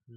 Oh,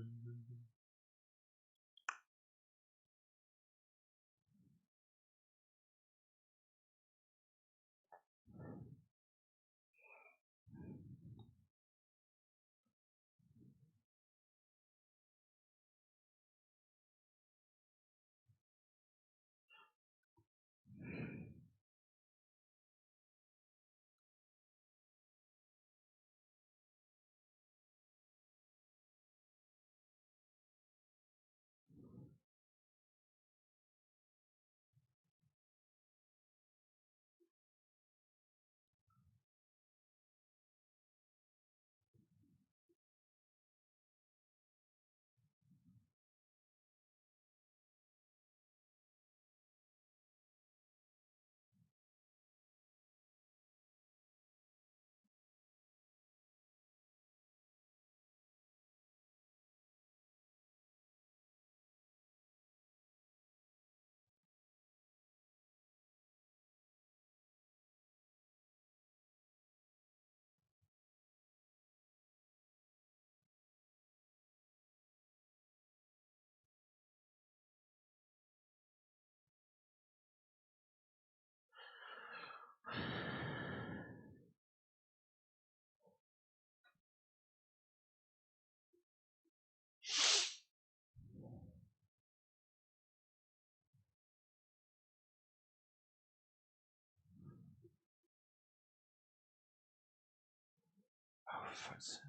for fuck's sake.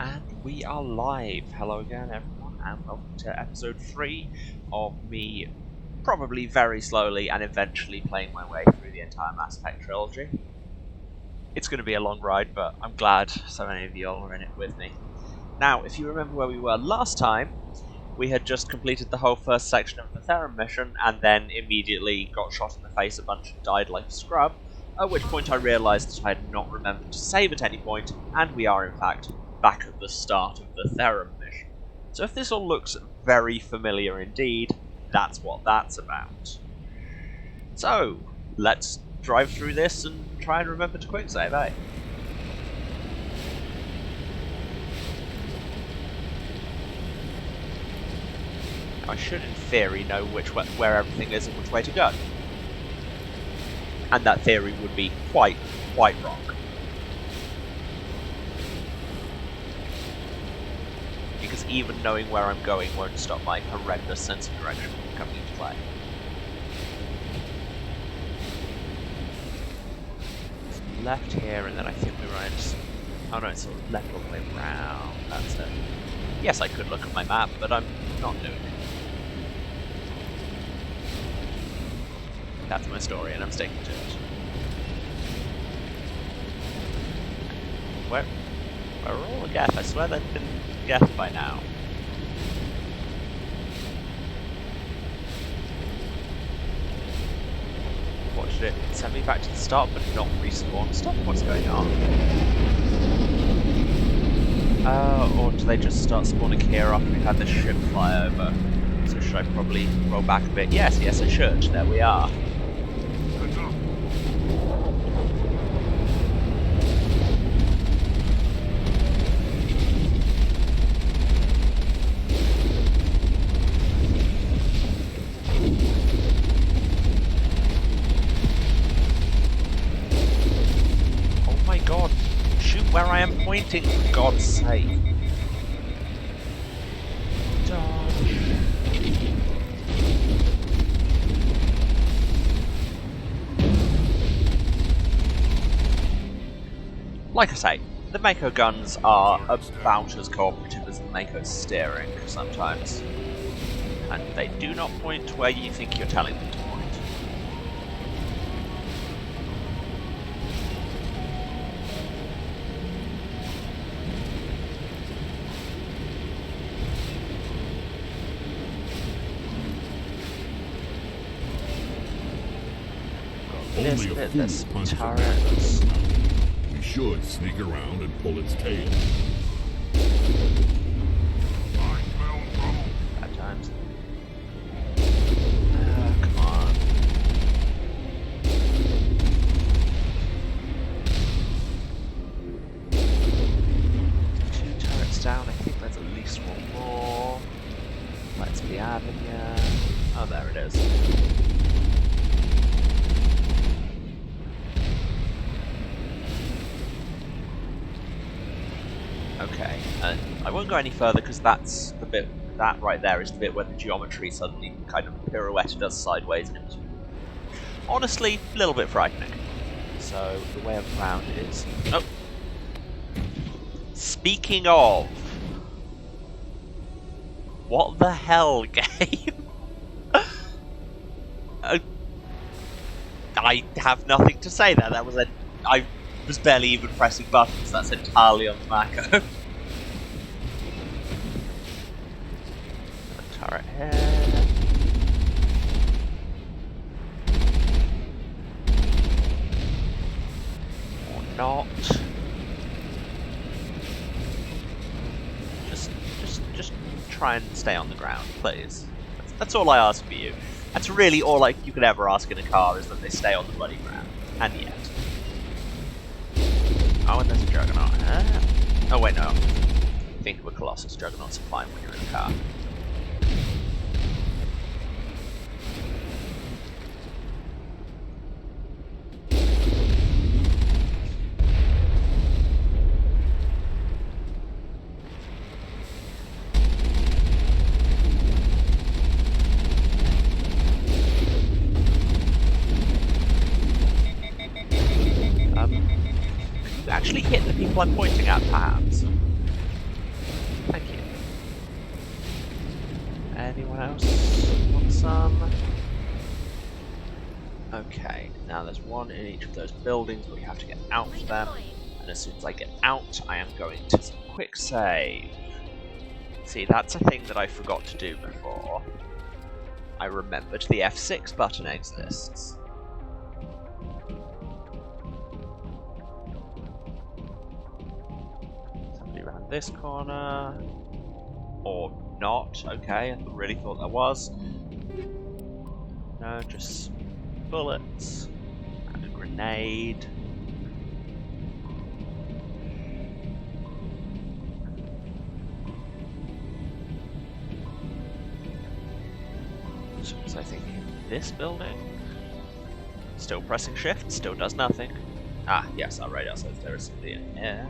And we are live. Hello again, everyone, and welcome to episode 3 of me probably very slowly and eventually playing my way through the entire Mass Effect trilogy. It's going to be a long ride, but I'm glad so many of you all are in it with me. Now, if you remember where we were last time, we had just completed the whole first section of the Theron mission, and then immediately got shot in the face a bunch and died like a scrub, at which point I realised that I had not remembered to save at any point, and we are in fact back at the start of the Theron mission. So if this all looks very familiar indeed, that's what that's about. So, let's drive through this and try and remember to quicksave, eh? I should, in theory, know where everything is and which way to go. And that theory would be quite wrong. Because even knowing where I'm going won't stop my horrendous sense of direction from coming into play. Left here, and then I think we run into... Oh no, it's sort of left all the way round. That's it. Yes, I could look at my map, but I'm not doing it. That's my story, and I'm sticking to it. Where are all the Geth? I swear they've been Geth by now. What did it send me back to the start, but not respawn stuff? What's going on? Or do they just start spawning here after we've had the ship fly over? So should I probably roll back a bit? Yes, I should. There we are. Where I am pointing, for God's sake. Dodge. Like I say, the Mako guns are about as cooperative as the Mako steering sometimes. And they do not point where you think you're telling them to point. is only a a bit. fool There's some punches a turrets. We should sneak around and pull its tail. Bad times. Come on. Two turrets down. I think there's at least one more. Let's be having ya. Oh, there it is. Okay, I won't go any further because that's the bit. That right there is the bit where the geometry suddenly kind of pirouetted us sideways, and it was honestly a little bit frightening. So the way around is. Oh, speaking of, what the hell, game? I have nothing to say there. That was a. I was barely even pressing buttons. That's entirely on the Mako. Turret here. Or not. Just try and stay on the ground, please. That's all I ask for you. That's really all you could ever ask in a car, is that they stay on the bloody ground. And yet. Oh, and there's a Juggernaut. Oh wait, no. Think of a Colossus. Juggernauts are fine when you're in a car. Actually hit the people I'm pointing at, perhaps. Thank you. Anyone else want some? Okay, now there's one in each of those buildings, but we have to get out of them. And as soon as I get out, I am going to quick save. See, that's a thing that I forgot to do before. I remembered the F6 button exists. Around this corner, or not. Okay, I really thought there was. No, just bullets and a grenade. So I think this building. Still pressing shift, still does nothing. Ah, yes, our radar says there is somebody in here.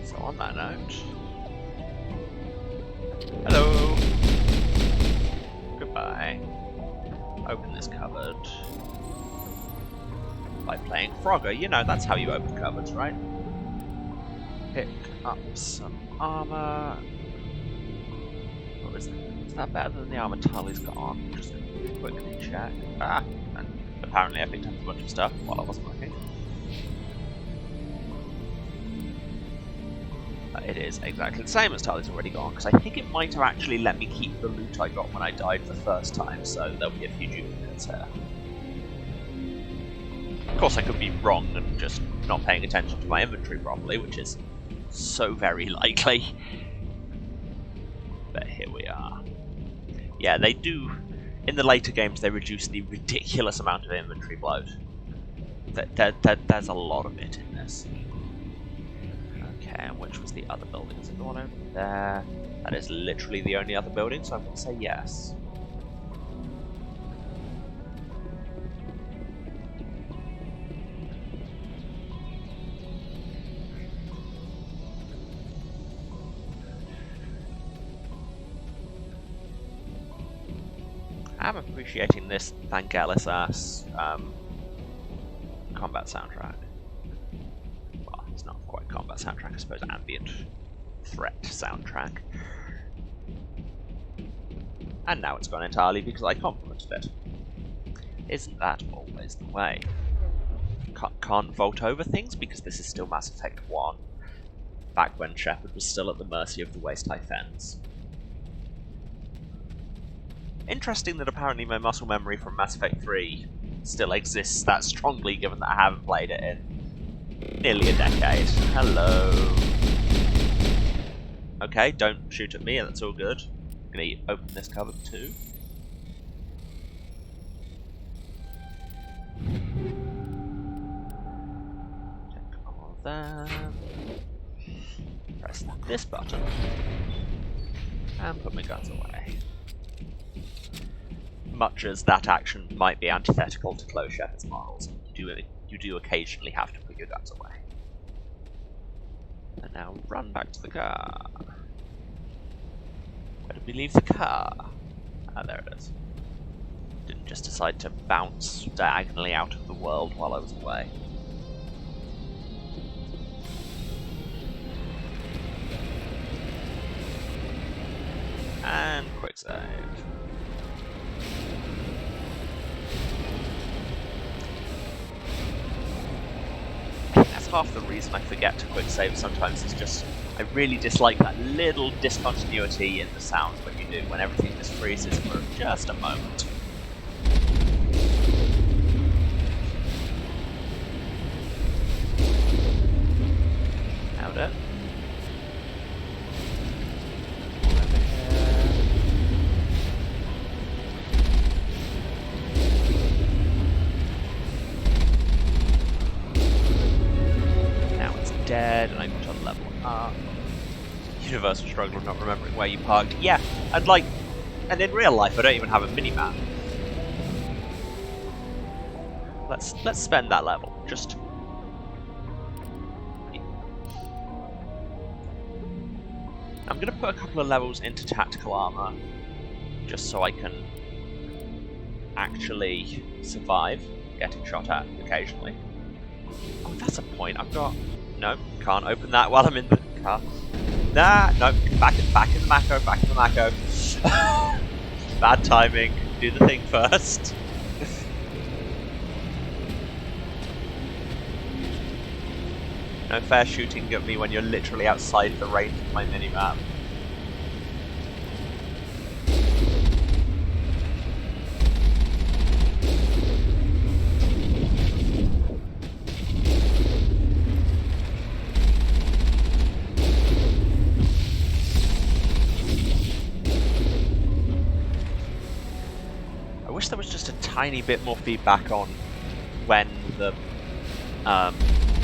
So on that note, hello, goodbye. Open this cupboard by playing Frogger. You know, that's how you open cupboards, right? Pick up some armor. What is that? Is that better than the armor Tully's got on? Just quickly check. Ah, and apparently I picked up a bunch of stuff while I wasn't looking. It is exactly the same as Tully's already gone, because I think it might have actually let me keep the loot I got when I died the first time, so there'll be a few duplicates here. Of course I could be wrong and just not paying attention to my inventory properly, which is so very likely. But here we are. Yeah, they do, in the later games, they reduce the ridiculous amount of inventory bloat. There's a lot of it in this. Okay, and which was the other building? Is it the one over there? That is literally the only other building, so I'm going to say yes. I'm appreciating this Vangelis ass combat soundtrack. Well, it's not quite combat soundtrack, I suppose, ambient threat soundtrack. And now it's gone entirely because I complimented it. Isn't that always the way? Can't vault over things because this is still Mass Effect 1, back when Shepard was still at the mercy of the waist-high fence. Interesting that apparently my muscle memory from Mass Effect 3 still exists that strongly, given that I haven't played it in nearly a decade. Hello. Okay, don't shoot at me, that's all good. I'm gonna open this cupboard too. Take all of that. Press this button. And put my guns away. Much as that action might be antithetical to close Shepard's morals, you do occasionally have to put your guns away. And now run back to the car. Where did we leave the car? Ah, there it is. Didn't just decide to bounce diagonally out of the world while I was away. And quick save. I think that's half the reason I forget to quick save sometimes, is just I really dislike that little discontinuity in the sound when you do, when everything just freezes for just a moment. Nailed it. Over here. Now it's dead, and I got to level up. Universal struggle of not remembering where you parked. Yeah, and in real life I don't even have a minimap. Let's spend that level. Just I'm gonna put a couple of levels into tactical armor, just so I can actually survive getting shot at occasionally. Oh, that's a point. I've got no, can't open that while I'm in the car. Nah, no, back in the Mako, back in the Mako. Bad timing. Do the thing first. No fair shooting at me when you're literally outside the range of my minimap. I wish there was just a tiny bit more feedback on when the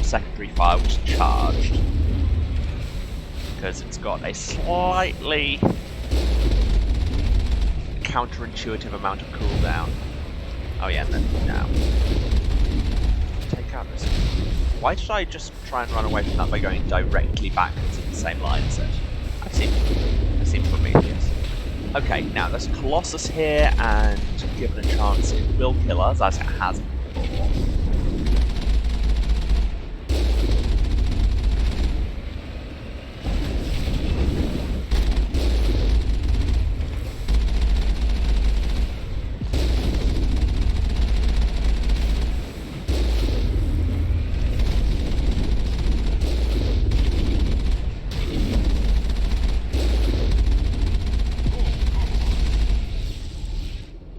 secondary fire was charged, because it's got a slightly counterintuitive amount of cooldown. Oh yeah, and then now. Take out this. Why did I just try and run away from that by going directly backwards in the same line as it? I seem Prometheus. Okay, now there's Colossus here, and given a chance it will kill us, as it has before.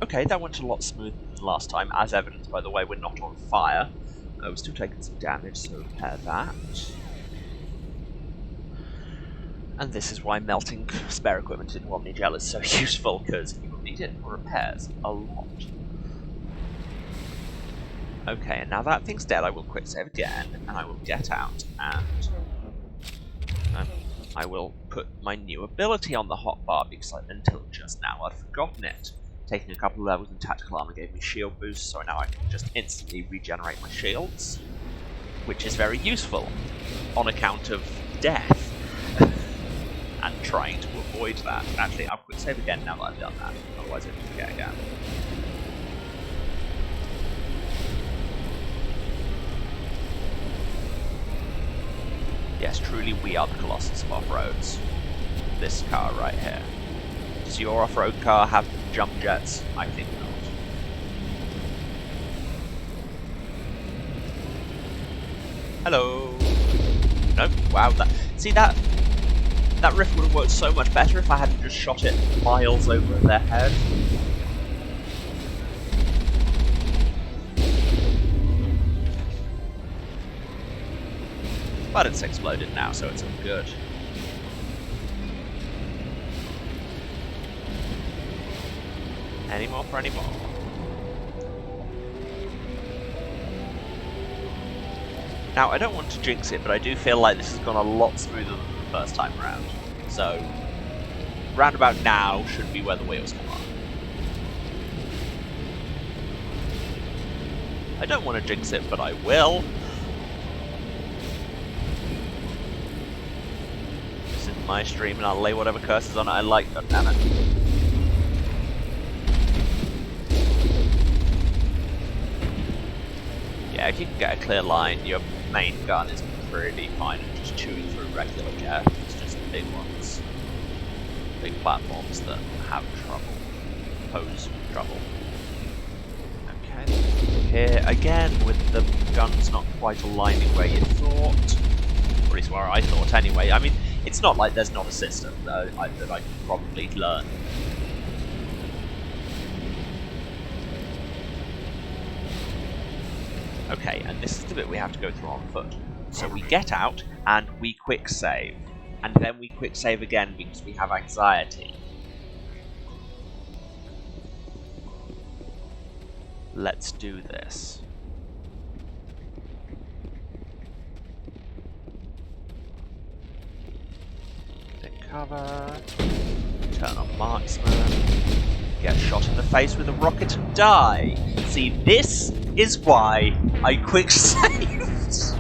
Okay, that went a lot smoother than last time, as evidenced by the way we're not on fire. We're still taking some damage, so repair that. And this is why melting spare equipment in Omni Gel is so useful, because you will need it for repairs a lot. Okay, and now that thing's dead, I will quick save again, and I will get out, and I will put my new ability on the hotbar, because until just now I'd forgotten it. Taking a couple of levels in tactical armor gave me shield boost, so now I can just instantly regenerate my shields, which is very useful on account of death and trying to avoid that. Actually, I'll quick save again now that I've done that, otherwise I'll forget again. Yes, truly we are the Colossus of off-roads. This car right here. Does your off-road car have jump jets? I think not. Hello. Nope. Wow. That riff would have worked so much better if I hadn't just shot it miles over their head. But it's exploded now, so it's all good. Any more for any more? Now, I don't want to jinx it, but I do feel like this has gone a lot smoother than the first time round. So, round about now should be where the wheels come on. I don't want to jinx it, but I will. This is my stream, and I'll lay whatever curses on it I like, goddammit. Yeah, if you can get a clear line, your main gun is pretty fine at just chewing through regular jet. It's just the big ones. Big platforms that have trouble. Pose trouble. Okay. Here again, with the guns not quite aligning where you thought. Or at least where I thought anyway. I mean, it's not like there's not a system that I can probably learn. Okay, and this is the bit we have to go through on foot. So we get out, and we quick save. And then we quick save again because we have anxiety. Let's do this. Take cover. Turn on marksman. Get shot in the face with a rocket and die. See, this is why I quick saved.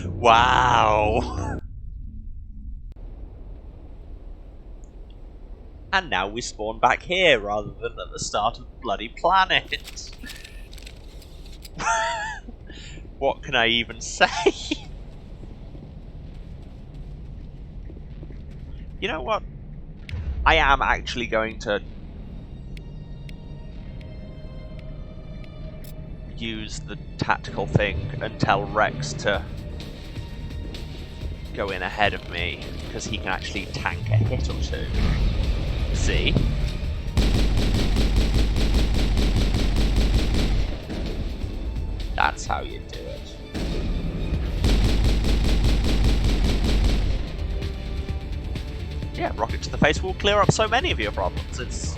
Wow. And now we spawn back here rather than at the start of the bloody planet. What can I even say? You know what? I am actually going to use the tactical thing and tell Rex to go in ahead of me, because he can actually tank a hit or two. See? That's how you do it. Yeah, rocket to the face will clear up so many of your problems. It's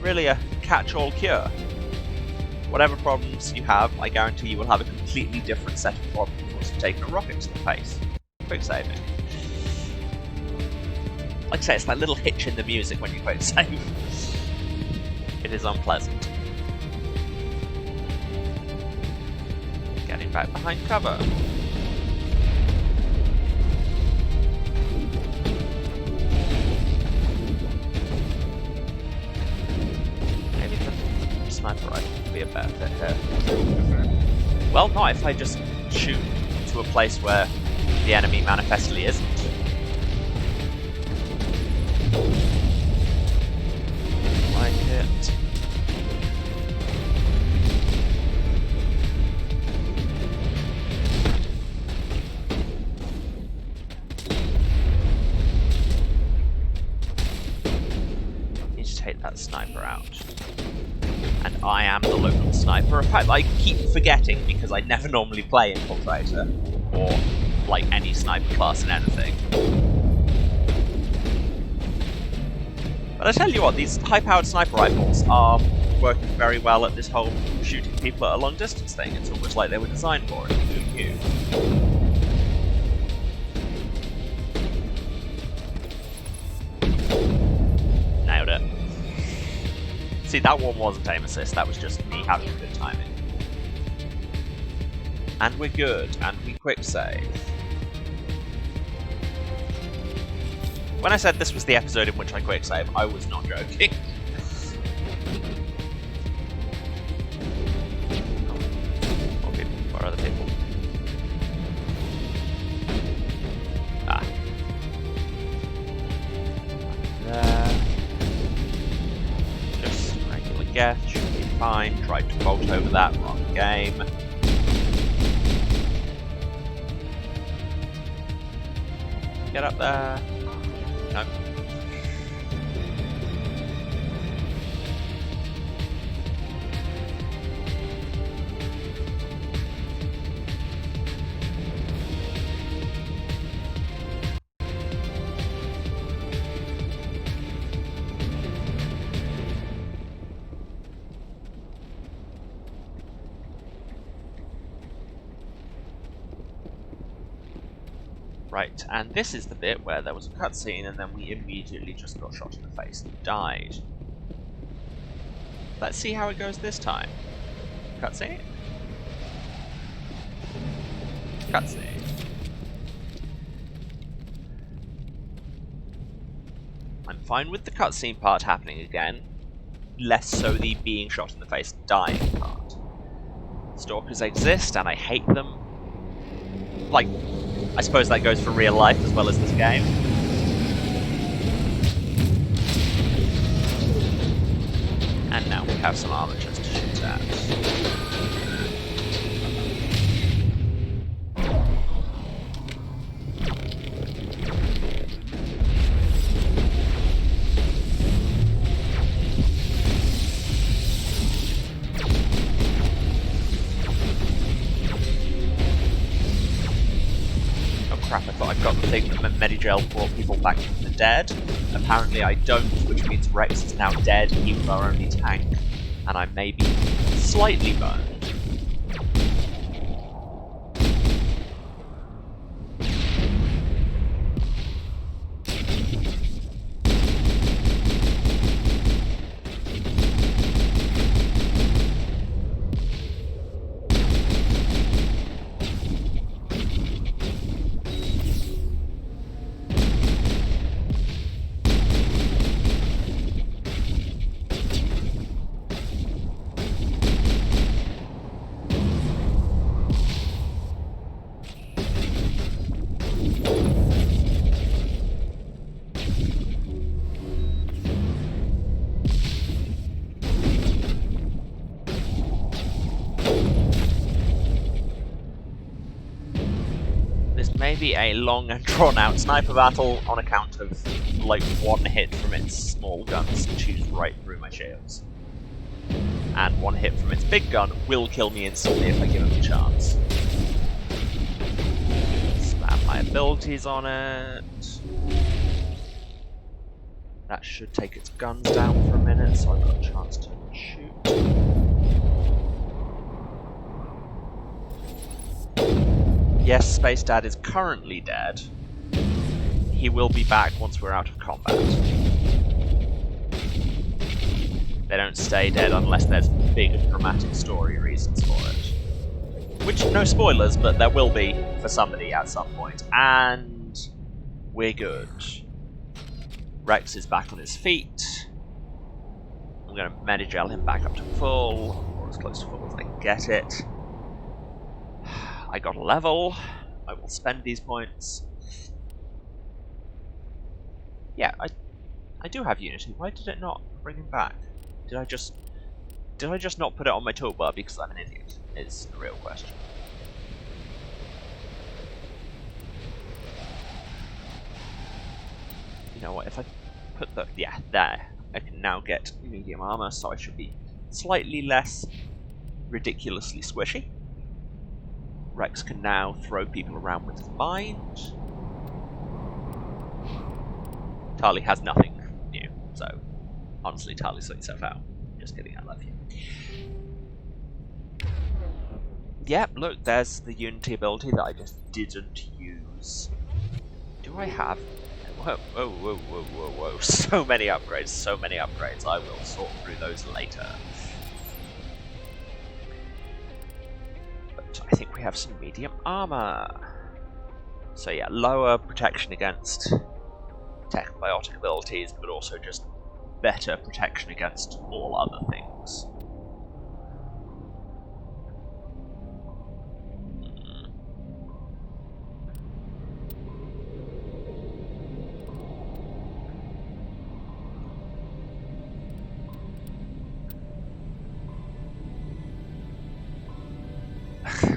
really a catch-all cure. Whatever problems you have, I guarantee you will have a completely different set of problems once you've taken a rocket to the face. Quick saving. Like I say, it's that little hitch in the music when you quick save. It is unpleasant. Getting back behind cover. Maybe the sniper rifle would be a better fit here. Well, not if I just shoot to a place where the enemy manifestly isn't. Like it. Need to take that sniper out. And I am the local sniper. In fact, I keep forgetting because I never normally play Infiltrator or like any sniper class in anything. But I tell you what, these high-powered sniper rifles are working very well at this whole shooting people at a long distance thing. It's almost like they were designed for it. Who knew? Nailed it. See, that one wasn't aim assist, that was just me having a good timing. And we're good, and we quick save. When I said this was the episode in which I quick save, I was not joking. Okay, where are other people? Ah. There. Just regular get, should be fine. Tried to bolt over that, wrong game. Get up there. No. Right, and this is the bit where there was a cutscene and then we immediately just got shot in the face and died. Let's see how it goes this time. Cutscene. Cutscene. I'm fine with the cutscene part happening again, less so the being shot in the face and dying part. Stalkers exist and I hate them. Like, I suppose that goes for real life as well as this game. And now we have some armatures to shoot at. Crap, I thought I'd got the thing that Medigel brought people back from the dead. Apparently I don't, which means Rex is now dead, he was our only tank, and I may be slightly burned. Maybe a long and drawn-out sniper battle on account of, like, one hit from its small guns shoots right through my shields. And one hit from its big gun will kill me instantly if I give it a chance. Spam my abilities on it. That should take its guns down for a minute, so I've got a chance to shoot. Yes, Space Dad is currently dead. He will be back once we're out of combat. They don't stay dead unless there's big dramatic story reasons for it. Which, no spoilers, but there will be for somebody at some point. And we're good. Rex is back on his feet. I'm going to Medigel him back up to full, or as close to full as I can get it. I got a level. I will spend these points. Yeah, I do have Unity. Why did it not bring him back? Did I just not put it on my toolbar because I'm an idiot? Is the real question. You know what? If I put the there, I can now get medium armor, so I should be slightly less ridiculously squishy. Rex can now throw people around with his mind. Tali has nothing new, so honestly, Tali sort yourself out. Just kidding, I love you. Yep, look, there's the Unity ability that I just didn't use. Do I have... Whoa, whoa, whoa, whoa, whoa, whoa. So many upgrades, so many upgrades. I will sort through those later. I think we have some medium armor. So yeah, lower protection against tech biotic abilities, but also just better protection against all other things.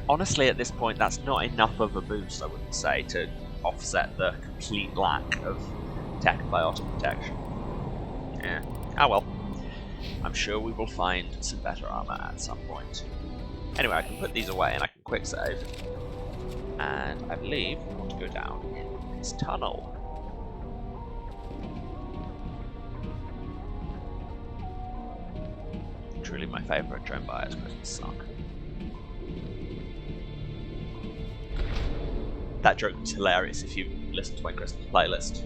Honestly, at this point, that's not enough of a boost, I wouldn't say, to offset the complete lack of tech biotic protection. Yeah. Ah well. I'm sure we will find some better armor at some point. Anyway, I can put these away and I can quick save. And I believe we want to go down in this tunnel. Truly my favourite drone buyer's Christmas song. That joke was hilarious if you listened to my Christmas playlist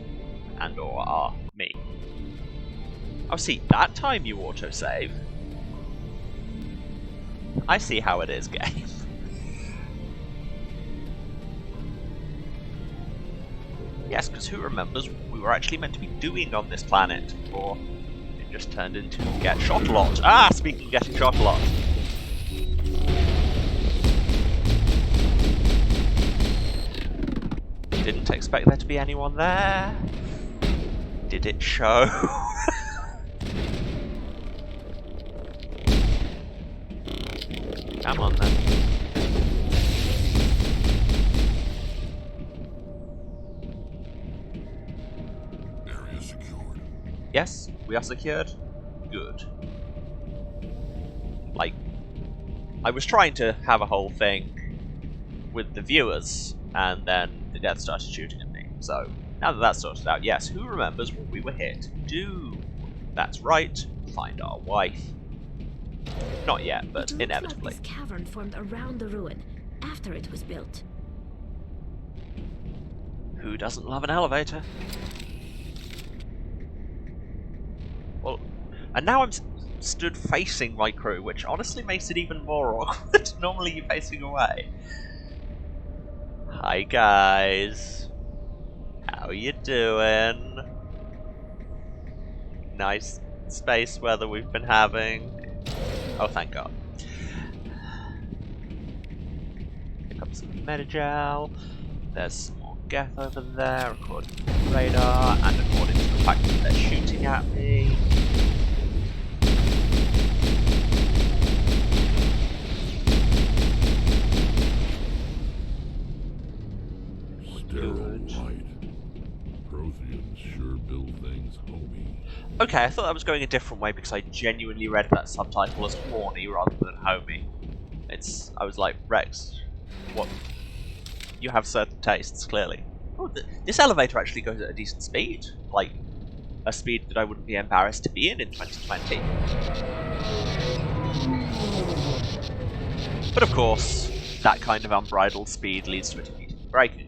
and or are me. Oh, see, that time you autosave. I see how it is, game. Yes, because who remembers what we were actually meant to be doing on this planet before it just turned into get shot a lot. Ah, speaking of getting shot a lot. Didn't expect there to be anyone there. Did it show? Come on then. Area secured. Yes, we are secured. Good. Like, I was trying to have a whole thing with the viewers, and then the death started shooting at me. So, now that that's sorted out, yes, who remembers what we were here to do? That's right, find our wife. Not yet, but it inevitably. Like this cavern formed around the ruin after it was built. Who doesn't love an elevator? Well, and now I'm stood facing my crew, which honestly makes it even more awkward. Normally you're facing away. Hi guys. How you doing? Nice space weather we've been having. Oh, thank God. Pick up some Metagel. There's some more Geth over there, according to the radar, and according to the fact that they're shooting at me. Sterile light. Protheans sure build things homey. Okay, I thought that was going a different way because I genuinely read that subtitle as horny rather than homey. I was like, Rex, what? You have certain tastes, clearly. Oh, this elevator actually goes at a decent speed. Like, a speed that I wouldn't be embarrassed to be in 2020. But of course, that kind of unbridled speed leads to it immediately breaking.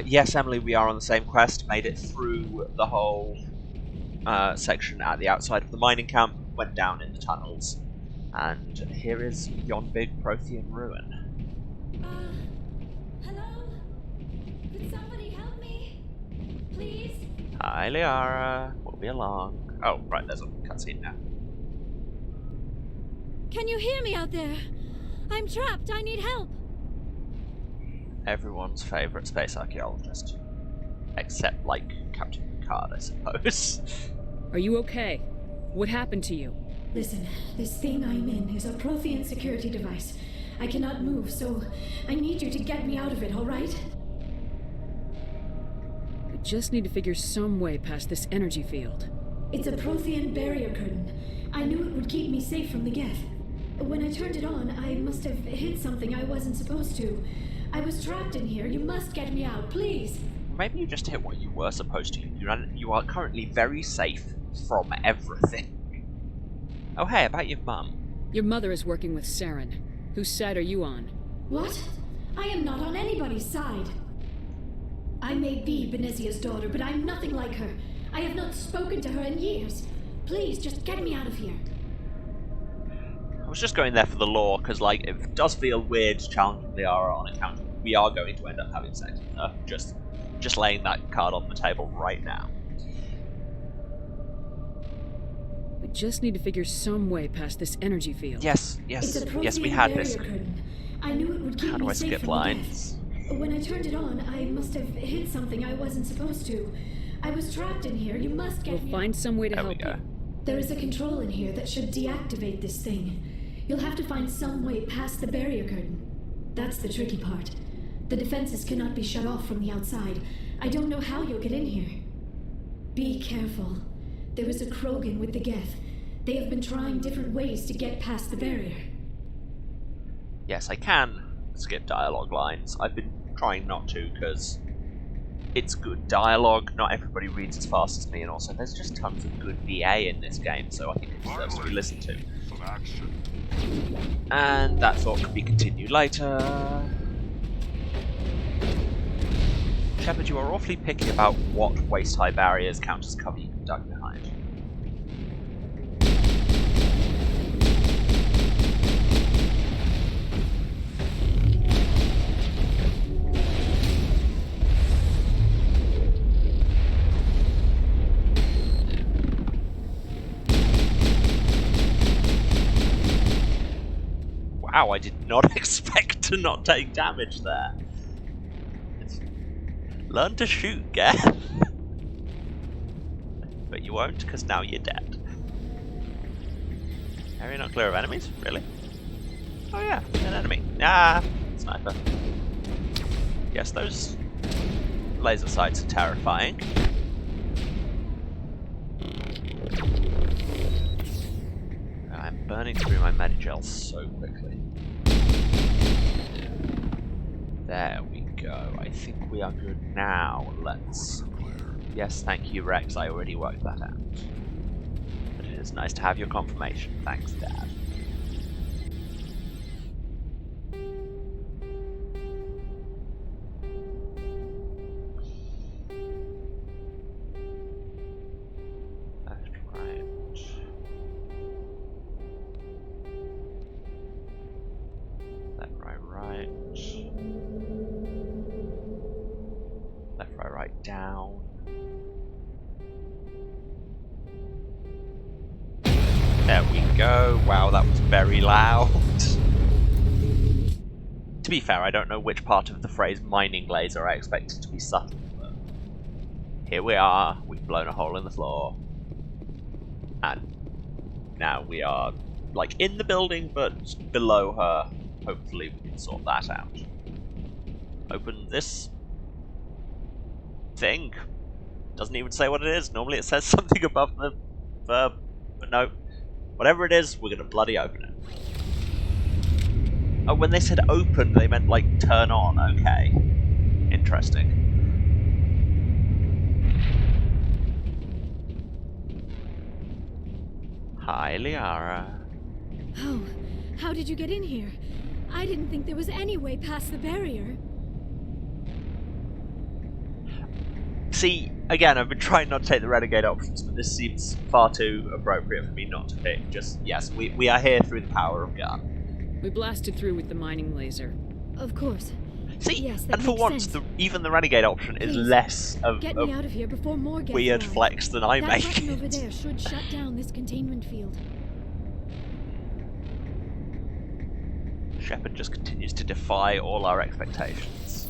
Yes, Emily, we are on the same quest. Made it through the whole section at the outside of the mining camp, went down in the tunnels, and here is yon big Prothean ruin. Hello? Could somebody help me? Please? Hi, Liara. We'll be along. Oh, right, there's a cutscene now. Can you hear me out there? I'm trapped. I need help. Everyone's favourite space archaeologist. Except, like, Captain Picard, I suppose. Are you okay? What happened to you? Listen, this thing I'm in is a Prothean security device. I cannot move, so I need you to get me out of it, alright? I just need to figure some way past this energy field. It's a Prothean barrier curtain. I knew it would keep me safe from the Geth. When I turned it on, I must have hit something I wasn't supposed to. I was trapped in here. You must get me out, please. Maybe you just hit what you were supposed to. You are currently very safe from everything. Oh hey, about your mum. Your mother is working with Saren. Whose side are you on? What? I am not on anybody's side. I may be Benezia's daughter, but I'm nothing like her. I have not spoken to her in years. Please, just get me out of here. I was just going there for the lore, because like it does feel weird challenging Liara on account of we are going to end up having sex with her. Just laying that card on the table right now. We just need to figure some way past this energy field. Yes, we had this. Curtain. I knew it would keep How do me I safe skip from lines? the Geth. When I turned it on, I must have hit something I wasn't supposed to. I was trapped in here. You must get We'll me find some way to There we help go. you. There is a control in here that should deactivate this thing. You'll have to find some way past the barrier curtain. That's the tricky part. The defenses cannot be shut off from the outside. I don't know how you'll get in here. Be careful. There is a Krogan with the Geth. They have been trying different ways to get past the barrier. Yes, I can skip dialogue lines. I've been trying not to because it's good dialogue. Not everybody reads as fast as me, and also there's just tons of good VA in this game, so I think it deserves to be listened to. And that thought can be continued later. Shepard, you are awfully picky about what waist-high barriers count as cover you can duck behind. Wow, I did not expect to not take damage there. Learn to shoot, Geth. But you won't, because now you're dead. Area not clear of enemies? Really? Oh yeah, an enemy. Ah, sniper. Yes, those laser sights are terrifying. I'm burning through my Medigel so quickly. There we go. I think we are good now. Let's... Yes, thank you, Rex. I already worked that out. But it is nice to have your confirmation. Thanks, Dad. Left, right. Left, right, right. Left, right, right, down. There we go. Wow, that was very loud. To be fair, I don't know which part of the phrase mining laser I expected to be subtle, but here we are. We've blown a hole in the floor. And now we are, like, in the building, but below her. Hopefully we can sort that out. Open this thing. Doesn't even say what it is. Normally it says something above the verb, but no. Whatever it is, we're gonna bloody open it. Oh, when they said open, they meant like turn on. Okay. Interesting. Hi, Liara. Oh, how did you get in here? I didn't think there was any way past the barrier. See, again, I've been trying not to take the renegade options, but this seems far too appropriate for me not to pick. Just, yes, we are here through the power of gun. We blasted through with the mining laser. Of course. See, Yes, that and for makes once, sense. even the renegade option is Please, less of Get a me out of here before more get weird arrive. flex than I That make button over it. there should shut down this containment field. Shepard just continues to defy all our expectations.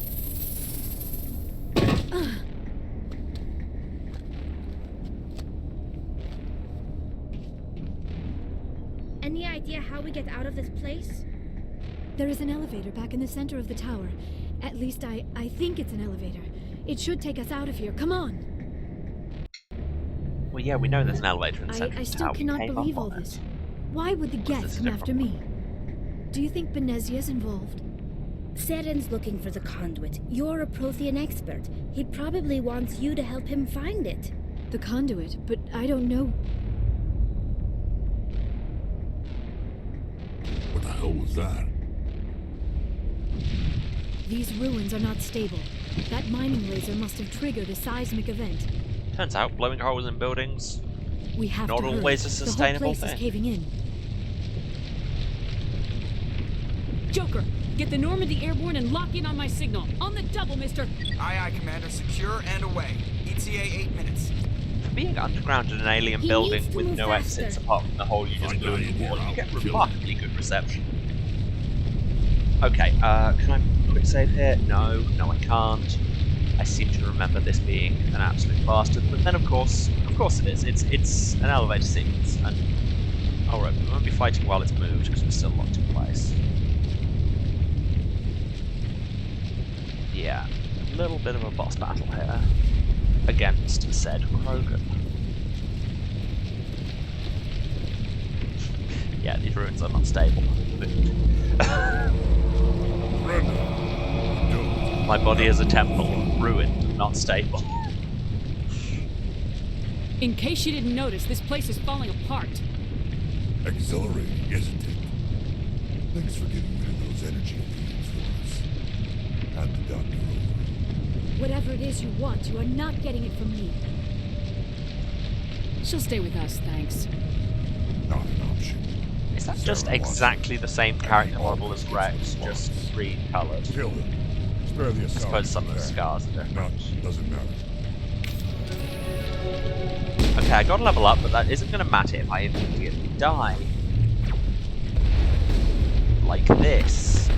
Any idea how we get out of this place? There is an elevator back in the center of the tower. At least I think it's an elevator. It should take us out of here. Come on! Well, yeah, we know there's an elevator in the center I of the still tower. We cannot came believe up all on it. this. Why would the this Geth is come after different. me? Do you think Benezia's involved? Seren's looking for the conduit. You're a Prothean expert. He probably wants you to help him find it. The conduit, but I don't know. What the hell was that? These ruins are not stable. That mining laser must have triggered a seismic event. Turns out, blowing holes in buildings, We have not to hurry. always a sustainable The whole place thing. is caving in. Joker, get the Normandy airborne and lock in on my signal. On the double, mister. Aye, aye, Commander. Secure and away. ETA 8 minutes. for being underground in an alien He building needs to with move no faster. exits apart from the hole you just I blew die in in the wall, here, you get I'll kill remarkably good reception. Okay, can I quick save here? No, I can't. I seem to remember this being an absolute bastard, but then of course it is. It's an elevator sequence, and alright, we won't be fighting while it's moved because we're still locked in place. Yeah, a little bit of a boss battle here against said Krogan. Yeah, these ruins are not stable. My body is a temple, ruined, not stable. In case you didn't notice, this place is falling apart. Exhilarating, isn't it? Thanks for getting rid of those energy feeds for us. Hand the doctor over. Whatever it is you want, you are not getting it from me. She'll stay with us, thanks. Not an option. Is that just exactly the same character model as Rex, just re-coloured? Kill him. Spare the I suppose some of the scars are No, different. doesn't matter. Okay, I gotta level up, but that isn't gonna matter if I immediately die. Like this.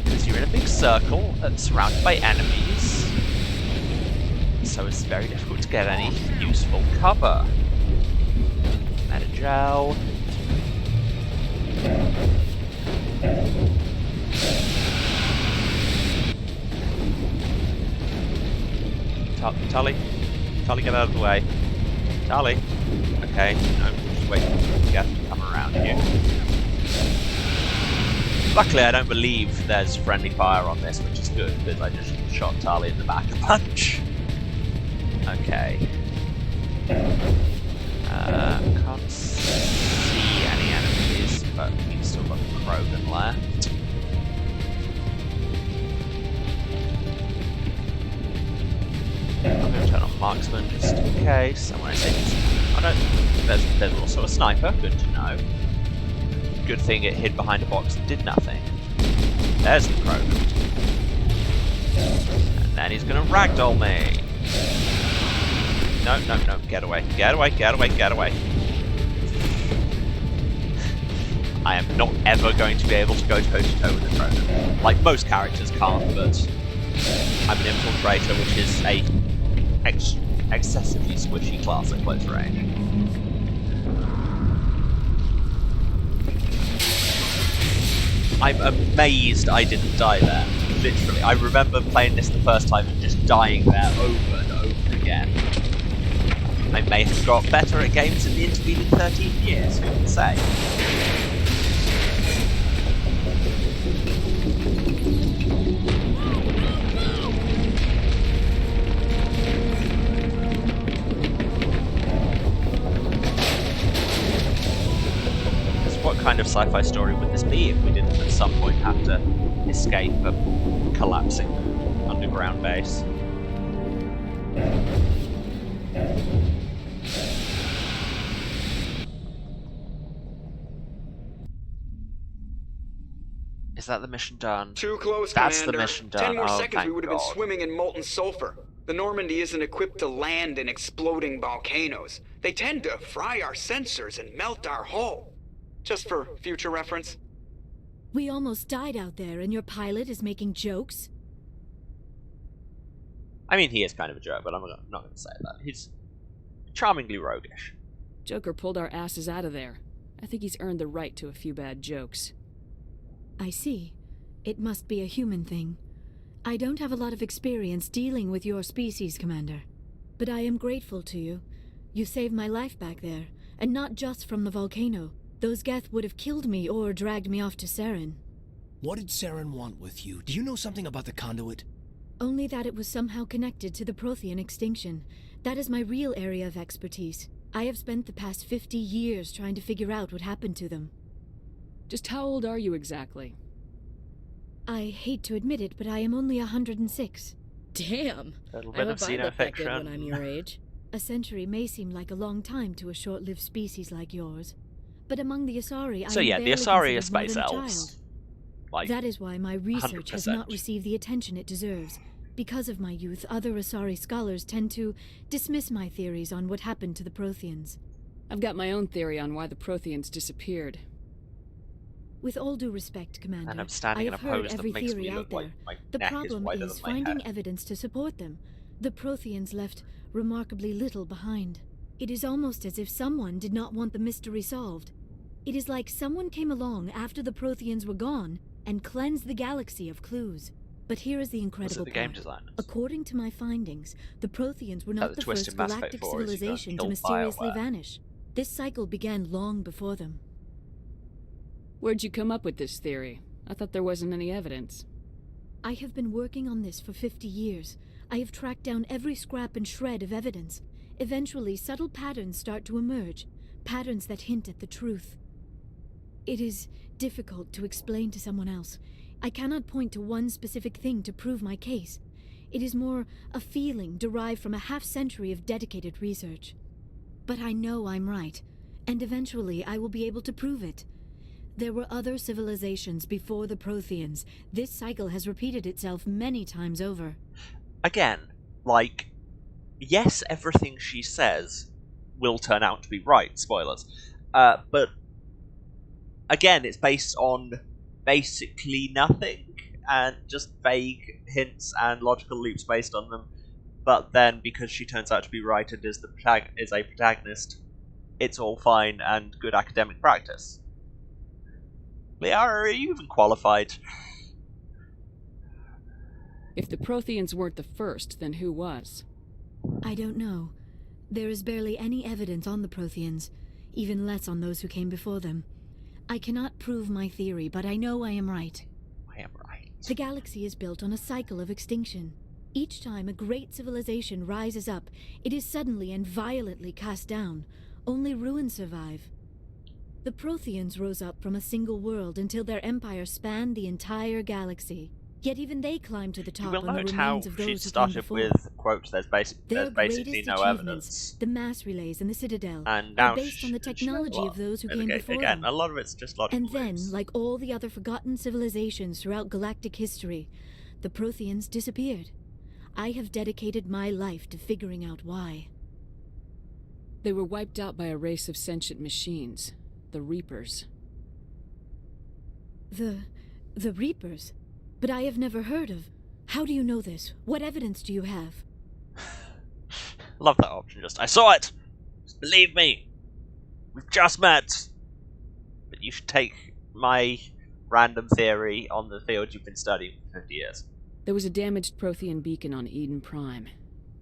Because you're in a big circle that's surrounded by enemies. So it's very difficult to get any useful cover. Metagel. Tully, get out of the way. Tully. Okay, no, just wait for the gas to come around here. Luckily, I don't believe there's friendly fire on this, which is good, because I just shot Tully in the back a bunch. Okay. Can't see any enemies, but we've still got Krogan left. I'm going to turn on marksman just in case. And when I say this, there's also a sniper. Good to know. Good thing it hid behind a box and did nothing. There's the Krogan. And then he's going to ragdoll me. No, get away. I am not ever going to be able to go toe-to-toe with a Krogan. Like, most characters can't, but I'm an infiltrator, which is a excessively squishy class at close range. I'm amazed I didn't die there. Literally. I remember playing this the first time and just dying there over and over again. I may have got better at games in the intervening 13 years, who can say? What kind of sci-fi story would this be if we didn't at some point have to escape a collapsing underground base? Is that the mission done? Too close, That's Commander. the mission done. 10 more Oh, seconds thank we would have been God. swimming in molten sulfur. The Normandy isn't equipped to land in exploding volcanoes. They tend to fry our sensors and melt our hull. Just for future reference. We almost died out there, and your pilot is making jokes? I mean, he is kind of a joke, but I'm not going to say that. He's charmingly roguish. Joker pulled our asses out of there. I think he's earned the right to a few bad jokes. I see. It must be a human thing. I don't have a lot of experience dealing with your species, Commander. But I am grateful to you. You saved my life back there, and not just from the volcano. Those Geth would have killed me or dragged me off to Saren. What did Saren want with you? Do you know something about the conduit? Only that it was somehow connected to the Prothean extinction. That is my real area of expertise. I have spent the past 50 years trying to figure out what happened to them. Just how old are you exactly? I hate to admit it, but I am only 106. Damn. A little I bit hope of I look that good when xenofiction. I'm your age. A century may seem like a long time to a short-lived species like yours. But among the Asari, So I am yeah, the barely Asari are considered more space than a elves. child. Like, That is why my research has not 100%. received the attention it deserves. Because of my youth, other Asari scholars tend to dismiss my theories on what happened to the Protheans. I've got my own theory on why the Protheans disappeared. With all due respect, Commander, and I'm standing I in a have heard pose that every makes theory me out look like there. my The neck is problem wider is than my finding head. evidence to support them. The Protheans left remarkably little behind. It is almost as if someone did not want the mystery solved. It is like someone came along after the Protheans were gone and cleansed the galaxy of clues. But here is the Was incredible it the game part. designers? According to my findings, the Protheans were That not the the twist first in Mass Effect galactic 4 is you got civilization to killed mysteriously BioWare. vanish. This cycle began long before them. Where'd you come up with this theory? I thought there wasn't any evidence. I have been working on this for 50 years. I have tracked down every scrap and shred of evidence. Eventually, subtle patterns start to emerge, patterns that hint at the truth. It is difficult to explain to someone else. I cannot point to one specific thing to prove my case. It is more a feeling derived from a half-century of dedicated research. But I know I'm right, and eventually I will be able to prove it. There were other civilizations before the Protheans. This cycle has repeated itself many times over. Again, like, yes, everything she says will turn out to be right, spoilers. But, again, it's based on basically nothing, and just vague hints and logical loops based on them. But then, because she turns out to be right and is a protagonist, it's all fine and good academic practice. Liara, are you even qualified? If the Protheans weren't the first, then who was? I don't know. There is barely any evidence on the Protheans, even less on those who came before them. I cannot prove my theory, but I know I am right. I am right. The galaxy is built on a cycle of extinction. Each time a great civilization rises up, it is suddenly and violently cast down. Only ruins survive. The Protheans rose up from a single world until their empire spanned the entire galaxy. Yet even they climbed to the You top will on the note how remains of she those who came started before. with, quote, there's Their basically greatest no achievements, evidence. the mass relays and the Citadel, And are now based on the technology of those who came before again, them. a lot of it's just logical And then, loops. like all the other forgotten civilizations throughout galactic history, the Protheans disappeared. I have dedicated my life to figuring out why. They were wiped out by a race of sentient machines, the Reapers. The Reapers? But I have never heard of. How do you know this? What evidence do you have? Love that option, I saw it! Just believe me! We've just met! But you should take my random theory on the field you've been studying for 50 years. There was a damaged Prothean beacon on Eden Prime.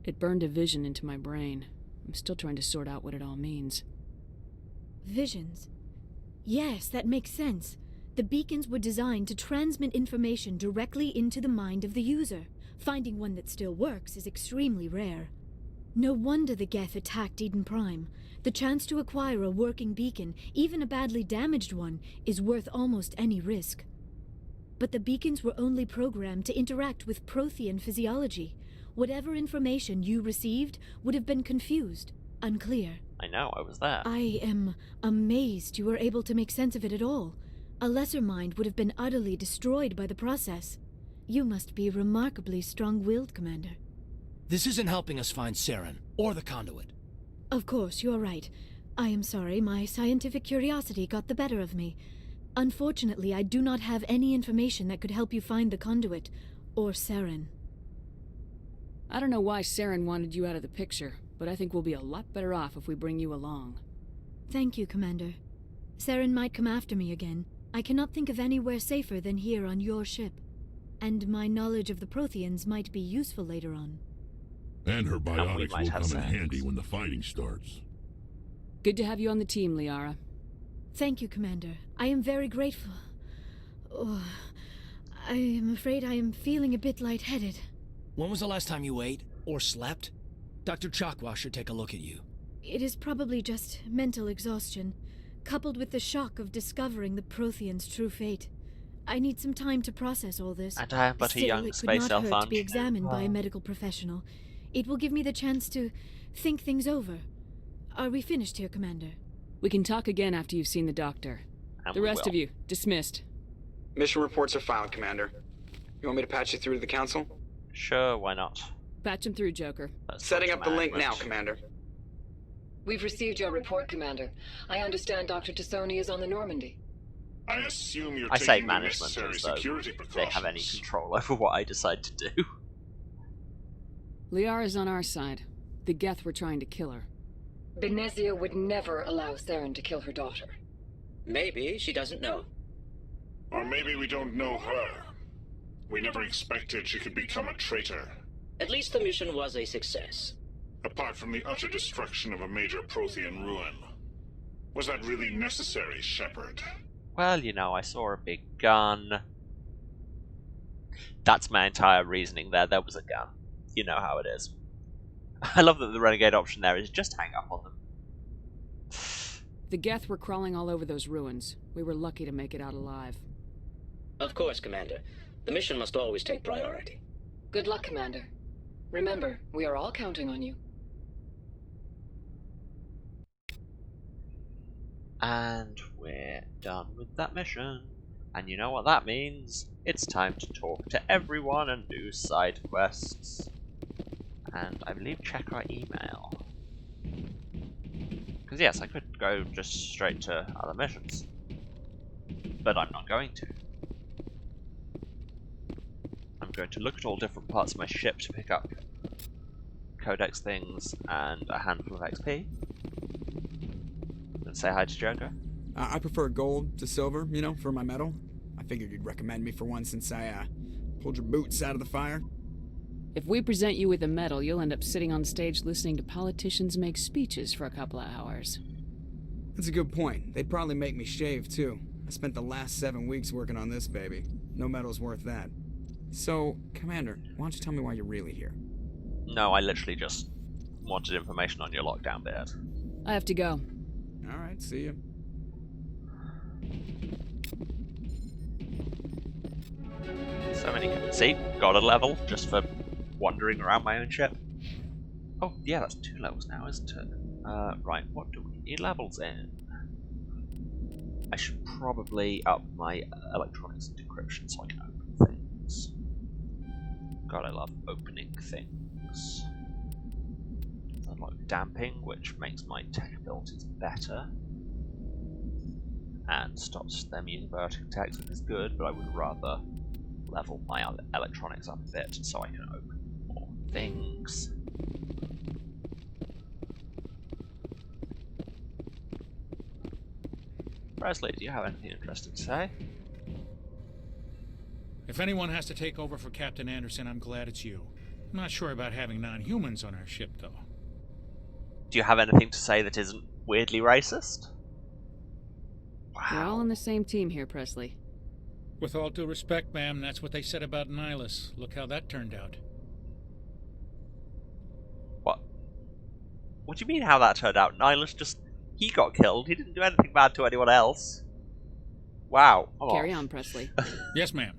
It burned a vision into my brain. I'm still trying to sort out what it all means. Visions? Yes, that makes sense. The beacons were designed to transmit information directly into the mind of the user. Finding one that still works is extremely rare. No wonder the Geth attacked Eden Prime. The chance to acquire a working beacon, even a badly damaged one, is worth almost any risk. But the beacons were only programmed to interact with Prothean physiology. Whatever information you received would have been confused, unclear. I know, I was there. I am amazed you were able to make sense of it at all. A lesser mind would have been utterly destroyed by the process. You must be remarkably strong-willed, Commander. This isn't helping us find Saren, or the conduit. Of course, you're right. I am sorry, my scientific curiosity got the better of me. Unfortunately, I do not have any information that could help you find the conduit, or Saren. I don't know why Saren wanted you out of the picture, but I think we'll be a lot better off if we bring you along. Thank you, Commander. Saren might come after me again. I cannot think of anywhere safer than here on your ship. And my knowledge of the Protheans might be useful later on. And her biotics might will have come in sex. handy when the fighting starts. Good to have you on the team, Liara. Thank you, Commander. I am very grateful. Oh, I am afraid I am feeling a bit lightheaded. When was the last time you ate, or slept? Dr. Chakwa should take a look at you. It is probably just mental exhaustion, coupled with the shock of discovering the Protheans' true fate. I need some time to process all this. And but a Still, young it could space not elf, hurt to aren't be you? examined by a medical professional. It will give me the chance to think things over. Are we finished here, Commander? We can talk again after you've seen the doctor. And The we rest will. of you, dismissed. Mission reports are filed, Commander. You want me to patch you through to the Council? Sure, why not? Patch him through, Joker. That's Setting not up the link now, management. Commander. We've received your report, Commander. I understand Dr. Tassoni is on the Normandy. I assume you're I say taking the management necessary as though security they precautions. have any control over what I decide to do. Liara's on our side. The Geth were trying to kill her. Benezia would never allow Saren to kill her daughter. Maybe she doesn't know. Or maybe we don't know her. We never expected she could become a traitor. At least the mission was a success. Apart from the utter destruction of a major Prothean ruin. Was that really necessary, Shepard? Well, you know, I saw a big gun. That's my entire reasoning there. There was a gun. You know how it is. I love that the renegade option there is just hang up on them. The Geth were crawling all over those ruins. We were lucky to make it out alive. Of course, Commander. The mission must always take priority. Good luck, Commander. Remember, we are all counting on you. And we're done with that mission. And you know what that means? It's time to talk to everyone and do side quests. And I believe check our email. Because yes, I could go just straight to other missions. But I'm not going to. I'm going to look at all different parts of my ship to pick up codex things and a handful of XP. And say hi to Joker. I prefer gold to silver, you know, for my medal. I figured you'd recommend me for one since I pulled your boots out of the fire. If we present you with a medal, you'll end up sitting on stage listening to politicians make speeches for a couple of hours. That's a good point. They'd probably make me shave, too. I spent the last 7 weeks working on this baby. No medal's worth that. So, Commander, why don't you tell me why you're really here? No, I literally just wanted information on your lockdown bit. I have to go. Alright, see you. So many. See, got a level just for wandering around my own ship. Oh, yeah, that's 2 levels now, isn't it? Right, what do we need levels in? I should probably up my electronics and decryption so I can open things. God, I love opening things. Unlock damping, which makes my tech abilities better. And stops them using biotic text, which is good, but I would rather level my electronics up a bit so I can open more things. Presley, do you have anything interesting to say? If anyone has to take over for Captain Anderson, I'm glad it's you. I'm not sure about having non-humans on our ship, though. Do you have anything to say that isn't weirdly racist? Wow. We're all on the same team here, Presley. With all due respect, ma'am, that's what they said about Nihilus. Look how that turned out. What? What do you mean how that turned out? Nihilus just... he got killed. He didn't do anything bad to anyone else. Wow. Carry on, Presley. Yes, ma'am.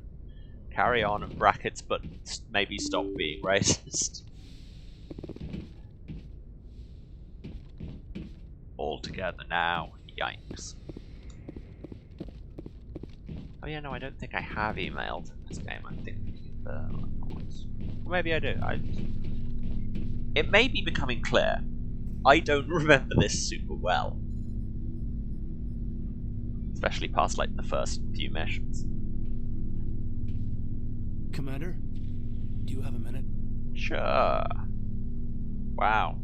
Carry on in brackets, but maybe stop being racist. All together now. Yikes. Oh yeah, no, I don't think I have emailed this game. I think maybe I do. It may be becoming clear. I don't remember this super well. Especially past like the first few missions. Commander, do you have a minute? Sure. Wow.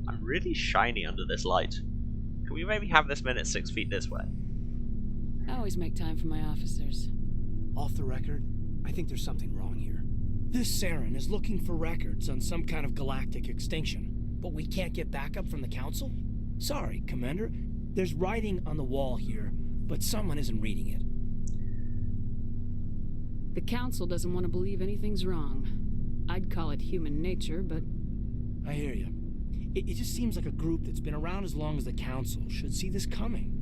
I'm really shiny under this light. Can we maybe have this minute 6 feet this way? I always make time for my officers. Off the record, I think there's something wrong here. This Saren is looking for records on some kind of galactic extinction, but we can't get backup from the Council? Sorry, Commander. There's writing on the wall here, but someone isn't reading it. The Council doesn't want to believe anything's wrong. I'd call it human nature, but... I hear you. It just seems like a group that's been around as long as the Council should see this coming.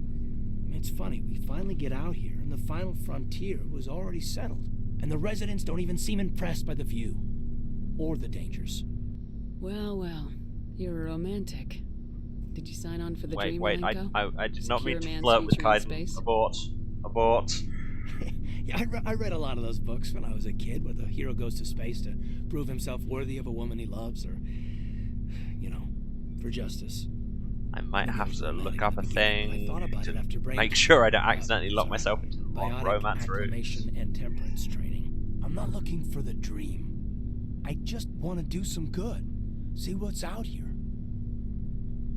It's funny, we finally get out here, and the final frontier was already settled. And the residents don't even seem impressed by the view. Or the dangers. Well, well. You're a romantic. Did you sign on for the dream? Wait, I did not mean to flirt with Kaiden. Abort. Yeah, I read a lot of those books when I was a kid, where the hero goes to space to prove himself worthy of a woman he loves, or, you know, for justice. I might have to look up a thing to make sure I don't accidentally lock myself into the wrong romance route. Acclimation and temperance training. I'm not looking for the dream. I just want to do some good. See what's out here.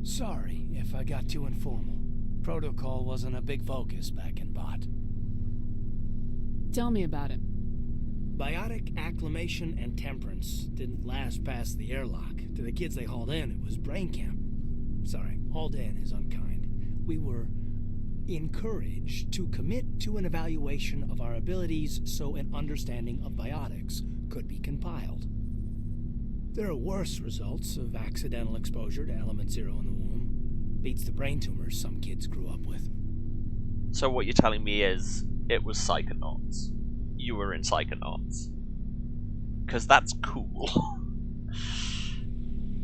Sorry if I got too informal. Protocol wasn't a big focus back in Bot. Tell me about it. Biotic acclimation and temperance didn't last past the airlock. To the kids they hauled in, it was brain camp. Sorry, hauled in is unkind. We were encouraged to commit to an evaluation of our abilities so an understanding of biotics could be compiled. There are worse results of accidental exposure to element 0 in the womb. Beats the brain tumors some kids grew up with. So what you're telling me is it was Psychonauts. You were in Psychonauts. Because that's cool.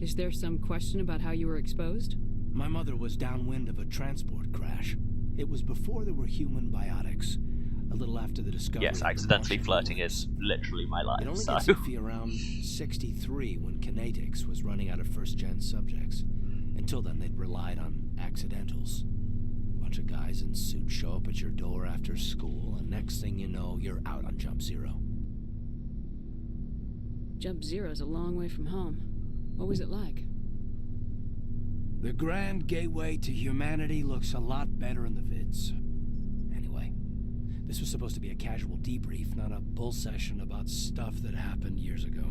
Is there some question about how you were exposed? My mother was downwind of a transport crash. It was before there were human biotics. A little after the discovery Yes, of the accidentally Martian flirting ruins. is literally my life. It only So. gets iffy around 63 when Kinetics was running out of first-gen subjects. Until then, they'd relied on accidentals. Bunch of guys in suits show up at your door after school, and next thing you know, you're out on Jump Zero. Jump Zero's a long way from home. What was it like? The grand gateway to humanity looks a lot better in the vids. Anyway, this was supposed to be a casual debrief, not a bull session about stuff that happened years ago.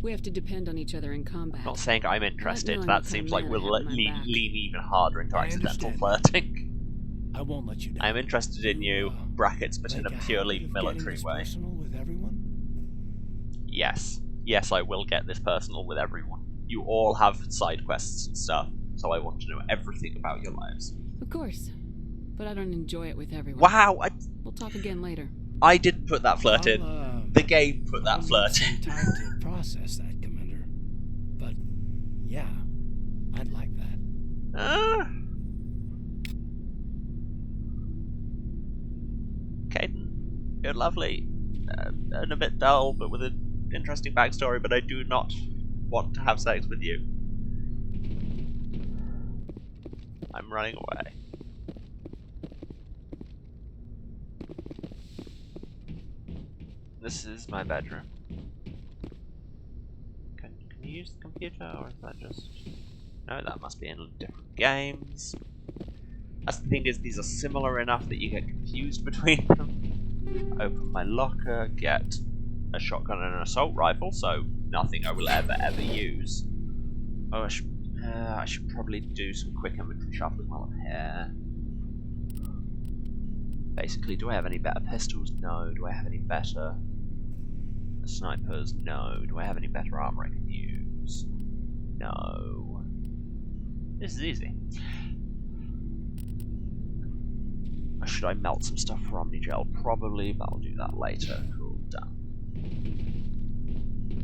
We have to depend on each other in combat. Not saying I'm interested. knowing That what kind seems of like man we'll I have at my lean back. even harder into I accidental understand. flirting. I won't let you down. I'm interested in you, brackets, but in Make a a purely habit of military getting this way. personal with everyone? Yes. Yes, I will get this personal with everyone. You all have side quests and stuff, so I want to know everything about your lives. Of course. But I don't enjoy it with everyone. Wow, We'll talk again later. I didn't put that flirt in. The game put that I'll flirt need in. some time to process that, Commander. But, yeah, I'd like that. Caden, you're lovely. And a bit dull, but with an interesting backstory, but I do not want to have sex with you. I'm running away. This is my bedroom. Can you use the computer, or is that just... No, that must be in different games. That's the thing, is these are similar enough that you get confused between them. Open my locker, get a shotgun and an assault rifle, so nothing I will ever use. Oh, I should probably do some quick inventory shuffling while I'm here. Basically, do I have any better pistols? No. Do I have any better snipers? No. Do I have any better armor I can use? No. This is easy. Should I melt some stuff for Omnigel? Probably, but I'll do that later. Cool, done.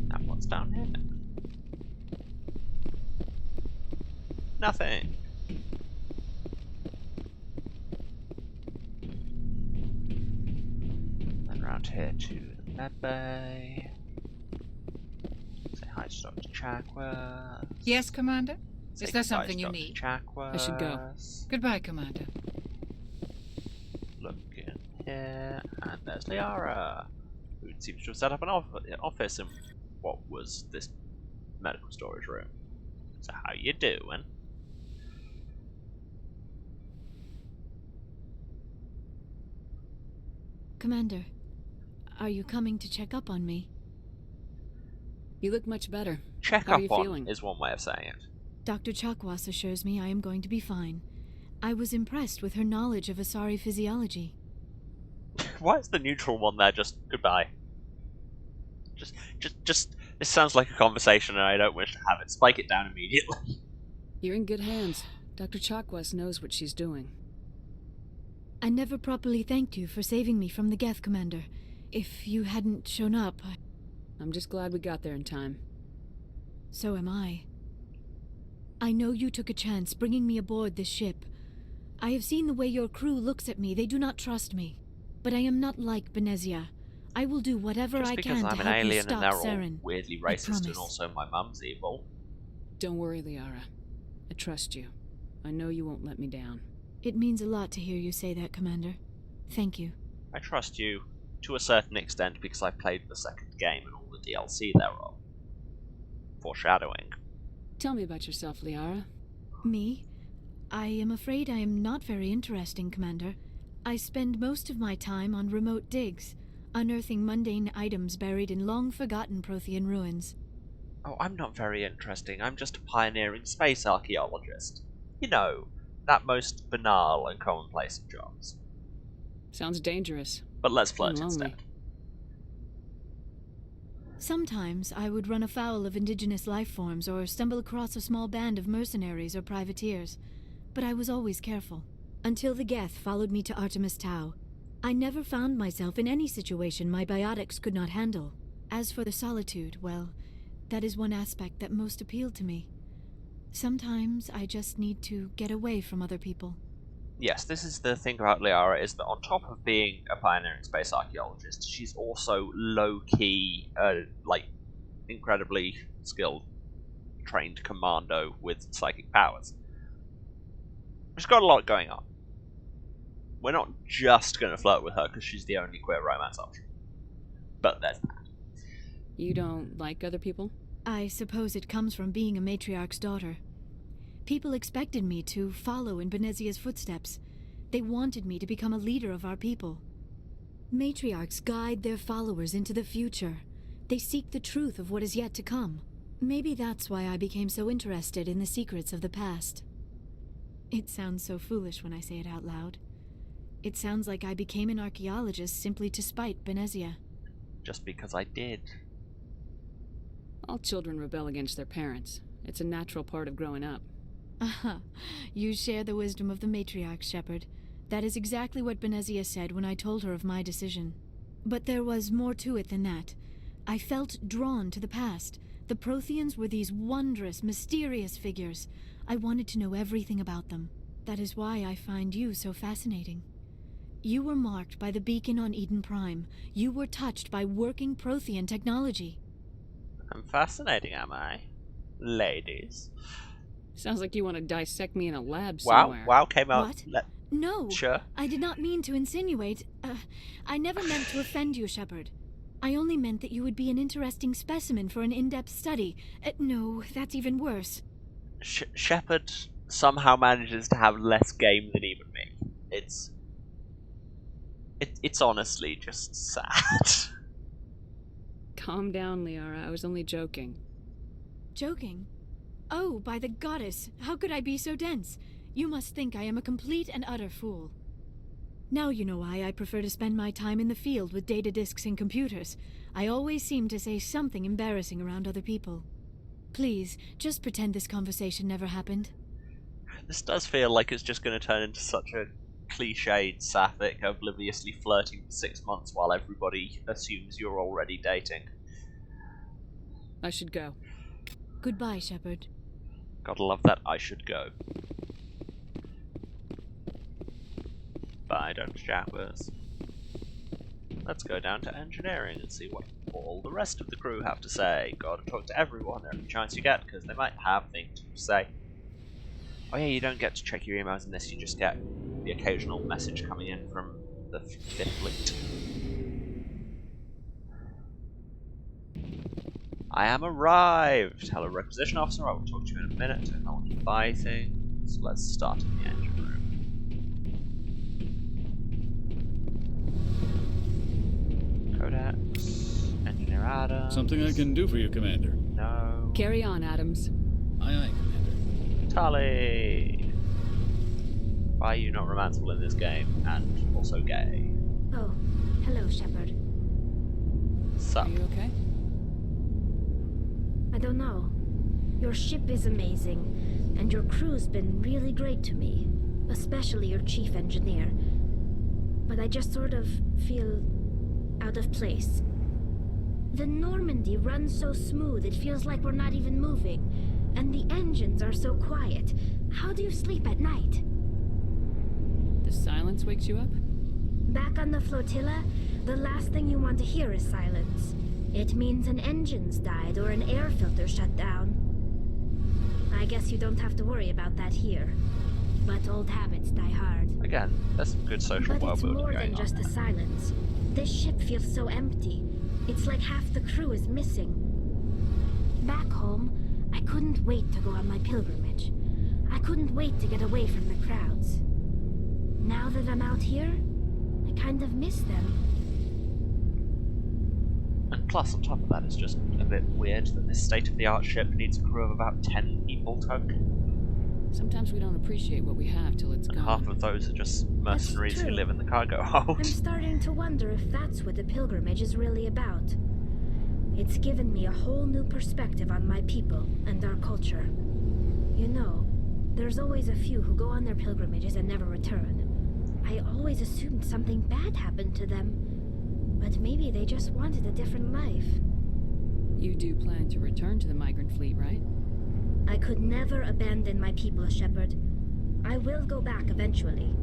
Now what's down here? Nothing. Then round here to the med bay. Say hi to Dr. Chakwas. Yes, Commander? Say Is there goodbye something to you Dr. need? Chakwas. I should go. Goodbye, Commander. Look in here, and there's Liara, who seems to have set up an office in what was this medical storage room. So how you doing? Commander, are you coming to check up on me? You look much better. Check How are up you on feeling? is one way of saying it. Dr. Chakwas assures me I am going to be fine. I was impressed with her knowledge of Asari physiology. Why is the neutral one there? Just goodbye. Just. This sounds like a conversation, and I don't wish to have it. Spike it down immediately. You're in good hands. Dr. Chakwas knows what she's doing. I never properly thanked you for saving me from the Geth, Commander. If you hadn't shown up, I'm just glad we got there in time. So am I. I know you took a chance bringing me aboard this ship. I have seen the way your crew looks at me. They do not trust me. But I am not like Benezia. I will do whatever Just I because can I'm to an help you alien stop and they're all Saren. weirdly I racist, and promise. also my mum's evil. Don't worry, Liara. I trust you. I know you won't let me down. It means a lot to hear you say that, Commander. Thank you. I trust you to a certain extent because I played the second game and all the DLC thereof. Foreshadowing. Tell me about yourself, Liara. Me? I am afraid I am not very interesting, Commander. I spend most of my time on remote digs, unearthing mundane items buried in long-forgotten Prothean ruins. Oh, I'm not very interesting. I'm just a pioneering space archaeologist. You know, that most banal and commonplace of jobs. Sounds dangerous. But let's flirt And lonely. instead. Sometimes I would run afoul of indigenous life forms or stumble across a small band of mercenaries or privateers, but I was always careful. Until the Geth followed me to Artemis Tau, I never found myself in any situation my biotics could not handle. As for the solitude, well, that is one aspect that most appealed to me. Sometimes I just need to get away from other people. Yes, this is the thing about Liara, is that on top of being a pioneering space archaeologist, she's also low-key, incredibly skilled, trained commando with psychic powers. She's got a lot going on. We're not just going to flirt with her because she's the only queer romance option. But there's that. You don't like other people? I suppose it comes from being a matriarch's daughter. People expected me to follow in Benezia's footsteps. They wanted me to become a leader of our people. Matriarchs guide their followers into the future. They seek the truth of what is yet to come. Maybe that's why I became so interested in the secrets of the past. It sounds so foolish when I say it out loud. It sounds like I became an archaeologist simply to spite Benezia. Just because I did. All children rebel against their parents. It's a natural part of growing up. Aha, you share the wisdom of the matriarch, Shepard. That is exactly what Benezia said when I told her of my decision. But there was more to it than that. I felt drawn to the past. The Protheans were these wondrous, mysterious figures. I wanted to know everything about them. That is why I find you so fascinating. You were marked by the beacon on Eden Prime. You were touched by working Prothean technology. I'm fascinating, am I? Ladies. Sounds like you want to dissect me in a lab somewhere. Wow, came out. What? No. Sure. I did not mean to insinuate. I never meant to offend you, Shepard. I only meant that you would be an interesting specimen for an in-depth study. No, that's even worse. Shepard somehow manages to have less game than even me. It's honestly just sad. Calm down, Liara. I was only joking. Joking? Oh, by the goddess, how could I be so dense? You must think I am a complete and utter fool. Now you know why I prefer to spend my time in the field with data disks and computers. I always seem to say something embarrassing around other people. Please, just pretend this conversation never happened. This does feel like it's just going to turn into such a cliched, sapphic, obliviously flirting for 6 months while everybody assumes you're already dating. I should go. Goodbye, Shepard. Gotta love that I should go. Bye, Dr. Chappers. Let's go down to engineering and see what all the rest of the crew have to say. Gotta talk to everyone every chance you get, because they might have things to say. Oh yeah, you don't get to check your emails in this, you just get the occasional message coming in from the Fifth Fleet. I am arrived! Hello, Requisition Officer, I will talk to you in a minute. I want to buy things. Let's start in the engine room. Codex, Engineer Adams. Something I can do for you, Commander. No. Carry on, Adams. Aye, aye, Commander. Tully! Why are you not romanceable in this game? And also gay. Oh, hello, Shepard. Sup? Are you okay? I don't know. Your ship is amazing, and your crew's been really great to me, especially your chief engineer. But I just sort of feel out of place. The Normandy runs so smooth it feels like we're not even moving, and the engines are so quiet. How do you sleep at night? The silence wakes you up? Back on the flotilla, the last thing you want to hear is silence. It means an engine's died or an air filter shut down. I guess you don't have to worry about that here. But old habits die hard. Again, that's some good social But world it's building more going than just on. the silence. This ship feels so empty. It's like half the crew is missing. Back home, I couldn't wait to go on my pilgrimage. I couldn't wait to get away from the crowds. Now that I'm out here, I kind of miss them. And plus, on top of that, it's just a bit weird that this state-of-the-art ship needs a crew of about 10 people total. Sometimes we don't appreciate what we have till it's And gone. half of those are just mercenaries who true. live in the cargo hold. I'm starting to wonder if that's what the pilgrimage is really about. It's given me a whole new perspective on my people and our culture. You know, there's always a few who go on their pilgrimages and never return. I always assumed something bad happened to them, but maybe they just wanted a different life. You do plan to return to the migrant fleet, right? I could never abandon my people, Shepard. I will go back eventually,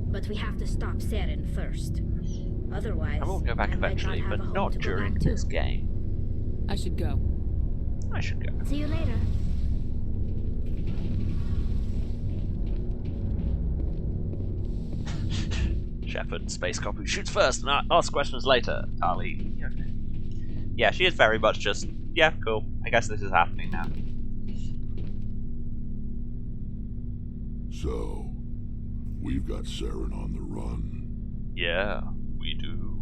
but we have to stop Saren first. Otherwise, I will go back eventually, but not during this game. I should go. I should go. See you later. Shepard, space cop who shoots first and asks questions later. Tali. Yeah, she is very much just, yeah, cool. I guess this is happening now. So, we've got Saren on the run. Yeah, we do.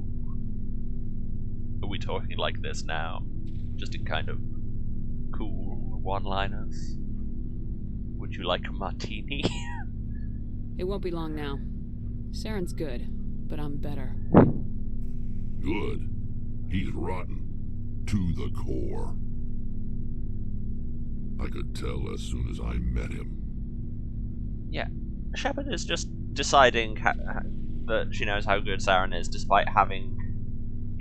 Are we talking like this now? Just in kind of cool one-liners? Would you like a martini? It won't be long now. Saren's good, but I'm better. Good? He's rotten. To the core. I could tell as soon as I met him. Yeah, Shepard is just deciding that she knows how good Saren is, despite having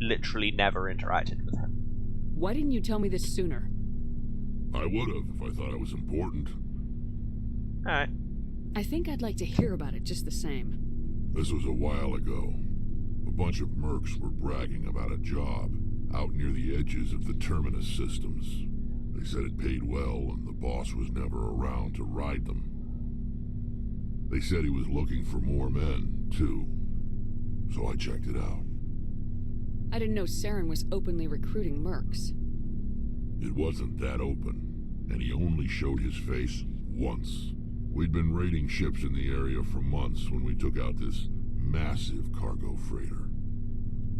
literally never interacted with him. Why didn't you tell me this sooner? I would have if I thought it was important. Alright. I think I'd like to hear about it just the same. This was a while ago. A bunch of mercs were bragging about a job out near the edges of the Terminus systems. They said it paid well and the boss was never around to ride them. They said he was looking for more men, too. So I checked it out. I didn't know Saren was openly recruiting mercs. It wasn't that open, and he only showed his face once. We'd been raiding ships in the area for months when we took out this massive cargo freighter.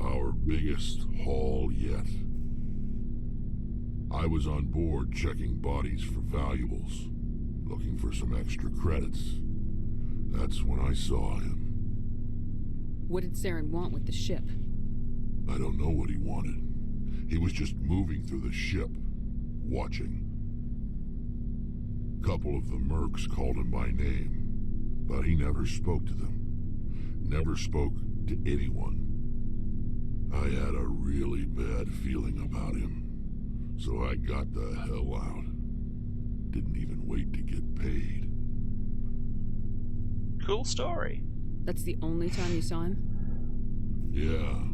Our biggest haul yet. I was on board checking bodies for valuables, looking for some extra credits. That's when I saw him. What did Saren want with the ship? I don't know what he wanted. He was just moving through the ship, watching. A couple of the mercs called him by name, but he never spoke to them. Never spoke to anyone. I had a really bad feeling about him, so I got the hell out. Didn't even wait to get paid. Cool story. That's the only time you saw him? Yeah.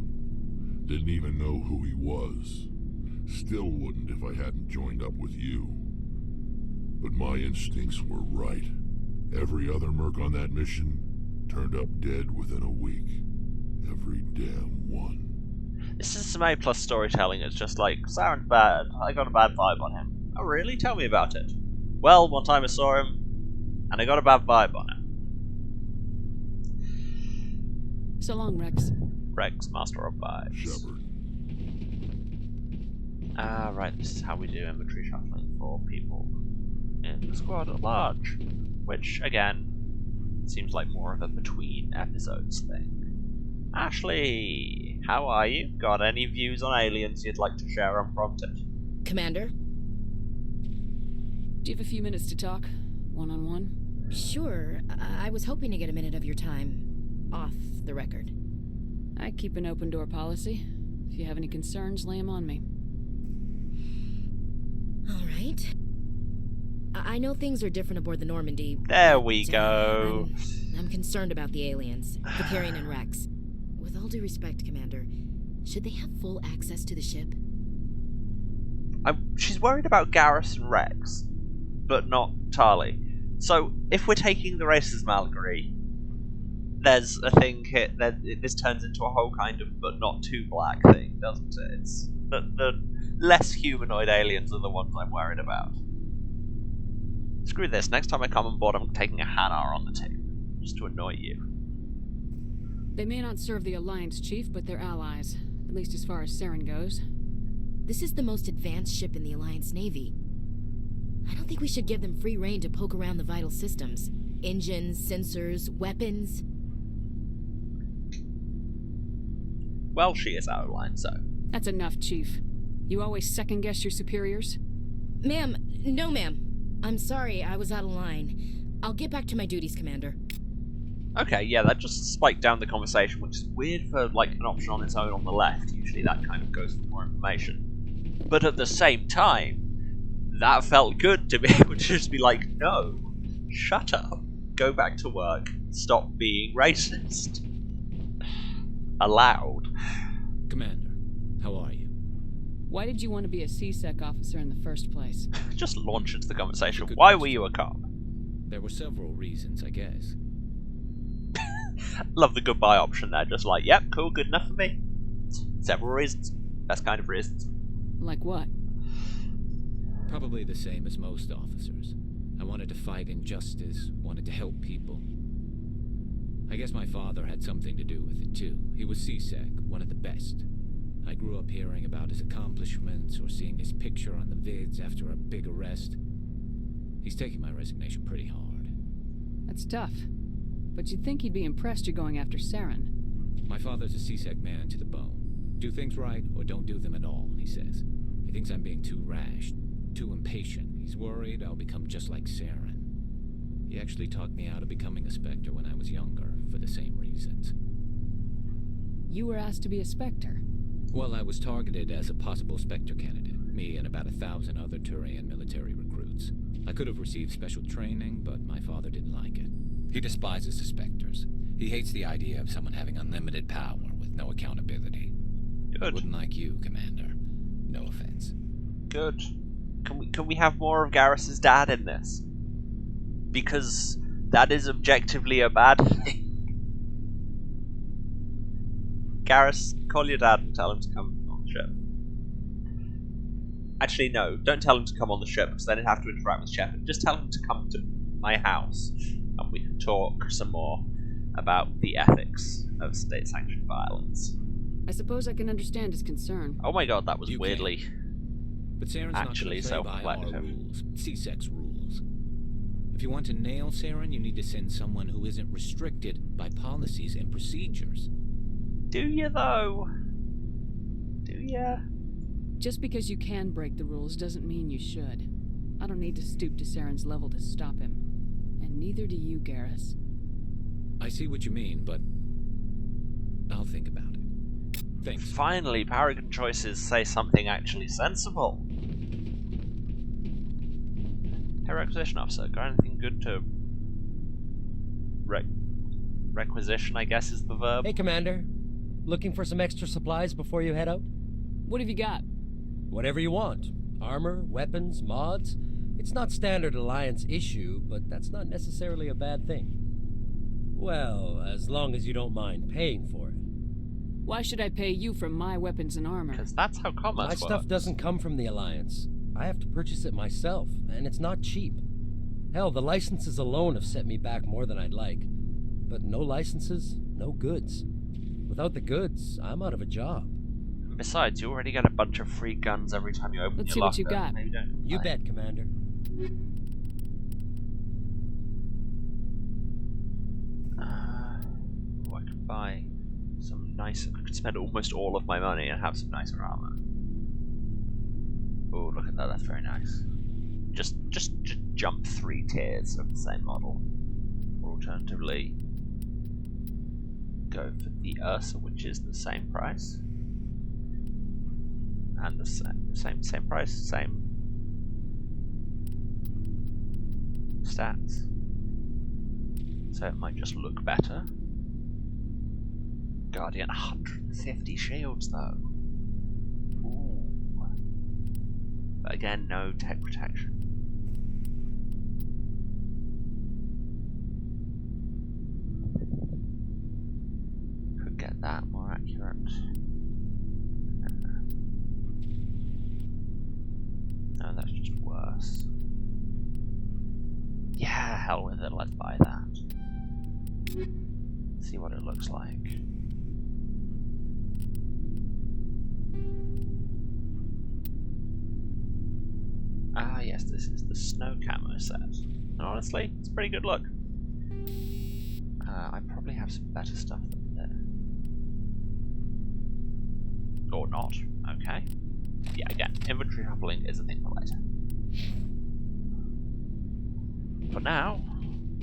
Didn't even know who he was. Still wouldn't if I hadn't joined up with you. But my instincts were right. Every other merc on that mission turned up dead within a week. Every damn one. This is some A+ storytelling. It's just like, Saren's bad. I got a bad vibe on him. Oh really? Tell me about it. Well, one time I saw him, and I got a bad vibe on him. So long, Rex. Rex, master of vibes. Shepard. Right, this is how we do inventory shuffling for people in the squad at large. Which, again, seems like more of a between episodes thing. Ashley, how are you? Got any views on aliens you'd like to share unprompted? Commander? Do you have a few minutes to talk? One-on-one? Sure. I was hoping to get a minute of your time off the record. I keep an open door policy. If you have any concerns, lay them on me. All right. I know things are different aboard the Normandy. There we go. I'm concerned about the aliens, Vicarian and Rex. With all due respect, Commander, should they have full access to the ship? She's worried about Garrus and Rex, but not Tali. So, if we're taking the racism allegory, there's a thing here that this turns into a whole kind of but not too black thing, doesn't it? It's the less humanoid aliens are the ones I'm worried about. Screw this, next time I come on board I'm taking a Hanar on the team, just to annoy you. They may not serve the Alliance, Chief, but they're allies, at least as far as Saren goes. This is the most advanced ship in the Alliance Navy. I don't think we should give them free rein to poke around the vital systems. Engines, sensors, weapons. Well, she is out of line, so. That's enough, Chief. You always second-guess your superiors? Ma'am, no ma'am. I'm sorry, I was out of line. I'll get back to my duties, Commander. Okay, yeah, that just spiked down the conversation, which is weird for, like, an option on its own on the left. Usually that kind of goes for more information. But at the same time, that felt good to be able to just be like, no, shut up, go back to work, stop being racist. Aloud. Commander, how are you? Why did you want to be a C-Sec officer in the first place? Just launch into the conversation. Why were you a cop? There were several reasons, I guess. Love the goodbye option there, just like, yep, cool, good enough for me. Several reasons. Best kind of reasons. Like what? Probably the same as most officers. I wanted to fight injustice, wanted to help people. I guess my father had something to do with it too. He was C-Sec, one of the best. I grew up hearing about his accomplishments or seeing his picture on the vids after a big arrest. He's taking my resignation pretty hard. That's tough. But you'd think he'd be impressed you're going after Saren. My father's a C-Sec man to the bone. Do things right or don't do them at all, he says. He thinks I'm being too rash, too impatient. He's worried I'll become just like Saren. He actually talked me out of becoming a Spectre when I was younger, for the same reasons. You were asked to be a Spectre? Well, I was targeted as a possible Spectre candidate, me and about 1,000 other Turian military recruits. I could have received special training, but my father didn't like it. He despises the Spectres. He hates the idea of someone having unlimited power with no accountability. Good. I wouldn't like you, Commander. No offense. Good. Can we have more of Garrus's dad in this? Because that is objectively a bad thing. Garrus, call your dad and tell him to come on the ship. Actually, no, don't tell him to come on the ship, because then he'd have to interact with Shepard. Just tell him to come to my house, and we can talk some more about the ethics of state-sanctioned violence. I suppose I can understand his concern. Oh my god, that was weirdly But Saren's actually not so going to play by our reflective. rules, C-Sec's rules. If you want to nail Saren, you need to send someone who isn't restricted by policies and procedures. Do you, though? Do ya? Just because you can break the rules doesn't mean you should. I don't need to stoop to Saren's level to stop him. And neither do you, Garrus. I see what you mean, but I'll think about it. Thanks. Finally, Paragon choices say something actually sensible. Hey, Requisition Officer, got anything good to... requisition, I guess is the verb? Hey, Commander. Looking for some extra supplies before you head out? What have you got? Whatever you want. Armor, weapons, mods. It's not standard Alliance issue, but that's not necessarily a bad thing. Well, as long as you don't mind paying for it. Why should I pay you for my weapons and armor? Because that's how commerce My stuff works. doesn't come from the Alliance. I have to purchase it myself, and it's not cheap. Hell, the licenses alone have set me back more than I'd like. But no licenses, no goods. Without the goods, I'm out of a job. Besides, you already get a bunch of free guns every time you open Let's your see locker. what you got. Maybe don't You complain. bet, Commander. I could buy some nice. I could spend almost all of my money and have some nicer armor. Oh, look at that! That's very nice. Just jump 3 tiers of the same model, or alternatively, go for the Ursa, which is the same price, and the same price, same stats. So it might just look better. Guardian, 150 shields though. Ooh. But again, no tech protection. Could get that more accurate. No, that's just worse. Yeah, hell with it, let's buy that. See what it looks like. Ah, yes, this is the snow camo set. And honestly, it's a pretty good look. I probably have some better stuff than this. Or not. Okay. yeah, again, inventory shuffling is a thing for later. For now,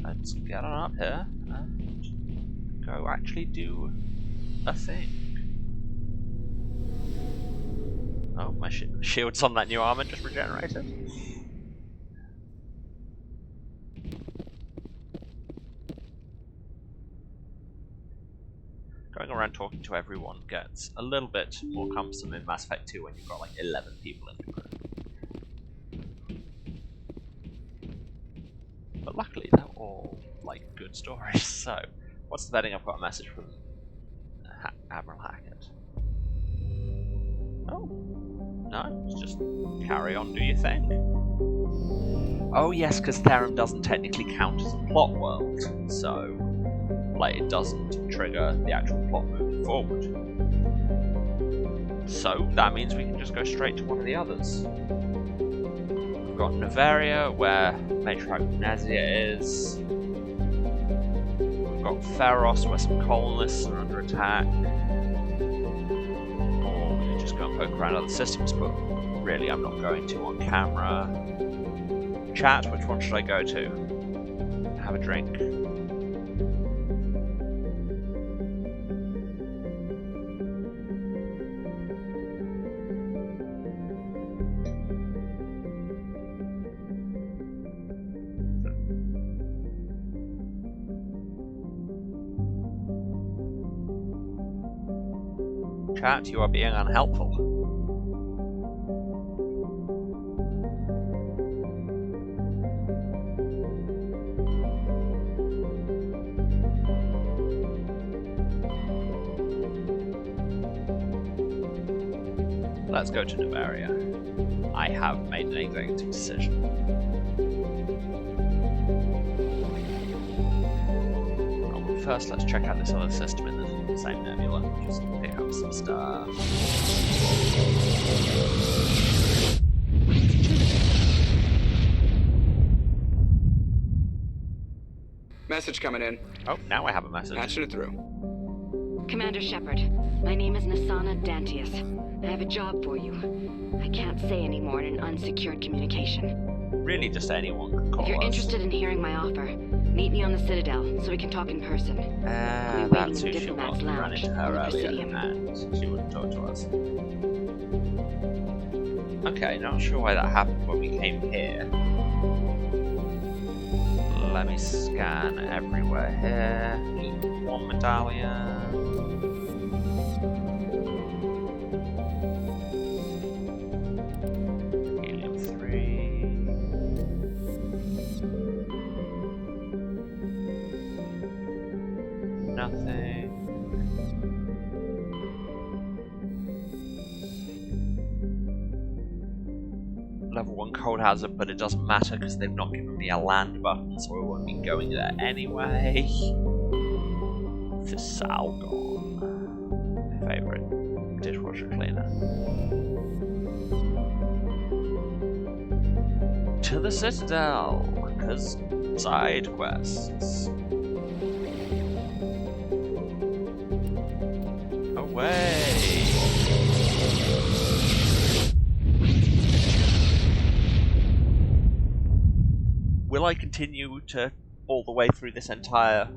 let's get on up here and go actually do a thing. Oh, my shield's on that new armor just regenerated. Going around talking to everyone gets a little bit more cumbersome in Mass Effect 2 when you've got like 11 people in the group. But luckily they're all like good stories, so what's the betting? I've got a message from Admiral Hackett. Oh, no, it's just carry on, do your thing. Oh yes, because Therum doesn't technically count as a plot world, so like it doesn't trigger the actual plot moving forward. So that means we can just go straight to one of the others. We've got Novaria, where Matriarch Nazia is. We've got Pharos, where some colonists are under attack. Or we can just go and poke around other systems, but really I'm not going to on camera. Chat, which one should I go to? Have a drink. Chat, you are being unhelpful. Let's go to Novaria. I have made an executive decision. Oh, first, let's check out this other system in the same nebula. Just pick up some stuff. Message coming in. Oh, now I have a message. Patching it through. Commander Shepard, my name is Nasana Dantius. I have a job for you. I can't say any more in an unsecured communication. Really, just anyone can call us. If you're interested in hearing my offer, meet me on the Citadel so we can talk in person. That's who she was. We ran into her earlier and she wouldn't talk to us. Okay, not sure why that happened when we came here. Let me scan everywhere here. One medallion. Nothing. Level 1 cold hazard, but it doesn't matter because they've not given me a land button, so I won't be going there anyway. Fisalgon. My favourite dishwasher cleaner. To the Citadel, because side quests. Away! Will I continue to all the way through this entire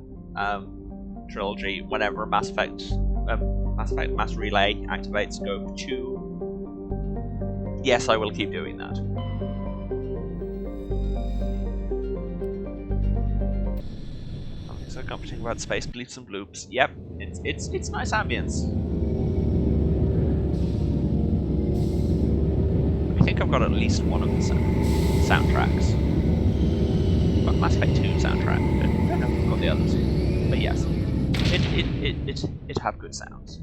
trilogy whenever a Mass Effect Mass Relay activates Scope 2? Yes, I will keep doing that. Okay, so comforting about space bleeps and bloops. Yep, it's nice ambience. I think I've got at least one of the soundtracks. I've got Mass Effect 2 soundtrack. I don't know if I've got the others, but yes, it have good sounds.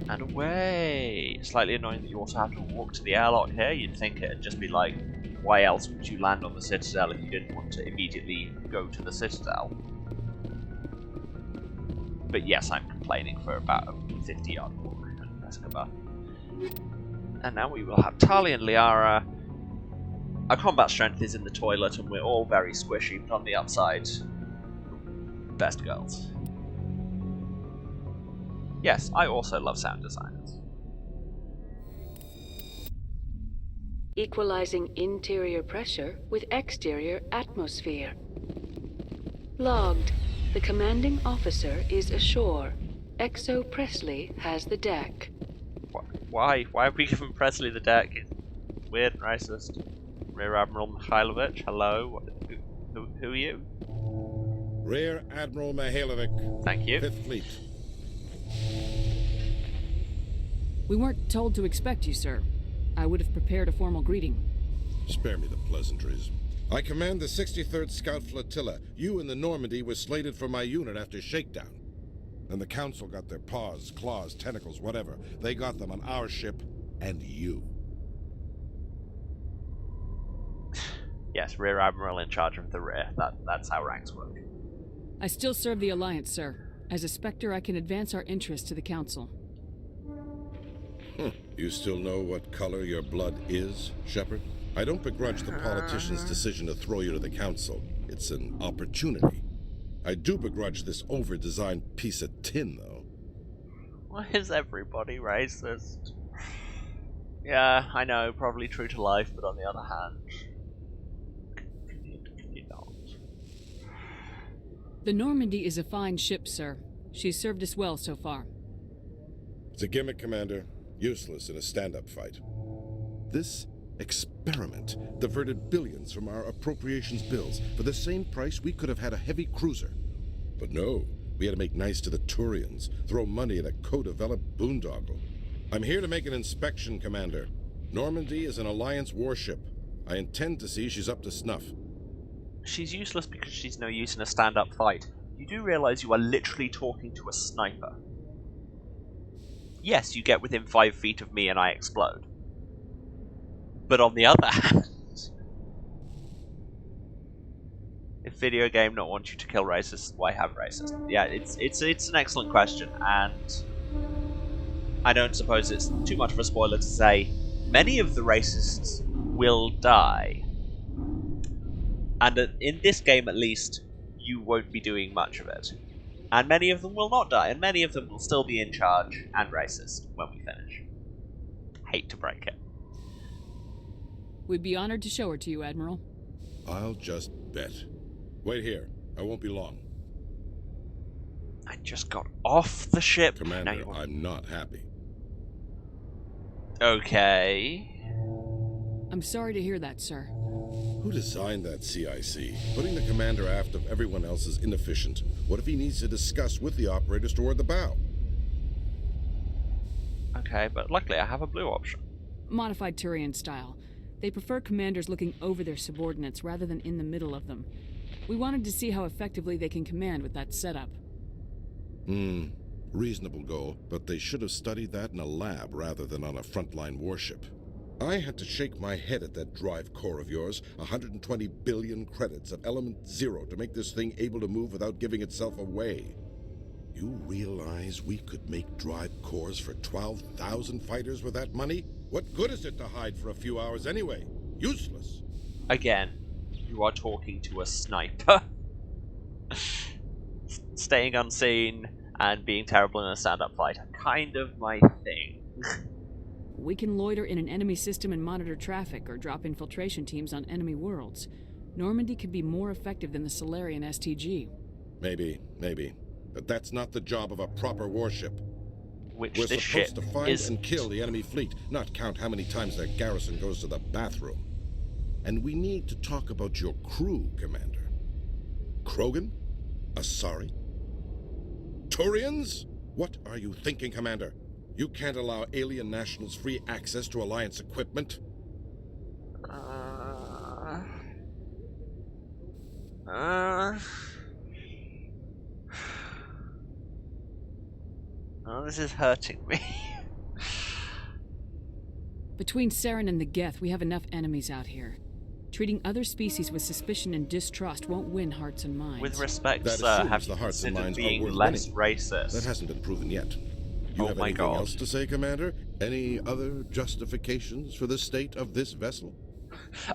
And away! Slightly annoying that you also have to walk to the airlock here. You'd think it'd just be like, why else would you land on the Citadel if you didn't want to immediately go to the Citadel? But yes, I'm complaining for about a 50-yard walk and pressing a button. And now we will have Tali and Liara. Our combat strength is in the toilet and we're all very squishy, but on the upside, best girls. Yes, I also love sound designers. equalizing interior pressure with exterior atmosphere. Logged. The commanding officer is ashore. Exo Presley has the deck. Why? Why have we given Presley the deck? It's weird and racist. Rear Admiral Mikhailovich, hello. Who are you? Rear Admiral Mihailovic. Thank you. 5th Fleet. We weren't told to expect you, sir. I would have prepared a formal greeting. Spare me the pleasantries. I command the 63rd Scout Flotilla. You and the Normandy were slated for my unit after shakedown. Then the Council got their paws, claws, tentacles, whatever. They got them on our ship, and you. Yes, Rear Admiral in charge of the rear. That's how ranks work. I still serve the Alliance, sir. As a Spectre, I can advance our interests to the Council. You still know what color your blood is, Shepard? I don't begrudge the politician's decision to throw you to the Council. It's an opportunity. I do begrudge this over-designed piece of tin, though. Why is everybody racist? Yeah, I know, probably true to life, but on the other hand... Can you not? The Normandy is a fine ship, sir. She's served us well so far. It's a gimmick, Commander. Useless in a stand-up fight. This experiment diverted billions from our appropriations bills. For the same price, we could have had a heavy cruiser. But no, we had to make nice to the Turians, throw money at a co-developed boondoggle. I'm here to make an inspection, Commander. Normandy is an Alliance warship. I intend to see she's up to snuff. She's useless because she's no use in a stand-up fight. You do realize you are literally talking to a sniper. Yes, you get within 5 feet of me and I explode. But on the other hand, if video game not want you to kill racists, why have racists? Yeah, it's an excellent question, and I don't suppose it's too much of a spoiler to say many of the racists will die. And in this game, at least, you won't be doing much of it. And many of them will not die, and many of them will still be in charge and racist when we finish. Hate to break it. We'd be honored to show her to you, Admiral. I'll just bet. Wait here. I won't be long. I just got off the ship. Commander, I'm not happy. Okay. I'm sorry to hear that, sir. Who designed that CIC? Putting the commander aft of everyone else is inefficient. What if he needs to discuss with the operators toward the bow? Okay, but luckily I have a blue option. Modified Turian style. They prefer commanders looking over their subordinates rather than in the middle of them. We wanted to see how effectively they can command with that setup. Reasonable goal, but they should have studied that in a lab rather than on a frontline warship. I had to shake my head at that drive core of yours. 120 billion credits of element 0 to make this thing able to move without giving itself away. You realize we could make drive cores for 12,000 fighters with that money? What good is it to hide for a few hours anyway? Useless. Again, you are talking to a sniper. Staying unseen and being terrible in a stand-up fight are kind of my thing. We can loiter in an enemy system and monitor traffic, or drop infiltration teams on enemy worlds. Normandy could be more effective than the Solarian STG. Maybe. But that's not the job of a proper warship. We're supposed to find and kill the enemy fleet, not count how many times their garrison goes to the bathroom. And we need to talk about your crew, Commander. Krogan? Asari? Turians? What are you thinking, Commander? You can't allow alien nationals free access to Alliance equipment. Oh, this is hurting me. Between Saren and the Geth, we have enough enemies out here. Treating other species with suspicion and distrust won't win hearts and minds. With respect, that sir, assumes have the you hearts and considered minds are being worth less winning. racist? That hasn't been proven yet. You have anything else to say, Commander? Any other justifications for the state of this vessel?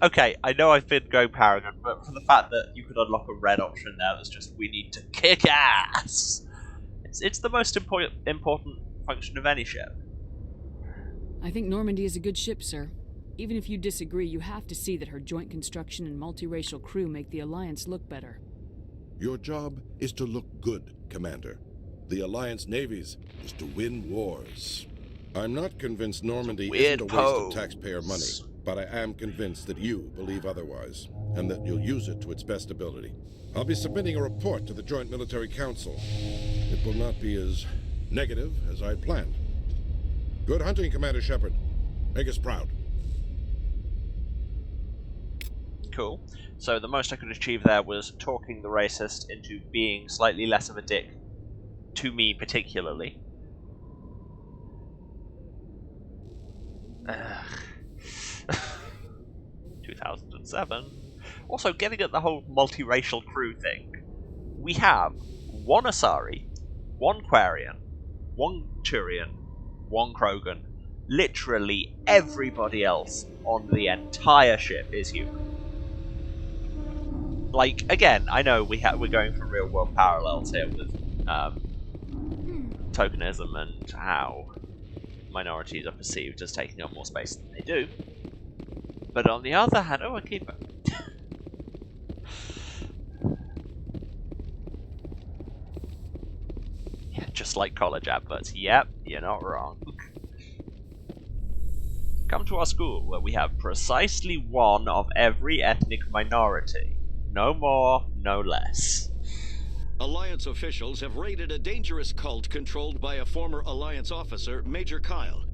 Okay, I know I've been going Paragon, but for the fact that you could unlock a red option there that's just, we need to kick ass! It's the most important function of any ship. I think Normandy is a good ship, sir. Even if you disagree, you have to see that her joint construction and multiracial crew make the Alliance look better. Your job is to look good, Commander. The Alliance navies is to win wars. I'm not convinced Normandy isn't a waste of taxpayer money, but I am convinced that you believe otherwise, and that you'll use it to its best ability. I'll be submitting a report to the Joint Military Council. It will not be as negative as I'd planned. Good hunting, Commander Shepard. Make us proud. Cool. So the most I could achieve there was talking the racist into being slightly less of a dick. To me, particularly. 2007. Also, getting at the whole multiracial crew thing. We have one Asari, one Quarian, one Turian, one Krogan. Literally everybody else on the entire ship is human. Like, again, I know we're going for real world parallels here with tokenism and how minorities are perceived as taking up more space than they do. But on the other hand, I keep it. Yeah, just like college adverts. Yep, you're not wrong. Come to our school, where we have precisely one of every ethnic minority. No more, no less. Alliance officials have raided a dangerous cult controlled by a former Alliance officer, Major Kyle.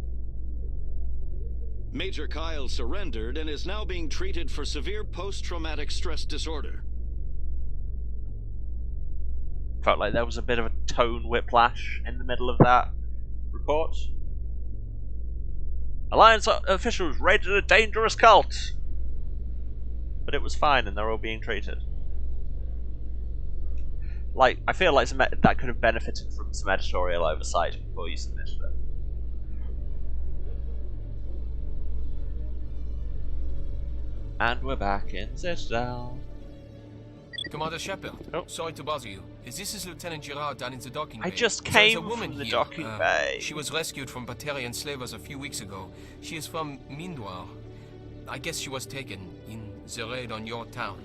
Major Kyle surrendered and is now being treated for severe post-traumatic stress disorder. Felt like there was a bit of a tone whiplash in the middle of that report. Alliance officials raided a dangerous cult! But it was fine and they're all being treated. Like, I feel like that could have benefited from some editorial oversight before you submitted it. And we're back in Citadel. Commander Shepard, sorry to bother you. This is Lieutenant Girard down in the docking bay. I just There's came a woman from the here. docking bay. She was rescued from Batarian slavers a few weeks ago. She is from Mindoir. I guess she was taken in the raid on your town.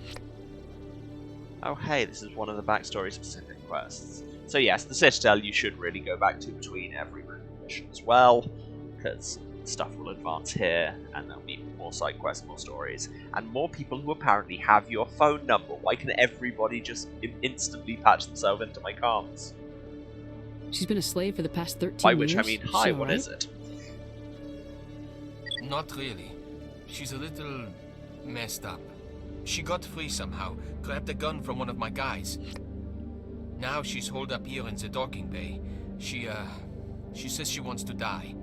Oh hey, this is one of the backstory specific quests. So yes, the Citadel you should really go back to between every mission as well, because stuff will advance here, and there'll be more side quests, more stories, and more people who apparently have your phone number. Why can everybody just instantly patch themselves into my comms? She's been a slave for the past 13 years. By which I mean, hi, what is it? Not really. She's a little messed up. She got free somehow, grabbed a gun from one of my guys. Now she's holed up here in the docking bay. She says she wants to die.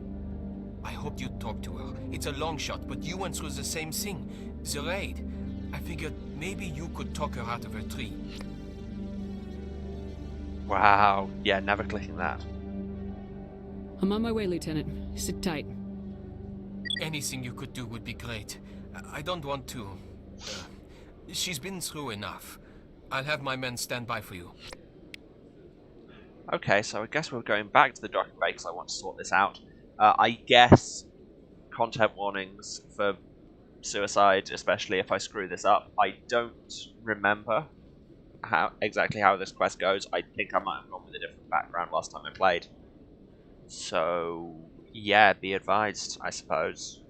I hoped you'd talk to her. It's a long shot, but you went through the same thing. The raid. I figured maybe you could talk her out of her tree. Wow. Yeah, never clicking that. I'm on my way, Lieutenant. Sit tight. Anything you could do would be great. I don't want to... she's been through enough. I'll have my men stand by for you. Okay, so I guess we're going back to the docking bay because I want to sort this out. I guess content warnings for suicide, especially if I screw this up. I don't remember exactly how this quest goes. I think I might have gone with a different background last time I played. So, yeah, be advised, I suppose.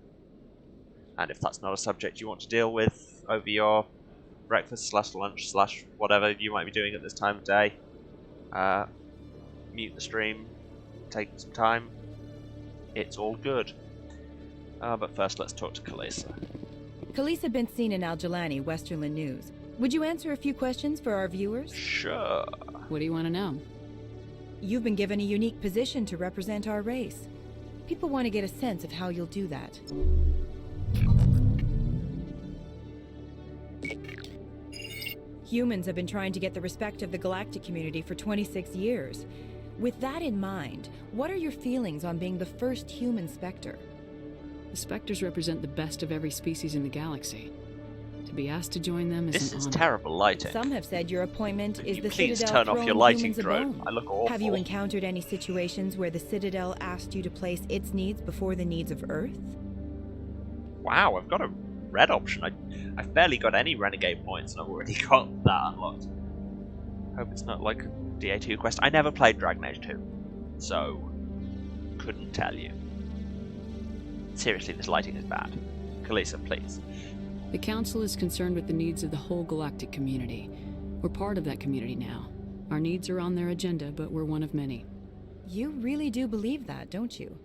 And if that's not a subject you want to deal with over your breakfast / lunch / whatever you might be doing at this time of day, mute the stream, take some time. It's all good. But first, let's talk to Kalisa. Kalisa been seen in Al-Jalani, Westerland News. Would you answer a few questions for our viewers? Sure. What do you want to know? You've been given a unique position to represent our race. People want to get a sense of how you'll do that. Humans have been trying to get the respect of the galactic community for 26 years. With that in mind, what are your feelings on being the first human Spectre? The Spectres represent the best of every species in the galaxy. To be asked to join them is This an is honor. terrible lighting. Some have said your appointment is the Please Citadel turn off your throwing lighting humans a drone. bone. I look awful. Have you encountered any situations where the Citadel asked you to place its needs before the needs of Earth? Wow, I've got a red option. I've barely got any renegade points, and I've already got that unlocked. Hope it's not like a DA2 quest. I never played Dragon Age 2, so couldn't tell you. Seriously, this lighting is bad. Kalisa, please. The Council is concerned with the needs of the whole galactic community. We're part of that community now. Our needs are on their agenda, but we're one of many. You really do believe that, don't you?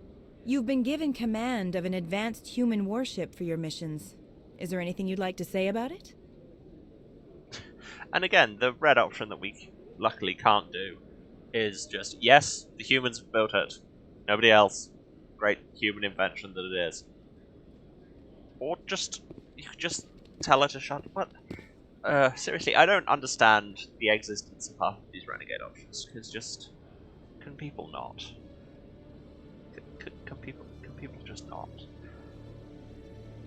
You've been given command of an advanced human warship for your missions. Is there anything you'd like to say about it? And again, the red option that we luckily can't do is just, yes, the humans built it. Nobody else. Great human invention that it is. Or just, you could just tell her to shut up. Seriously, I don't understand the existence of half of these renegade options, because just, can people not? Can people just not?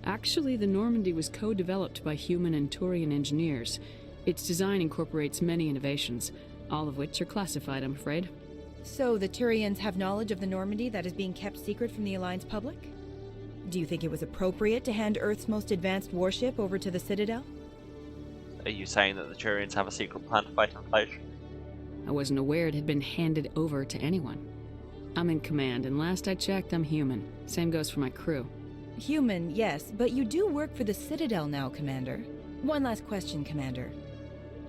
Actually, the Normandy was co-developed by human and Turian engineers. Its design incorporates many innovations, all of which are classified, I'm afraid. So the Turians have knowledge of the Normandy that is being kept secret from the Alliance public? Do you think it was appropriate to hand Earth's most advanced warship over to the Citadel? Are you saying that the Turians have a secret plan to fight inflation? I wasn't aware it had been handed over to anyone. I'm in command, and last I checked, I'm human. Same goes for my crew. Human, yes, but you do work for the Citadel now, Commander. One last question, Commander.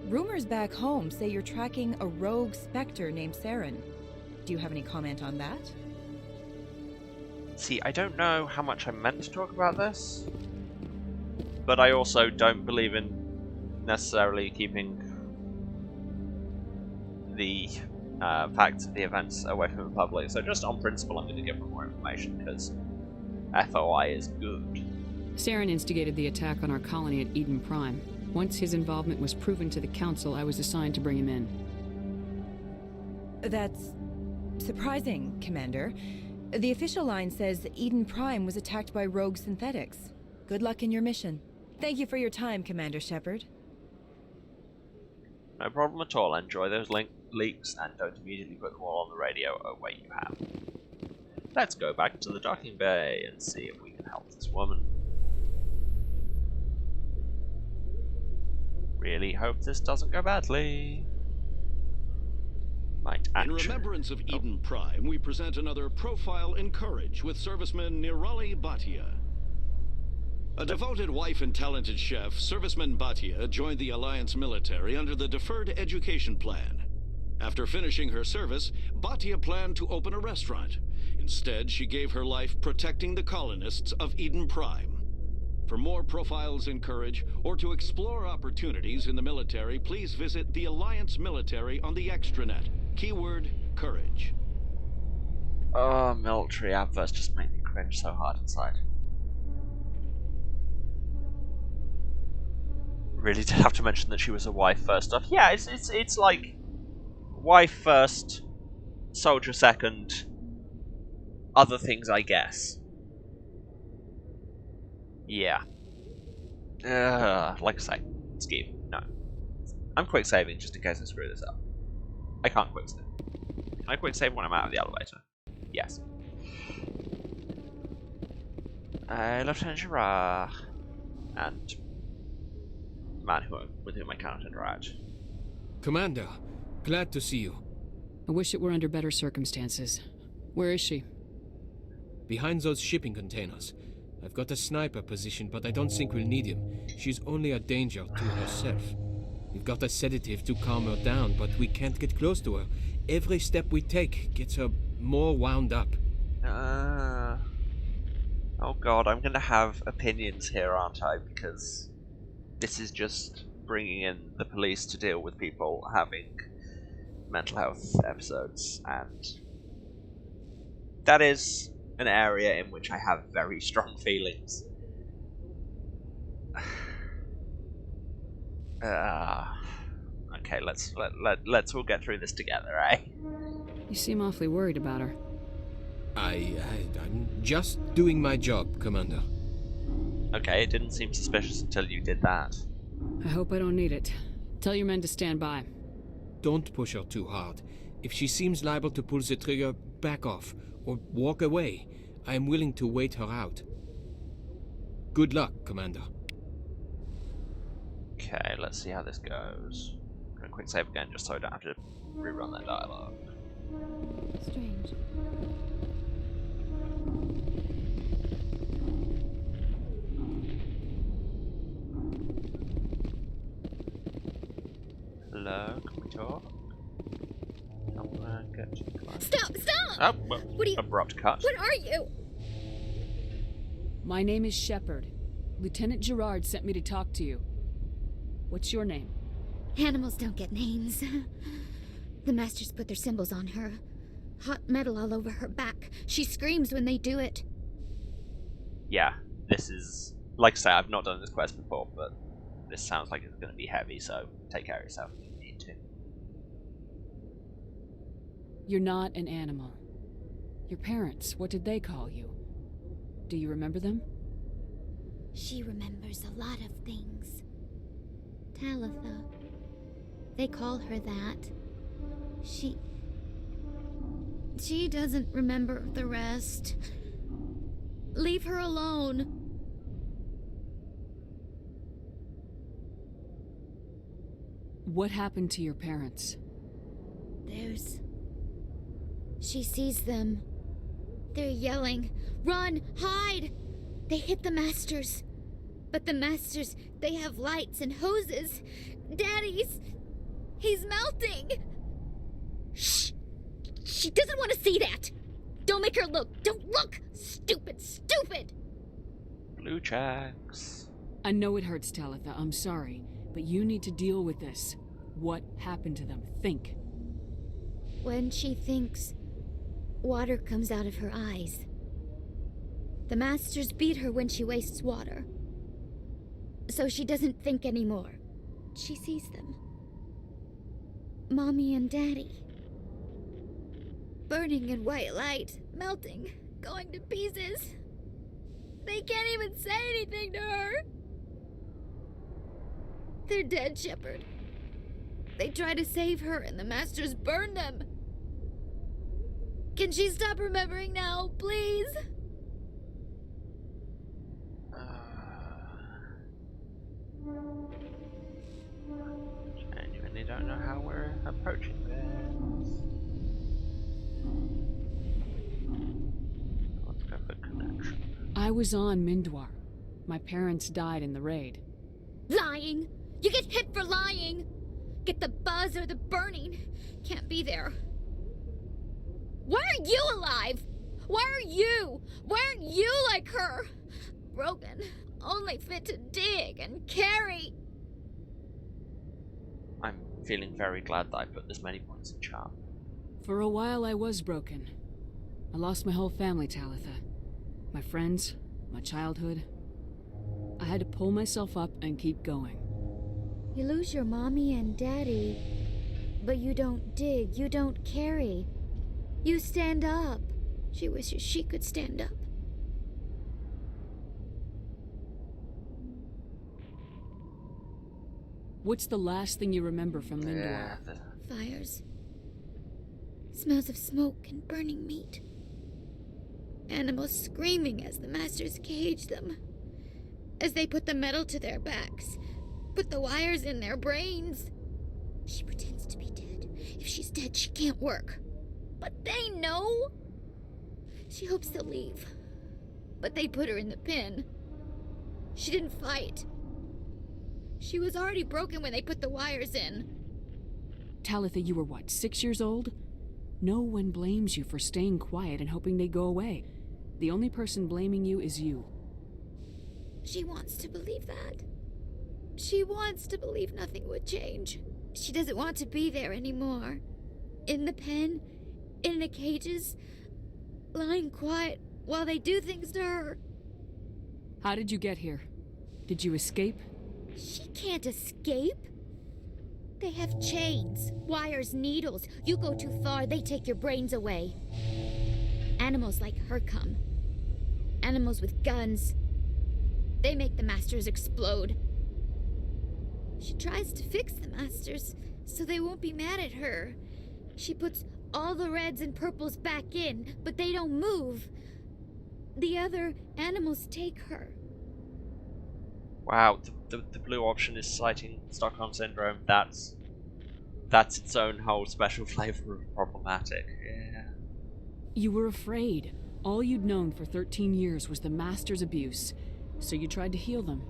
Rumors back home say you're tracking a rogue Spectre named Saren. Do you have any comment on that? See, I don't know how much I meant to talk about this, but I also don't believe in necessarily keeping the facts of the events away from the public, so just on principle I'm going to give them more information, because FOI is good. Saren instigated the attack on our colony at Eden Prime. Once his involvement was proven to the Council, I was assigned to bring him in. That's surprising, Commander. The official line says Eden Prime was attacked by rogue synthetics. Good luck in your mission. Thank you for your time, Commander Shepard. No problem at all. Enjoy those leaks and don't immediately put them all on the radio. Oh, wait, you have. Let's go back to the docking bay and see if we can help this woman. Really hope this doesn't go badly. Might actually. In remembrance of Eden Prime, we present another profile in courage with serviceman Nirali Bhatia. A devoted wife and talented chef, Serviceman Bhatia joined the Alliance military under the Deferred Education Plan. After finishing her service, Bhatia planned to open a restaurant. Instead, she gave her life protecting the colonists of Eden Prime. For more profiles in courage, or to explore opportunities in the military, please visit the Alliance military on the extranet. Keyword, courage. Oh, military adverts just make me cringe so hard inside. Really did have to mention that she was a wife first off. Yeah, it's like wife first, soldier second, other things I guess. Yeah. Like I say, skip. No. I'm quick saving just in case I screw this up. I can't quick save. Can I quick save when I'm out of the elevator? Yes. Lieutenant Girard. And man with whom I cannot interact. Commander, glad to see you. I wish it were under better circumstances. Where is she? Behind those shipping containers. I've got a sniper position, but I don't think we'll need him. She's only a danger to herself. We've got a sedative to calm her down, but we can't get close to her. Every step we take gets her more wound up. Oh god, I'm gonna have opinions here, aren't I? Because this is just bringing in the police to deal with people having mental health episodes, and that is an area in which I have very strong feelings. Okay, let's all get through this together, eh? You seem awfully worried about her. I'm just doing my job, Commander. Okay, it didn't seem suspicious until you did that. I hope I don't need it. Tell your men to stand by. Don't push her too hard. If she seems liable to pull the trigger, back off, or walk away. I am willing to wait her out. Good luck, Commander. Okay, let's see how this goes. I'm gonna quick save again just so I don't have to rerun that dialogue. Strange. Hello, can we talk? I'm gonna get to the phone. Stop! Stop! Oh, well, What are you? abrupt cut. What are you? My name is Shepard. Lieutenant Gerard sent me to talk to you. What's your name? Animals don't get names. The Masters put their symbols on her. Hot metal all over her back. She screams when they do it. Yeah, this is... Like I say, I've not done this quest before, but this sounds like it's going to be heavy, so take care of yourself if you need to. You're not an animal. Your parents, what did they call you? Do you remember them? She remembers a lot of things. Talitha. They call her that. She doesn't remember the rest. Leave her alone. What happened to your parents? She sees them. They're yelling, "Run! Hide!" They hit the Masters. But the Masters, they have lights and hoses. He's melting! Shh! She doesn't want to see that! Don't make her look! Don't look! Stupid! Stupid! Blue checks. I know it hurts, Talitha. I'm sorry. But you need to deal with this. What happened to them? Think. When she thinks, water comes out of her eyes. The Masters beat her when she wastes water. So she doesn't think anymore. She sees them. Mommy and Daddy. Burning in white light, melting, going to pieces. They can't even say anything to her. They're dead, Shepard. They try to save her and the Masters burn them. Can she stop remembering now, please? Genuinely don't know how we're approaching this. Let's go for connection. I was on Mindwar. My parents died in the raid. Lying! You get hit for lying! Get the buzz or the burning. Can't be there. Why are you alive? Why are you? Why aren't you like her? Broken. Only fit to dig and carry. I'm feeling very glad that I put this many points in charm. For a while I was broken. I lost my whole family, Talitha. My friends, my childhood. I had to pull myself up and keep going. You lose your mommy and daddy, but you don't dig, you don't carry. You stand up. She wishes she could stand up. What's the last thing you remember from Mindwar? Fires. Smells of smoke and burning meat. Animals screaming as the Masters cage them. As they put the metal to their backs. Put the wires in their brains. She pretends to be dead. If she's dead, she can't work. But they know. She hopes they'll leave. But they put her in the pen. She didn't fight. She was already broken when they put the wires in. Talitha, you were what, 6 years old? No one blames you for staying quiet and hoping they go away. The only person blaming you is you. She wants to believe that. She wants to believe nothing would change. She doesn't want to be there anymore. In the pen, in the cages, lying quiet while they do things to her. How did you get here? Did you escape? She can't escape. They have chains, wires, needles. You go too far, they take your brains away. Animals like her come. Animals with guns. They make the Masters explode. She tries to fix the Masters so they won't be mad at her. She puts all the reds and purples back in, but they don't move. The other animals take her. Wow, the blue option is citing Stockholm Syndrome. That's its own whole special flavor of problematic. Yeah. You were afraid. All you'd known for 13 years was the Master's abuse, so you tried to heal them.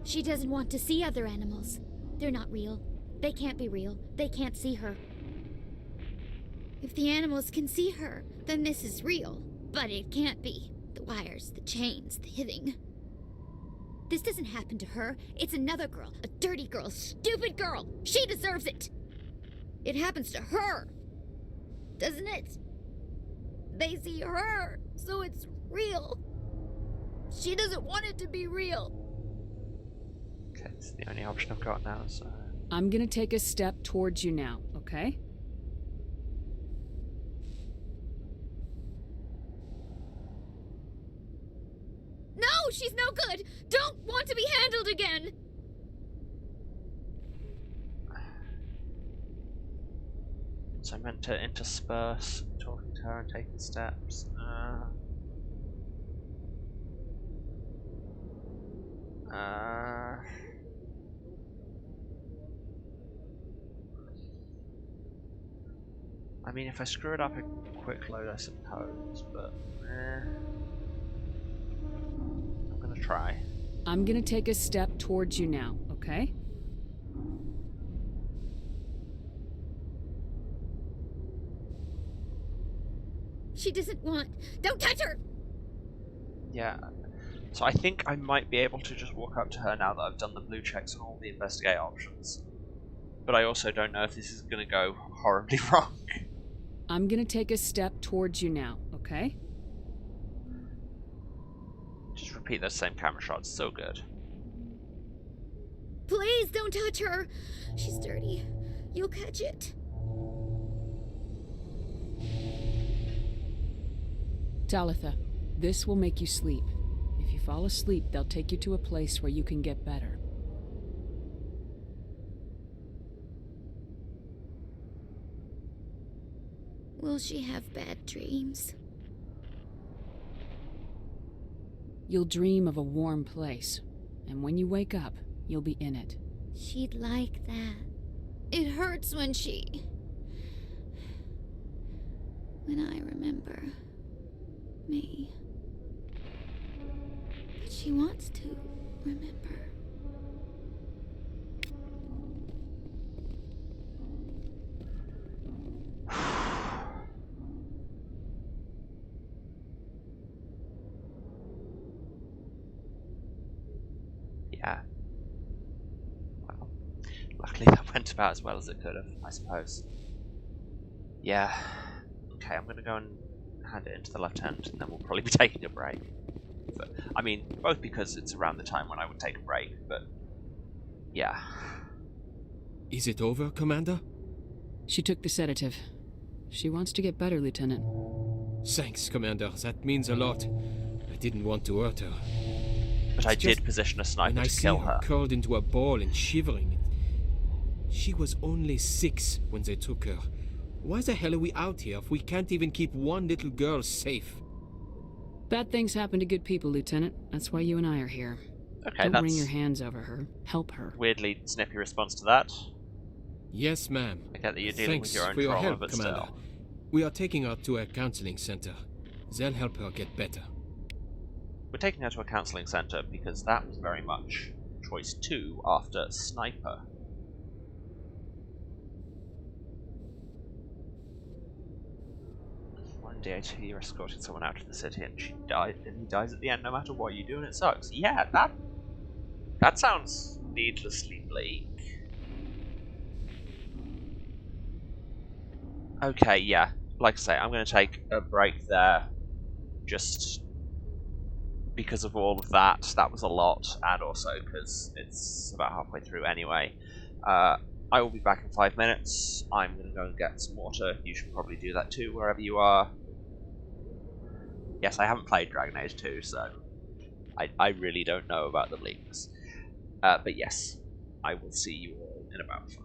She doesn't want to see other animals. They're not real. They can't be real. They can't see her. If the animals can see her, then this is real. But it can't be. The wires, the chains, the hitting. This doesn't happen to her. It's another girl. A dirty girl. Stupid girl. She deserves it. It happens to her. Doesn't it? They see her, so it's real. She doesn't want it to be real. Okay, it's the only option I've got now, so... I'm gonna take a step towards you now, okay? No, she's no good. Don't want to be handled again. So I meant to intersperse talking to her and taking steps. I mean, if I screw it up a quick load, I suppose, but I'm gonna try. I'm gonna take a step towards you now, okay? She doesn't want... Don't touch her! Yeah. So I think I might be able to just walk up to her now that I've done the blue checks on all the investigate options. But I also don't know if this is gonna go horribly wrong. I'm gonna take a step towards you now, okay? Just repeat those same camera shots, so good. Please don't touch her. She's dirty. You'll catch it. Talitha, this will make you sleep. If you fall asleep, they'll take you to a place where you can get better. Will she have bad dreams? You'll dream of a warm place, and when you wake up, you'll be in it. She'd like that. It hurts when I remember me. But she wants to remember. Yeah. Well, luckily that went about as well as it could have, I suppose. Yeah. Okay, I'm gonna go and hand it into the lieutenant, and then we'll probably be taking a break. But, I mean, both because it's around the time when I would take a break, but... yeah. Is it over, Commander? She took the sedative. She wants to get better, Lieutenant. Thanks, Commander. That means a lot. I didn't want to hurt her. But I did position a sniper to kill her. Curled into a ball and shivering. She was only 6 when they took her. Why the hell are we out here if we can't even keep one little girl safe? Bad things happen to good people, Lieutenant. That's why you and I are here. Okay, Don't that's wring your hands over her. Help her. Weirdly snippy response to that. Yes, ma'am. I get that you're dealing Thanks with your own for your trauma, help, but Commander. still. We are taking her to a counseling center. They'll help her get better. We're taking her to a counselling centre because that was very much choice 2 after Sniper. One DAT, you're escorting someone out of the city and he dies at the end no matter what you do and it sucks. Yeah, that sounds needlessly bleak. Okay, yeah. Like I say, I'm going to take a break there. Just because of all of that. That was a lot, and also because it's about halfway through anyway. I will be back in 5 minutes. I'm going to go and get some water. You should probably do that too, wherever you are. Yes, I haven't played Dragon Age 2, so I really don't know about the bleakness. But yes, I will see you all in about 5.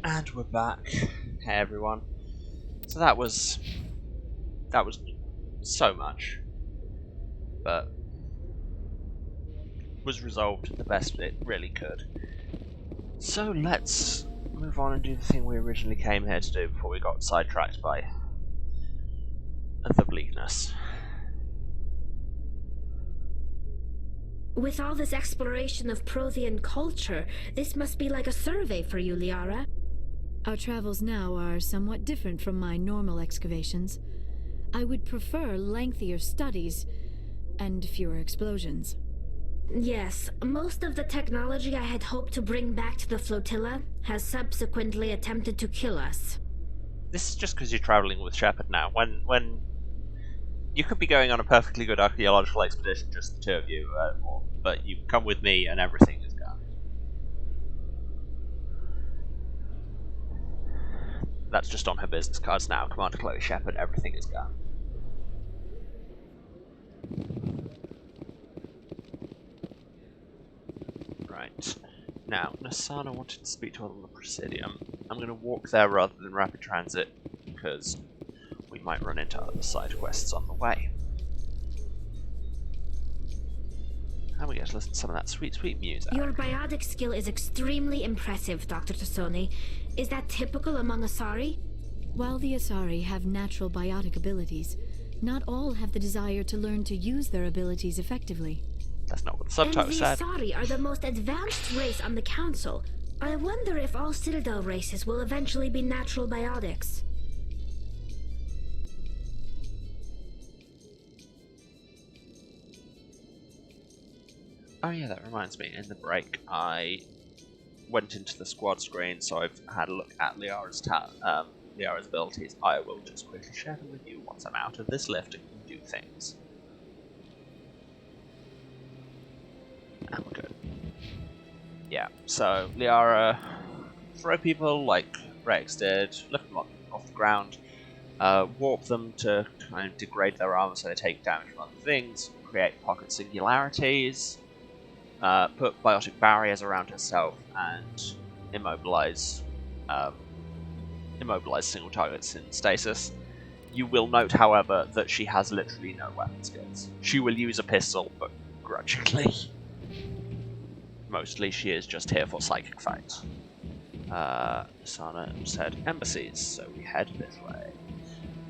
And we're back. Hey everyone. So that was so much, but was resolved the best it really could. So let's move on and do the thing we originally came here to do before we got sidetracked by the bleakness. With all this exploration of Prothean culture, this must be like a survey for you, Liara. Our travels now are somewhat different from my normal excavations. I would prefer lengthier studies and fewer explosions. Yes, most of the technology I had hoped to bring back to the flotilla has subsequently attempted to kill us. This is just because you're travelling with Shepard now. When you could be going on a perfectly good archaeological expedition, just the two of you, but you come with me and everything is gone. That's just on her business cards now. Commander Chloe Shepard, everything is gone. Right. Now, Nasana wanted to speak to us on the Presidium. I'm going to walk there rather than rapid transit, because we might run into other side quests on the way. And we get to listen to some of that sweet, sweet music. Your biotic skill is extremely impressive, Dr. Tassoni. Is that typical among Asari? While the Asari have natural biotic abilities, not all have the desire to learn to use their abilities effectively. That's not what the subtitle said. And the Asari are the most advanced race on the Council. I wonder if all Citadel races will eventually be natural biotics. Oh yeah, that reminds me, in the break I went into the squad screen, so I've had a look at Liara's abilities. I will just quickly share them with you once I'm out of this lift and can do things. And we're good. Yeah, so Liara, throw people like Rex did, lift them off the ground, warp them to kind of degrade their armor so they take damage from other things, create pocket singularities, put biotic barriers around herself, and immobilize single targets in stasis. You will note, however, that she has literally no weapon skills. She will use a pistol, but grudgingly. Mostly she is just here for psychic fight. Sana said embassies, so we head this way.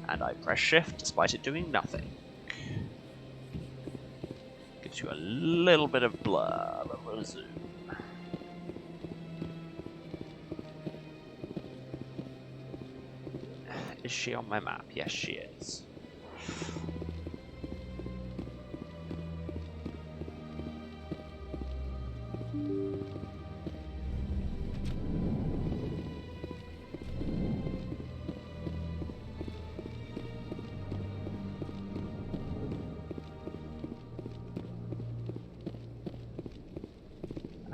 And I press shift despite it doing nothing. Gives you a little bit of blur, but we'll zoom. Is she on my map? Yes, she is.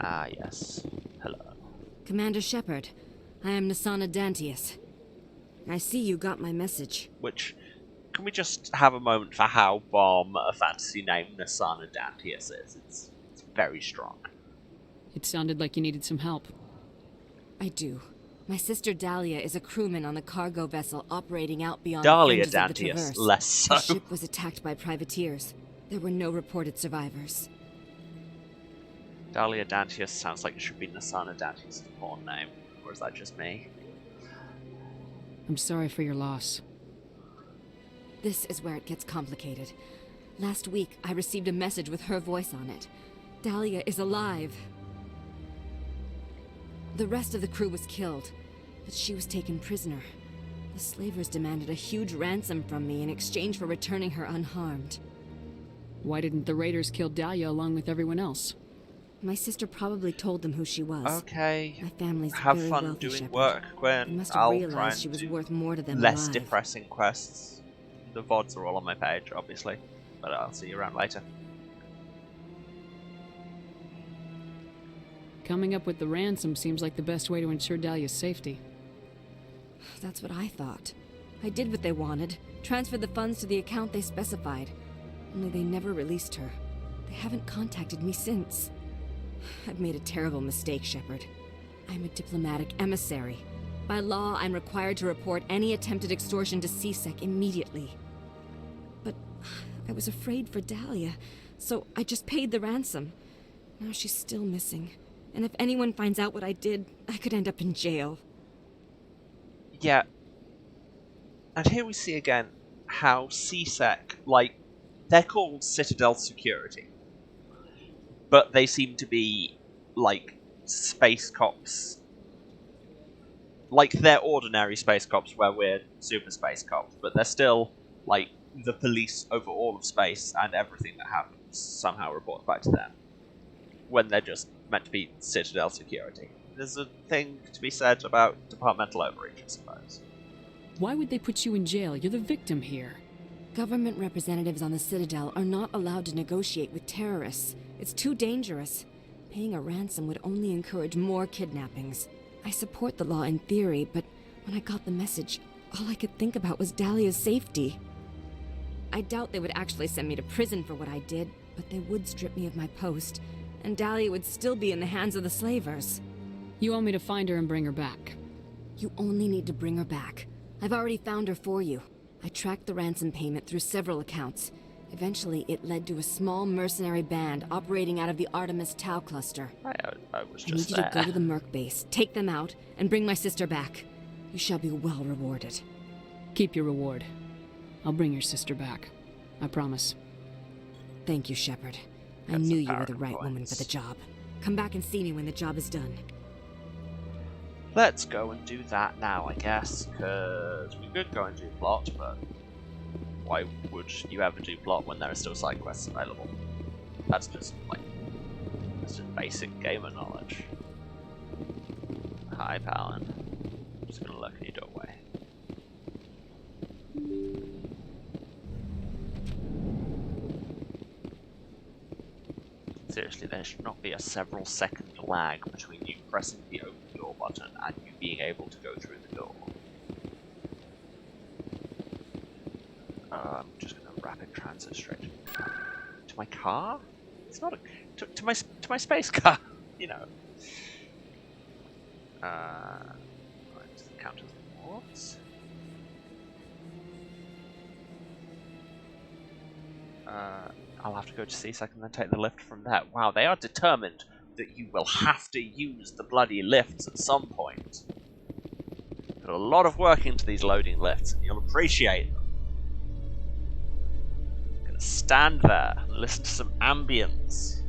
Ah, yes. Hello. Commander Shepard, I am Nasana Dantius. I see you got my message. Which, can we just have a moment for how bomb a fantasy name Nasana Dantius is? It's very strong. It sounded like you needed some help. I do. My sister Dahlia is a crewman on a cargo vessel operating out beyond Dahlia the fringes of the Dantius, Traverse. less so. The ship was attacked by privateers. There were no reported survivors. Dahlia Dantius sounds like it should be Nasana Dantius' porn name, or is that just me? I'm sorry for your loss. This is where it gets complicated. Last week, I received a message with her voice on it. Dahlia is alive. The rest of the crew was killed, but she was taken prisoner. The slavers demanded a huge ransom from me in exchange for returning her unharmed. Why didn't the raiders kill Dahlia along with everyone else? My sister probably told them who she was. Okay. My family's Have very fun wealthy, doing Shepard. work, Gwen. They must have I'll try realized and she was do worth more to them less alive. depressing quests. The VODs are all on my page, obviously, but I'll see you around later. Coming up with the ransom seems like the best way to ensure Dahlia's safety. That's what I thought. I did what they wanted, transferred the funds to the account they specified. Only they never released her. They haven't contacted me since. I've made a terrible mistake, Shepard. I'm a diplomatic emissary. By law, I'm required to report any attempted extortion to CSEC immediately. But I was afraid for Dahlia, so I just paid the ransom. Now she's still missing. And if anyone finds out what I did, I could end up in jail. Yeah. And here we see again how CSEC, like, they're called Citadel Security. But they seem to be, like, space cops. Like, they're ordinary space cops where we're super space cops, but they're still, like, the police over all of space and everything that happens somehow reports back to them, when they're just meant to be Citadel security. There's a thing to be said about departmental overreach, I suppose. Why would they put you in jail? You're the victim here. Government representatives on the Citadel are not allowed to negotiate with terrorists. It's too dangerous. Paying a ransom would only encourage more kidnappings. I support the law in theory, but when I got the message, all I could think about was Dahlia's safety. I doubt they would actually send me to prison for what I did, but they would strip me of my post, and Dahlia would still be in the hands of the slavers. You want me to find her and bring her back? You only need to bring her back. I've already found her for you. I tracked the ransom payment through several accounts. Eventually, it led to a small mercenary band operating out of the Artemis Tau cluster. I was I need just you there. to go to the Merc base, take them out, and bring my sister back. You shall be well rewarded. Keep your reward. I'll bring your sister back. I promise. Thank you, Shepard. I Got knew some you were power the right woman points. for the job. Come back and see me when the job is done. Let's go and do that now, I guess, because we could go and do plot, but why would you ever do plot when there are still side quests available? That's just basic gamer knowledge. Hi, Palin. I'm just gonna look in your doorway. Seriously, there should not be a several second lag between you pressing the open door button and you being able to go through the door. I'm just gonna rapid transit straight to my car. It's not a to my space car, you know. Right, count as wards. I'll have to go to C-Sec and then take the lift from there. Wow, they are determined that you will have to use the bloody lifts at some point. Put a lot of work into these loading lifts, and you'll appreciate them. I'm gonna stand there and listen to some ambience.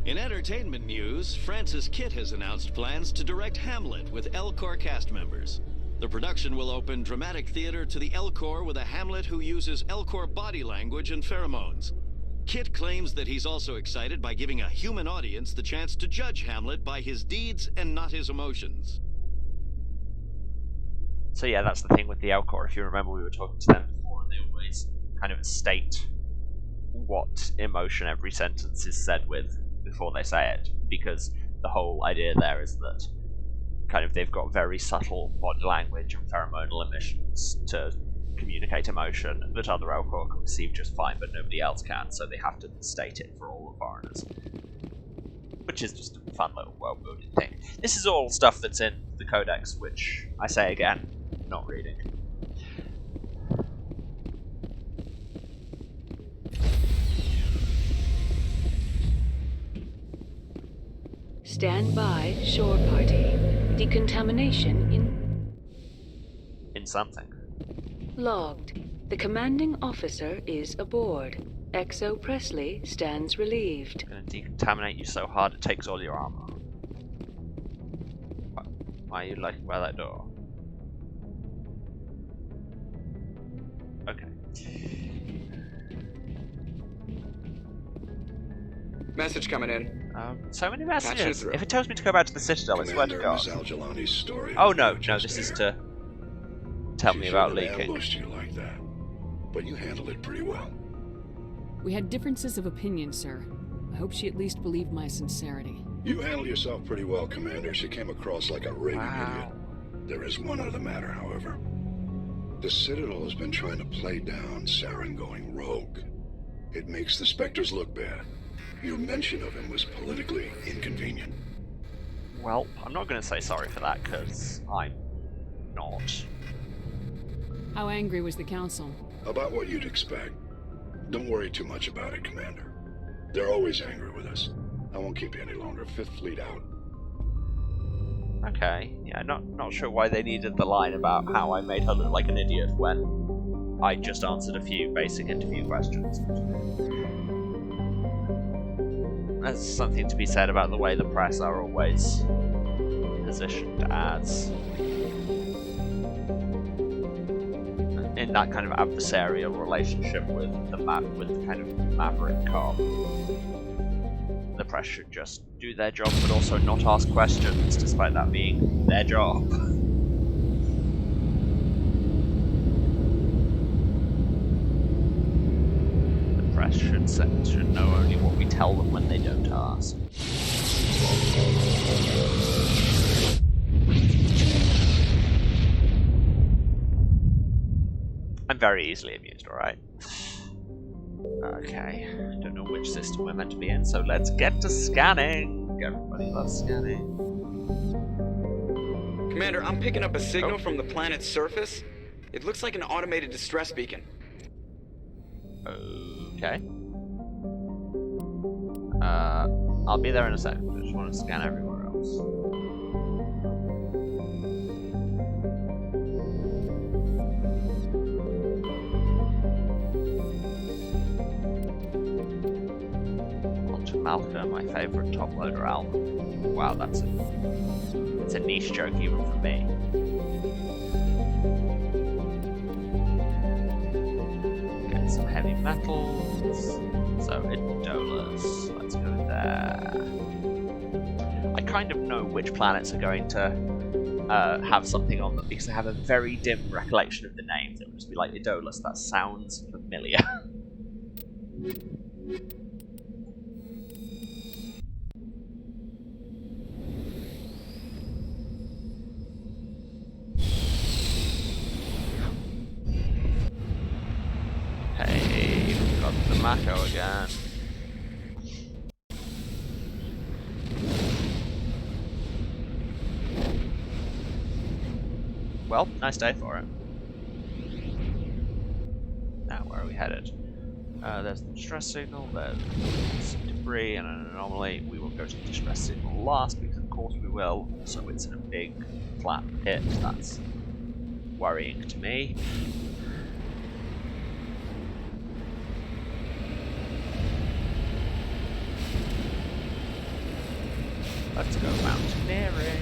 In entertainment news, Francis Kitt has announced plans to direct Hamlet with Elcor cast members. The production will open dramatic theater to the Elcor with a Hamlet who uses Elcor body language and pheromones. Kitt claims that he's also excited by giving a human audience the chance to judge Hamlet by his deeds and not his emotions. So yeah, that's the thing with the Elcor. If you remember, we were talking to them before, and they always kind of state what emotion every sentence is said with before they say it, because the whole idea there is that kind of they've got very subtle body language and pheromonal emissions to communicate emotion that other Elcor can perceive just fine, but nobody else can, so they have to state it for all the foreigners. Which is just a fun little world-building thing. This is all stuff that's in the Codex, which, I say again, not reading. Stand by, shore party. Decontamination in something. Logged. The commanding officer is aboard. XO Presley stands relieved. I'm gonna decontaminate you so hard it takes all your armor. Why are you lurking by that door? Okay. Message coming in. So many messages. If it tells me to go back to the Citadel, I swear to God. Story Oh no, this is to tell me about leaking. Ambushed you like that, but you handled it pretty well. We had differences of opinion, sir. I hope she at least believed my sincerity. You handled yourself pretty well, Commander. She came across like a raving idiot. There is one other matter, however. The Citadel has been trying to play down Saren going rogue. It makes the Spectres look bad. Your mention of him was politically inconvenient. Well, I'm not going to say sorry for that, because I'm not. How angry was the Council? About what you'd expect. Don't worry too much about it, Commander. They're always angry with us. I won't keep you any longer. Fifth Fleet out. Okay, yeah, not sure why they needed the line about how I made her look like an idiot when I just answered a few basic interview questions. There's something to be said about the way the press are always positioned as in that kind of adversarial relationship with the kind of maverick cop. The press should just do their job, but also not ask questions, despite that being their job. The press should know only what we tell them when they don't ask. I'm very easily amused, alright? Okay, don't know which system we're meant to be in, so let's get to scanning! Everybody loves scanning. Commander, I'm picking up a signal from the planet's surface. It looks like an automated distress beacon. Okay. I'll be there in a second. I just want to scan everywhere else. Malcolm, my favourite top loader album. Wow, it's a niche joke even for me. Get some heavy metals. So Idolas. Let's go there. I kind of know which planets are going to have something on them because I have a very dim recollection of the names. It would just be like Idolas. That sounds familiar. Hey, we've got the Mako again. Well, nice day for it. Now, where are we headed? There's the distress signal, there's some debris and an anomaly. We will go to the distress signal last, because of course we will. Also, it's in a big, flat pit. That's worrying to me. Let's go mountaineering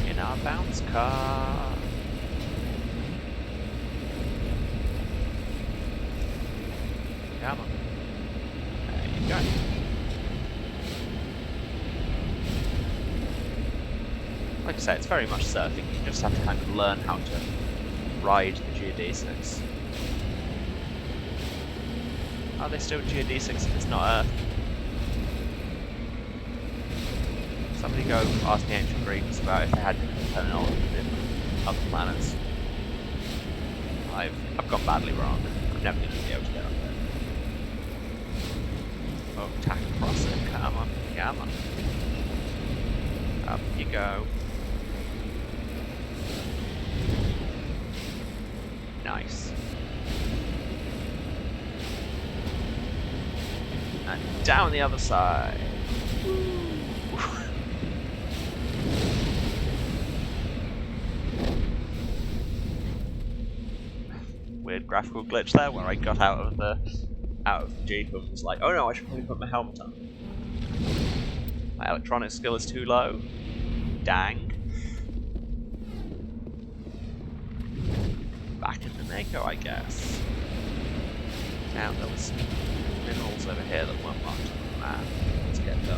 in our bounce car. Come on. There you go. Like I say, it's very much surfing. You just have to kind of learn how to ride the geodesics. Are they still geodesics if it's not Earth? Somebody go ask the ancient Greeks about if they had different terminology in other planets. I've gone badly wrong. I'm never going to be able to get up there. Oh, tack across it. Come on, come on. Up you go. Nice. And down the other side. Weird graphical glitch there where I got out of the Jeep and was like, oh no, I should probably put my helmet on. My electronic skill is too low. Dang. Back in the Mako, I guess. Now there was some minerals over here that weren't marked on the map. Let's get those.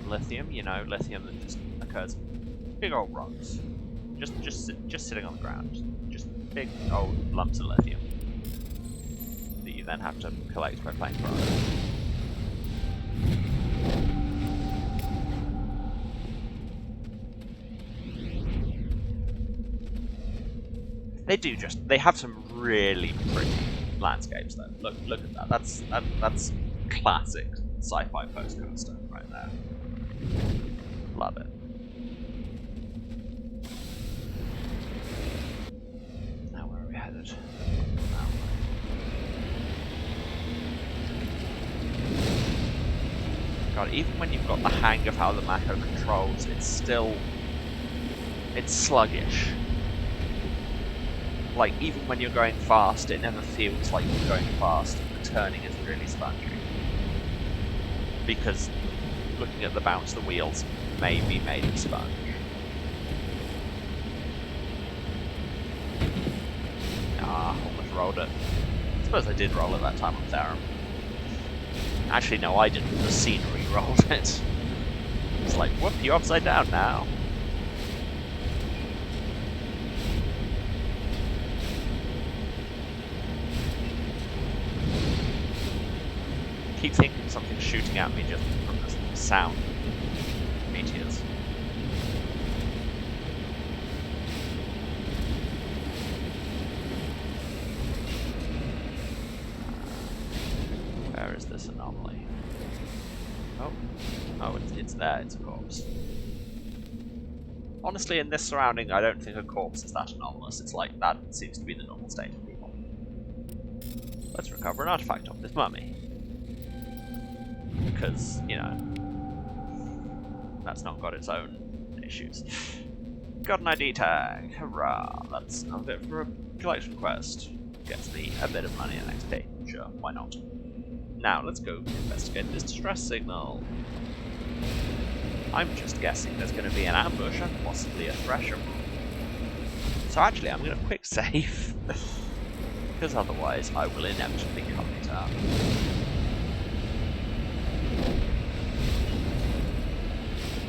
Lithium, you know, lithium that just occurs in big old rocks. Just sitting on the ground. Just big old lumps of lithium that you then have to collect by playing product. They have some really pretty landscapes though. Look at that. That's classic sci-fi postcard stuff right there. Love it. Now where are we headed? God, even when you've got the hang of how the Mako controls, it's still... it's sluggish. Like, even when you're going fast, it never feels like you're going fast, and the turning is really spongy. Because looking at the bounce, the wheels may be made of sponge. Ah, almost rolled it. I suppose I did roll it that time on Theron. Actually, no, I didn't. The scenery rolled it. It's like, whoop, you're upside down now. Keep thinking something's shooting at me just from the sound of meteors. Where is this anomaly? Oh, it's there, it's a corpse. Honestly, in this surrounding, I don't think a corpse is that anomalous. It's like, that seems to be the normal state of people. Let's recover an artifact of this mummy. Because, you know, that's not got its own issues. Got an ID tag, hurrah! That's a bit for a collection quest. Gets me a bit of money and XP, sure, why not? Now, let's go investigate this distress signal. I'm just guessing there's going to be an ambush and possibly a thresher. So actually, I'm going to quick save. Because otherwise, I will inevitably cut it out.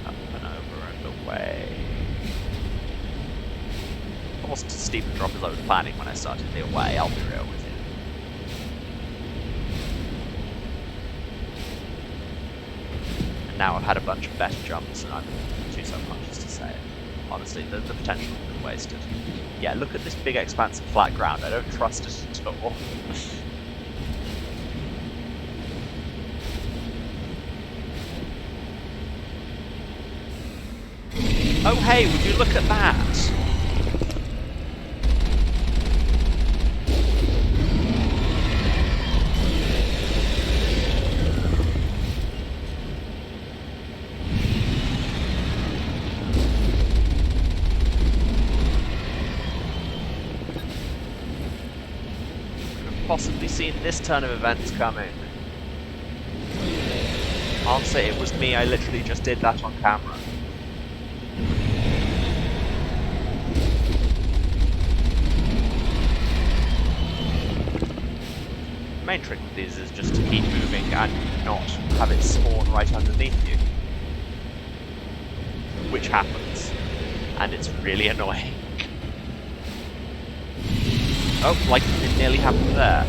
Up and over and away. Almost as steep a drop as I was planning when I started the away, I'll be real with you. And now I've had a bunch of better jumps and I'm too self-conscious to say it. Honestly, the potential has been wasted. Yeah, look at this big expanse of flat ground, I don't trust it at all. Oh hey, would you look at that? Possibly seen this turn of events coming. Answer, it was me, I literally just did that on camera. The main trick with these is just to keep moving and not have it spawn right underneath you. Which happens. And it's really annoying. Oh, like it nearly happened there.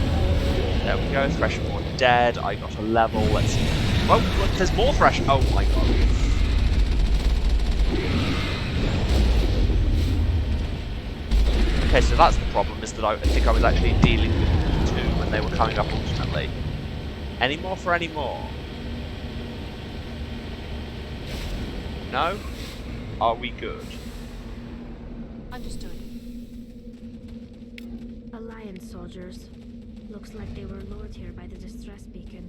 There we go, Thresherborn dead, I got a level, let's... Oh, look, there's more Thresh... Oh my god. Okay, so that's the problem, is that I think I was actually dealing with two when they were coming up ultimately. Any more for any more? No? Are we good? Understood. Alliance soldiers. Looks like they were lured here by the distress beacon.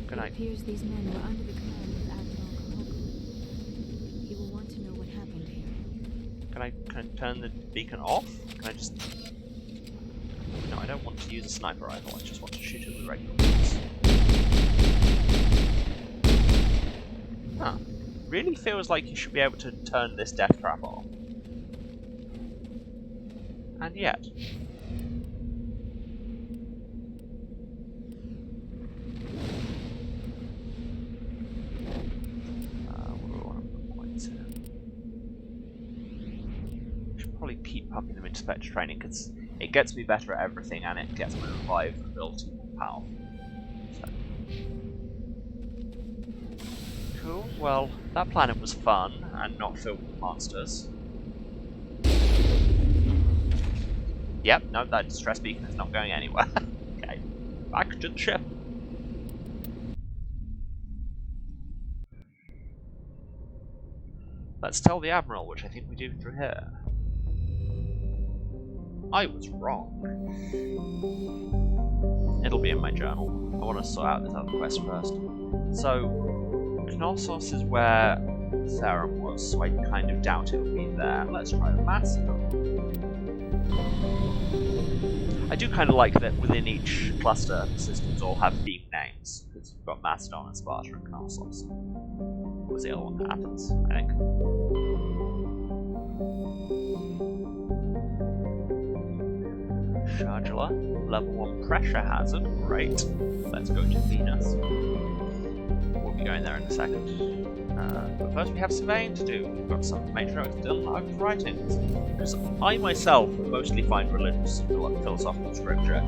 Good night. It appears these men were under the command of Admiral Kahoku. He will want to know what happened here. Can I turn the beacon off? Can I just... No, I don't want to use a sniper rifle, I just want to shoot it with regular bullets. Huh. Really feels like you should be able to turn this death trap off. And yet. What do I want to put points in? I should probably keep pumping them into Spectre training because it gets me better at everything and it gets my revive ability more powerful. So. Cool, well, that planet was fun and not filled with monsters. Yep, no, that distress beacon is not going anywhere. Okay, back to the ship. Let's tell the Admiral, which I think we do through here. I was wrong. It'll be in my journal. I want to sort out this other quest first. So, Knossos is where Theron was, so I kind of doubt it would be there. Let's try Macedon. I do kind of like that within each cluster, the systems all have theme names, because you've got Macedon and Sparta and Knossos. What was the other one? Athens, I think. Sharjula, level 1 pressure hazard, great. Let's go to Venus. We'll be going there in a second. But first we have surveying to do. We've got some matriarchs done out of writings. Because I myself mostly find religious and philosophical scripture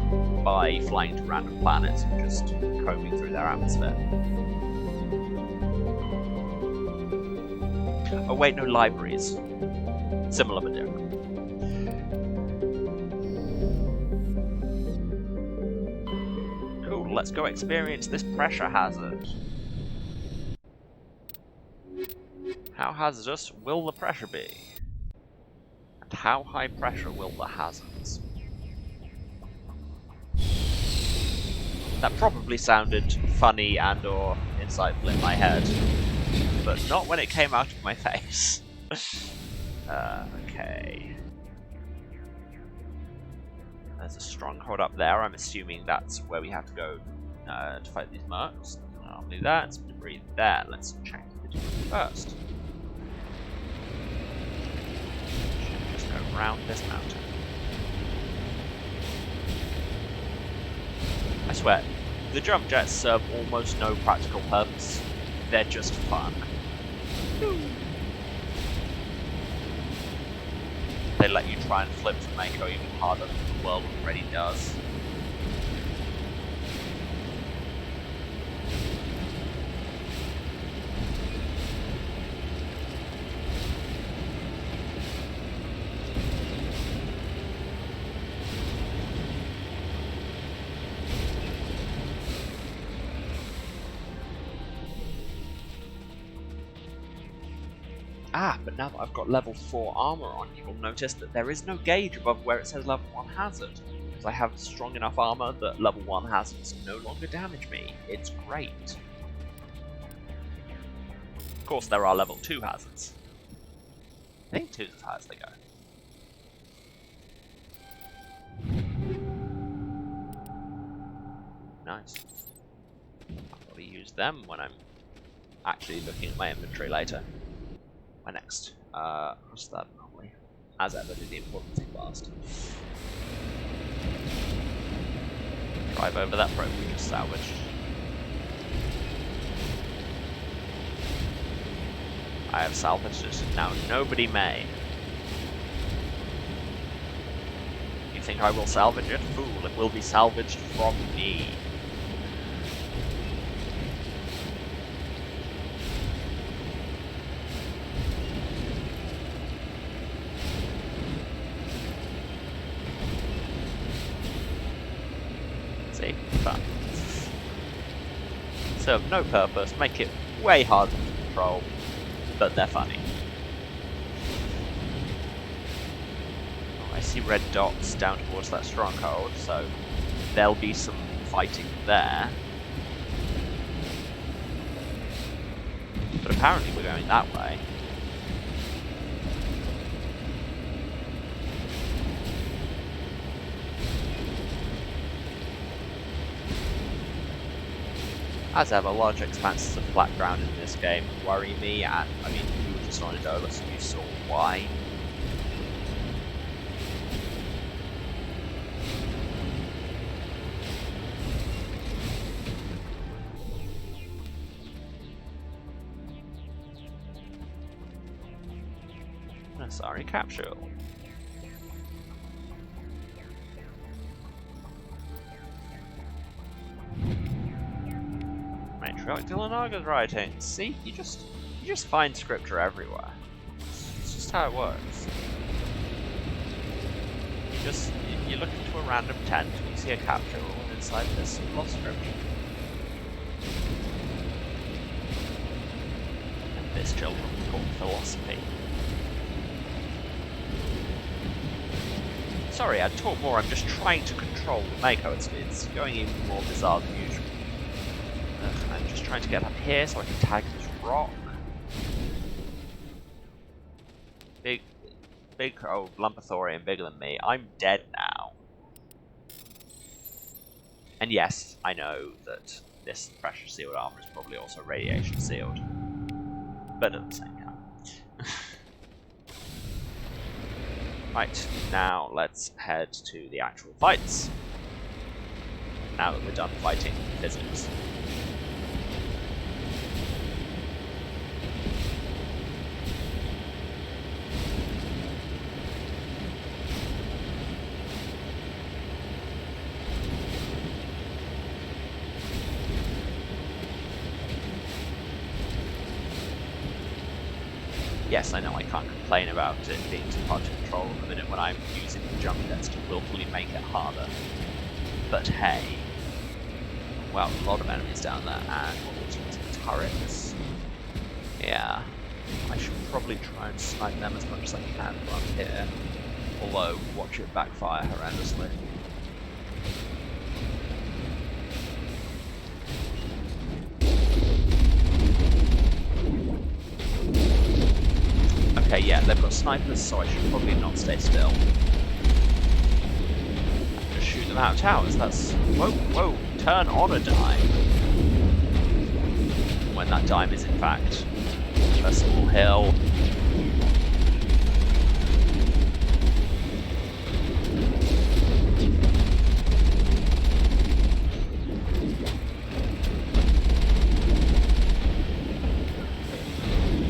by flying to random planets and just combing through their atmosphere. Oh wait, no, libraries. Similar but different. Cool, let's go experience this pressure hazard. How hazardous will the pressure be? And how high pressure will the hazards? That probably sounded funny and or insightful in my head, but not when it came out of my face. Okay. There's a stronghold up there. I'm assuming that's where we have to go to fight these mercs. I'll do that. Some debris there. Let's check the debris first. Just go around this mountain. I swear, the jump jets serve almost no practical purpose. They're just fun. They let you try and flip to Mako even harder than the world already does. Ah, but now that I've got level 4 armor on, you will notice that there is no gauge above where it says level 1 hazard, because I have strong enough armor that level 1 hazards no longer damage me. It's great. Of course, there are level 2 hazards. I think 2 is as high as they go. Nice. I'll probably use them when I'm actually looking at my inventory later. My next what's that normally? As ever, do the important thing last. Drive over that probe we just salvaged. I have salvaged it. Now nobody may. You think I will salvage it? Fool, it will be salvaged from me. Serve no purpose, make it way harder to control, but they're funny. Oh, I see red dots down towards that stronghold, so there'll be some fighting there. But apparently we're going that way. As ever, large expanses of flat ground in this game worry me, and I mean, you were just on Adola, so you saw why. Sorry, capsule. Matriarch Dylanaga's writing. See, you just find scripture everywhere. It's just how it works. You look into a random tent and you see a capsule, and inside this lost scripture. And this, children, is called philosophy. Sorry, I'd talk more. I'm just trying to control the Mako. It's going even more bizarre than usual. I'm just trying to get up here so I can tag this rock. Big old Lumberthorian, bigger than me. I'm dead now. And yes, I know that this pressure sealed armor is probably also radiation sealed. But at the same time. Right, now let's head to the actual fights. Now that we're done fighting physics. Yes, I know I can't complain about it being too hard to control at the minute when I'm using the jump jets to willfully make it harder. But hey, well, a lot of enemies down there, and turrets. Yeah, I should probably try and snipe them as much as I can while I'm here. Although, watch it backfire horrendously. Okay, yeah, they've got snipers, so I should probably not stay still. Just shoot them out of towers, that's... Whoa, turn on a dime. When that dime is in fact a small hill.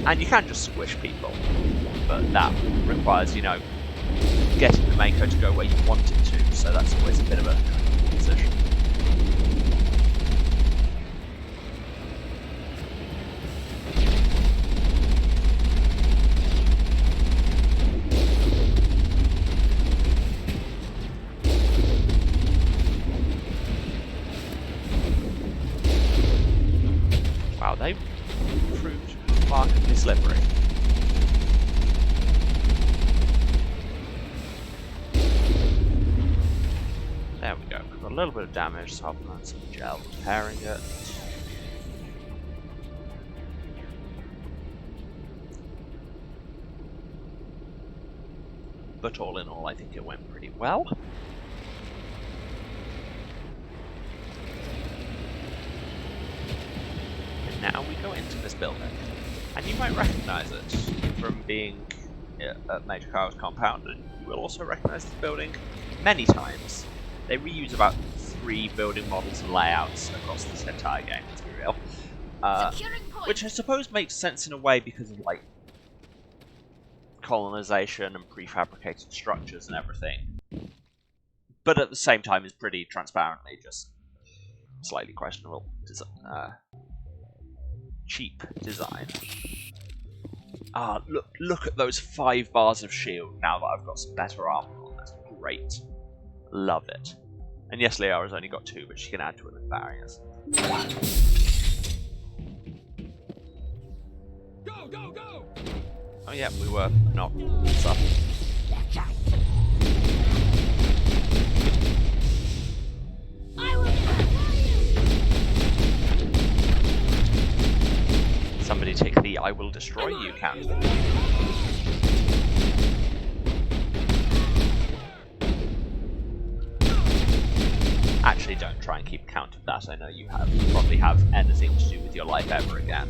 And you can just squish people, but that requires, you know, getting the Mako to go where you want it to, so that's always a bit of a position. Wow, they proved remarkably slippery. There we go. We've got a little bit of damage, so I'll plant some gel repairing it. But all in all, I think it went pretty well. And now we go into this building. And you might recognize it from being at Major Kyle's compound, and you will also recognize this building many times. They reuse about 3 building models and layouts across this entire game, let's be real. Which I suppose makes sense in a way because of, like, colonization and prefabricated structures and everything. But at the same time is pretty transparently just slightly questionable cheap design. Ah, look at those 5 bars of shield now that I've got some better armor on. That's great. Love it. And yes, Liara's only got 2, but she can add to it with barriers. Go, go, go! Oh yeah, we were not. What's up? Somebody take the I will destroy you count. Actually, don't try and keep count of that. I know you probably have anything to do with your life ever again.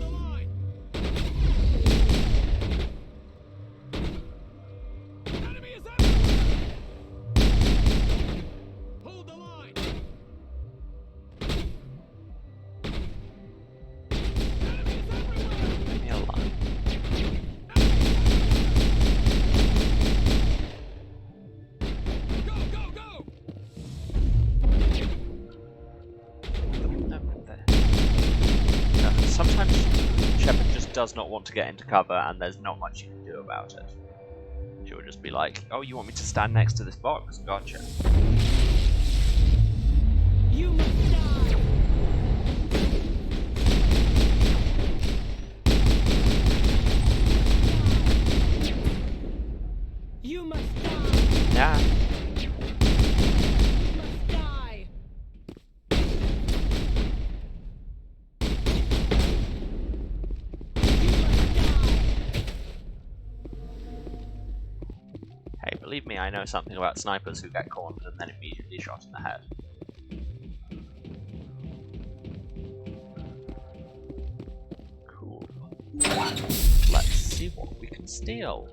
Sometimes Shepard just does not want to get into cover, and there's not much you can do about it. She'll just be like, "Oh, you want me to stand next to this box? Gotcha." You must die. You must die. Yeah. Believe me, I know something about snipers who get cornered and then immediately shot in the head. Cool. Let's see what we can steal.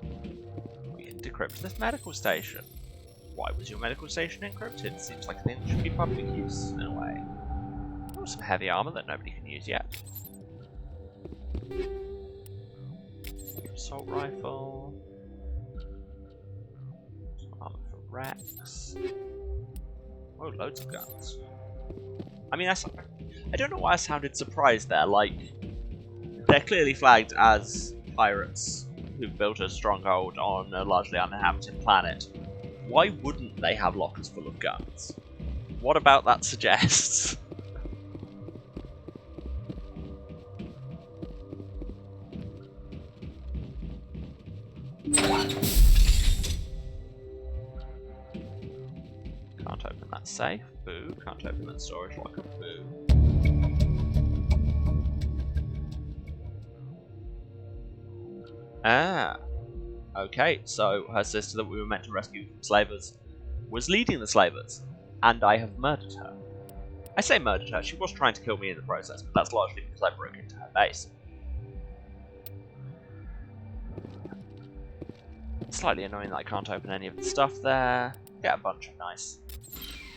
We can decrypt this medical station. Why was your medical station encrypted? Seems like a thing that should be public use, in a way. Oh, some heavy armor that nobody can use yet. Assault rifle. Some armor for Rex. Oh, loads of guns. I mean, I don't know why I sounded surprised there. Like, they're clearly flagged as pirates who've built a stronghold on a largely uninhabited planet. Why wouldn't they have lockers full of guns? What about that suggests? Can't open that safe. Boo. Can't open that storage locker. Boo. Ah. Okay, so her sister that we were meant to rescue from slavers was leading the slavers, and I have murdered her. I say murdered her, she was trying to kill me in the process, but that's largely because I broke into her base. Slightly annoying that I can't open any of the stuff there. Get a bunch of nice.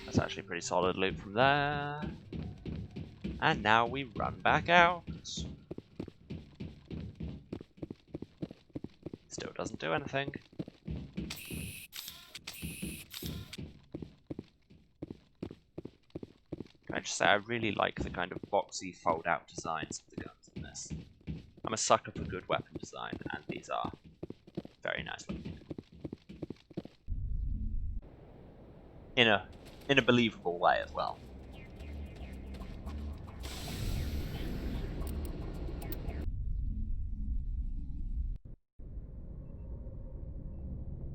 That's actually pretty solid loot from there. And now we run back out. Still doesn't do anything. Can I just say I really like the kind of boxy fold-out designs of the guns in this. I'm a sucker for good weapon design, and these are very nice looking. In a believable way as well.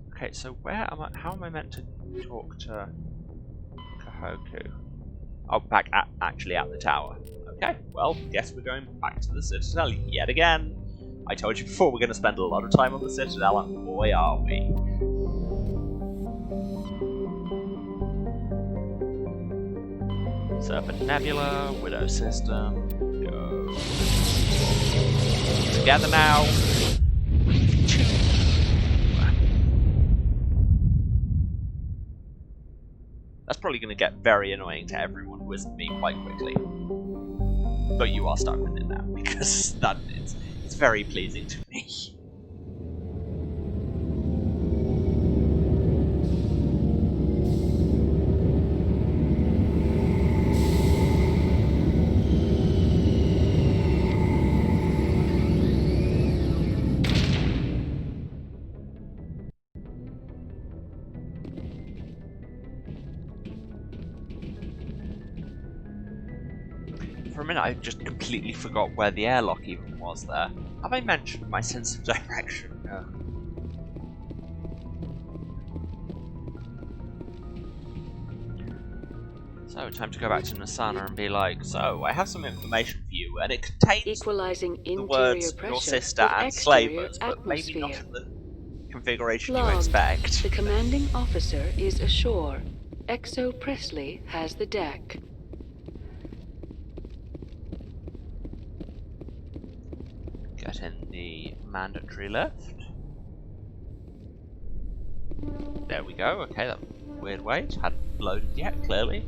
Okay, so where am I? How am I meant to talk to Kahoku? Oh, actually at the tower. Okay, well, guess we're going back to the Citadel yet again. I told you before we're going to spend a lot of time on the Citadel, and boy are we. Serpent Nebula, Widow System, go. Together now. That's probably going to get very annoying to everyone who isn't me quite quickly. But you are stuck with it now, because it's very pleasing to me. For a minute, I just completely forgot where the airlock even was there. Have I mentioned my sense of direction? No. So, time to go back to Nasana and be like, so, I have some information for you, and it contains Equalizing the interior words pressure your sister with and exterior slavers, but maybe not atmosphere. in the configuration you Logged. expect. The commanding officer is ashore. Exo Presley has the deck. Get in the mandatory lift. There we go. Okay, that weird wait. Hadn't loaded yet, clearly.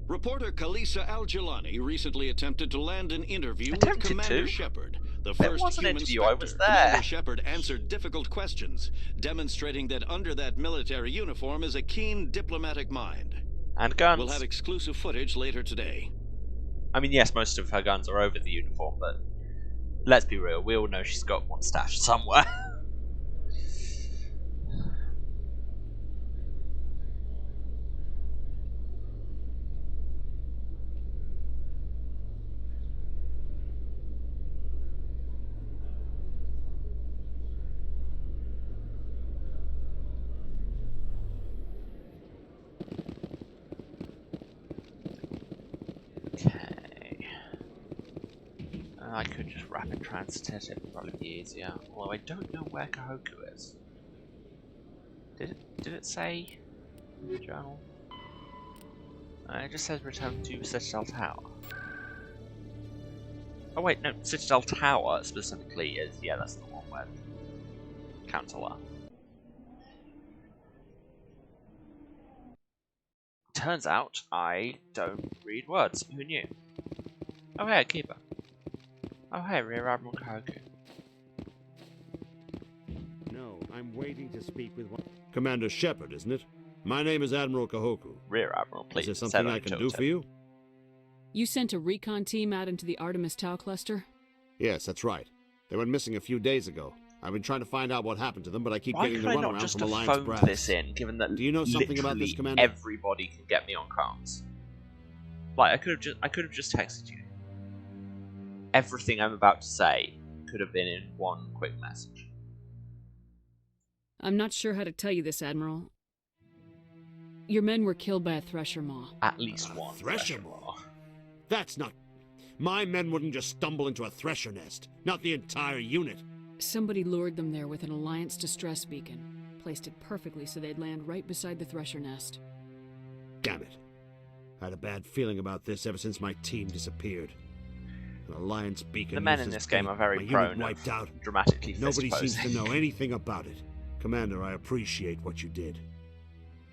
Reporter Kalisa Al-Jalani recently attempted to land an interview with Commander Shepard, the There first was an human interview, Spectre. I was there. Commander Shepard answered difficult questions, demonstrating that under that military uniform is a keen diplomatic mind. And guns. We'll have exclusive footage later today. I mean, yes, most of her guns are over the uniform, but let's be real, we all know she's got one stashed somewhere. Okay. I could just rapid transit it, it would probably be easier. Although I don't know where Kahoku is. Did it say in the journal? It just says return to Citadel Tower. Oh wait, no, Citadel Tower specifically is, yeah, that's the one where Counselor. Turns out I don't read words. Who knew? Oh hey, Keeper. Oh hey, Rear Admiral Kahoku. No, I'm waiting to speak with one. Commander Shepard, isn't it? My name is Admiral Kahoku. Rear Admiral, please. Is there something I can do for you? You sent a recon team out into the Artemis Tau cluster? Yes, that's right. They went missing a few days ago. I've been trying to find out what happened to them, but I keep getting the runaround from Alliance brass. Phoned this in, given that do you know something about this, Commander? Everybody can get me on comms. Like I could have just texted you. Everything I'm about to say could have been in one quick message. I'm not sure how to tell you this, Admiral. Your men were killed by a Thresher Maw. At least one. Thresher Maw? That's not... My men wouldn't just stumble into a Thresher nest. Not the entire unit. Somebody lured them there with an Alliance distress beacon. Placed it perfectly so they'd land right beside the Thresher nest. Damn it. I had a bad feeling about this ever since my team disappeared. An Alliance beacon... The men in this game are very prone wiped out. Dramatically Nobody seems to know anything about it. Commander, I appreciate what you did.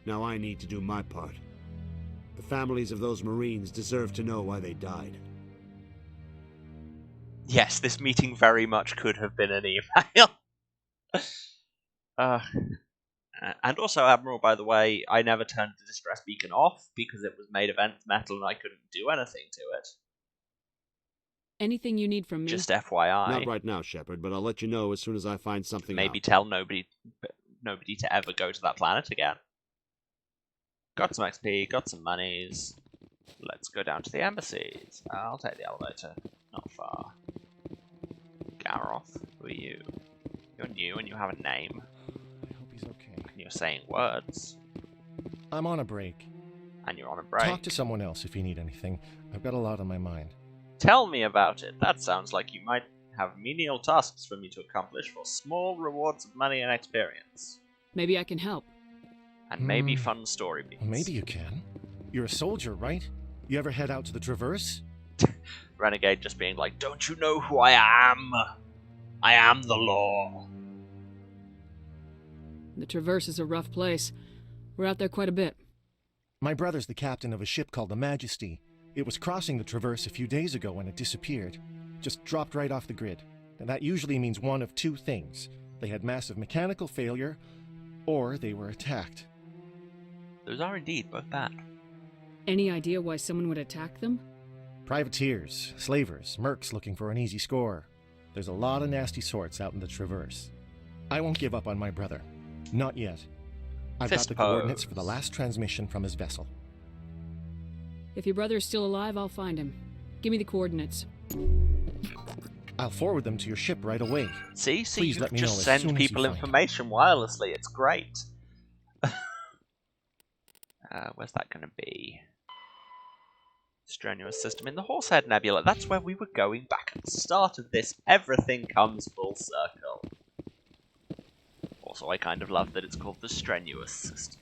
Now I need to do my part. The families of those Marines deserve to know why they died. Yes, this meeting very much could have been an email. And also, Admiral, by the way, I never turned the distress beacon off because it was made of nth metal and I couldn't do anything to it. Anything you need from me? Just FYI. Not right now, Shepard, but I'll let you know as soon as I find something Maybe out. Tell nobody to ever go to that planet again. Got some XP, got some monies. Let's go down to the embassies. I'll take the elevator. Not far. Garoth, who are you? You're new and you have a name. I hope he's okay. And you're saying words. I'm on a break. And you're on a break. Talk to someone else if you need anything. I've got a lot on my mind. Tell me about it. That sounds like you might have menial tasks for me to accomplish for small rewards of money and experience. Maybe I can help. And maybe fun story beats. Maybe you can. You're a soldier, right? You ever head out to the Traverse? Renegade just being like, don't you know who I am? I am the law. The Traverse is a rough place. We're out there quite a bit. My brother's the captain of a ship called the Majesty. It was crossing the Traverse a few days ago when it disappeared. Just dropped right off the grid. And that usually means one of two things. They had massive mechanical failure, or they were attacked. Those are indeed both bad. Any idea why someone would attack them? Privateers, slavers, mercs looking for an easy score. There's a lot of nasty sorts out in the Traverse. I won't give up on my brother. Not yet. I've got the coordinates for the last transmission from his vessel. If your brother is still alive, I'll find him. Give me the coordinates. I'll forward them to your ship right away. See, Please you let me just know send as soon people as you find information wirelessly. It's great. Where's that going to be? Strenuous system in the Horsehead Nebula. That's where we were going back at the start of this. Everything comes full circle. Also, I kind of love that it's called the Strenuous system.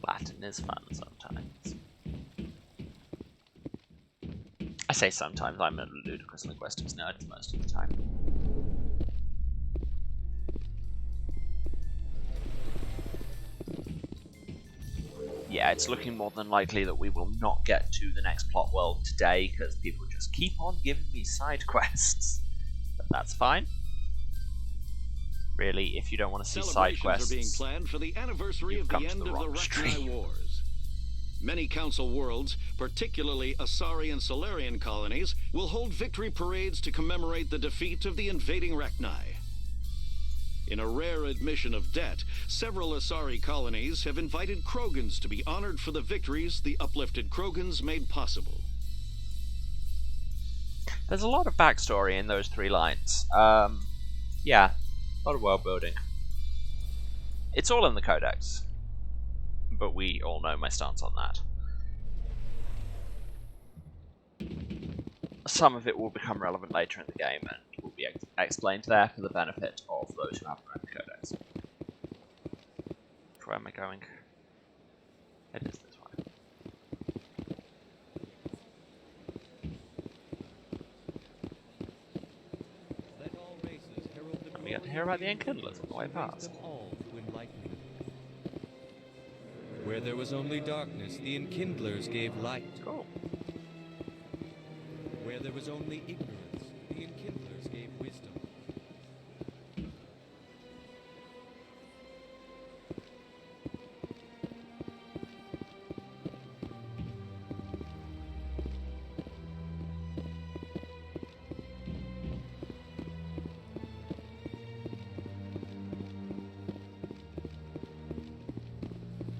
Latin is fun sometimes. I say sometimes, I'm a ludicrous linguistics nerd most of the time. Yeah, it's looking more than likely that we will not get to the next plot world today, because people just keep on giving me side quests. But that's fine. Really, if you don't want to see side quests, Celebrations are being planned for the anniversary of the end of the Rachni Wars. Many Council worlds, particularly Asari and Solarian colonies, will hold victory parades to commemorate the defeat of the invading Rachni. In a rare admission of debt, several Asari colonies have invited Krogans to be honored for the victories the uplifted Krogans made possible. There's a lot of backstory in those 3 lines. Yeah, a lot of world building. It's all in the Codex, but we all know my stance on that. some of it will become relevant later in the game and will be explained there for the benefit of those who haven't read the codex. Where am I going? It is this way. And we get to hear about the Enkindlers on the way past. Where there was only darkness, the Enkindlers gave light. Cool. Where there was only ignorance, the Enkindlers gave wisdom.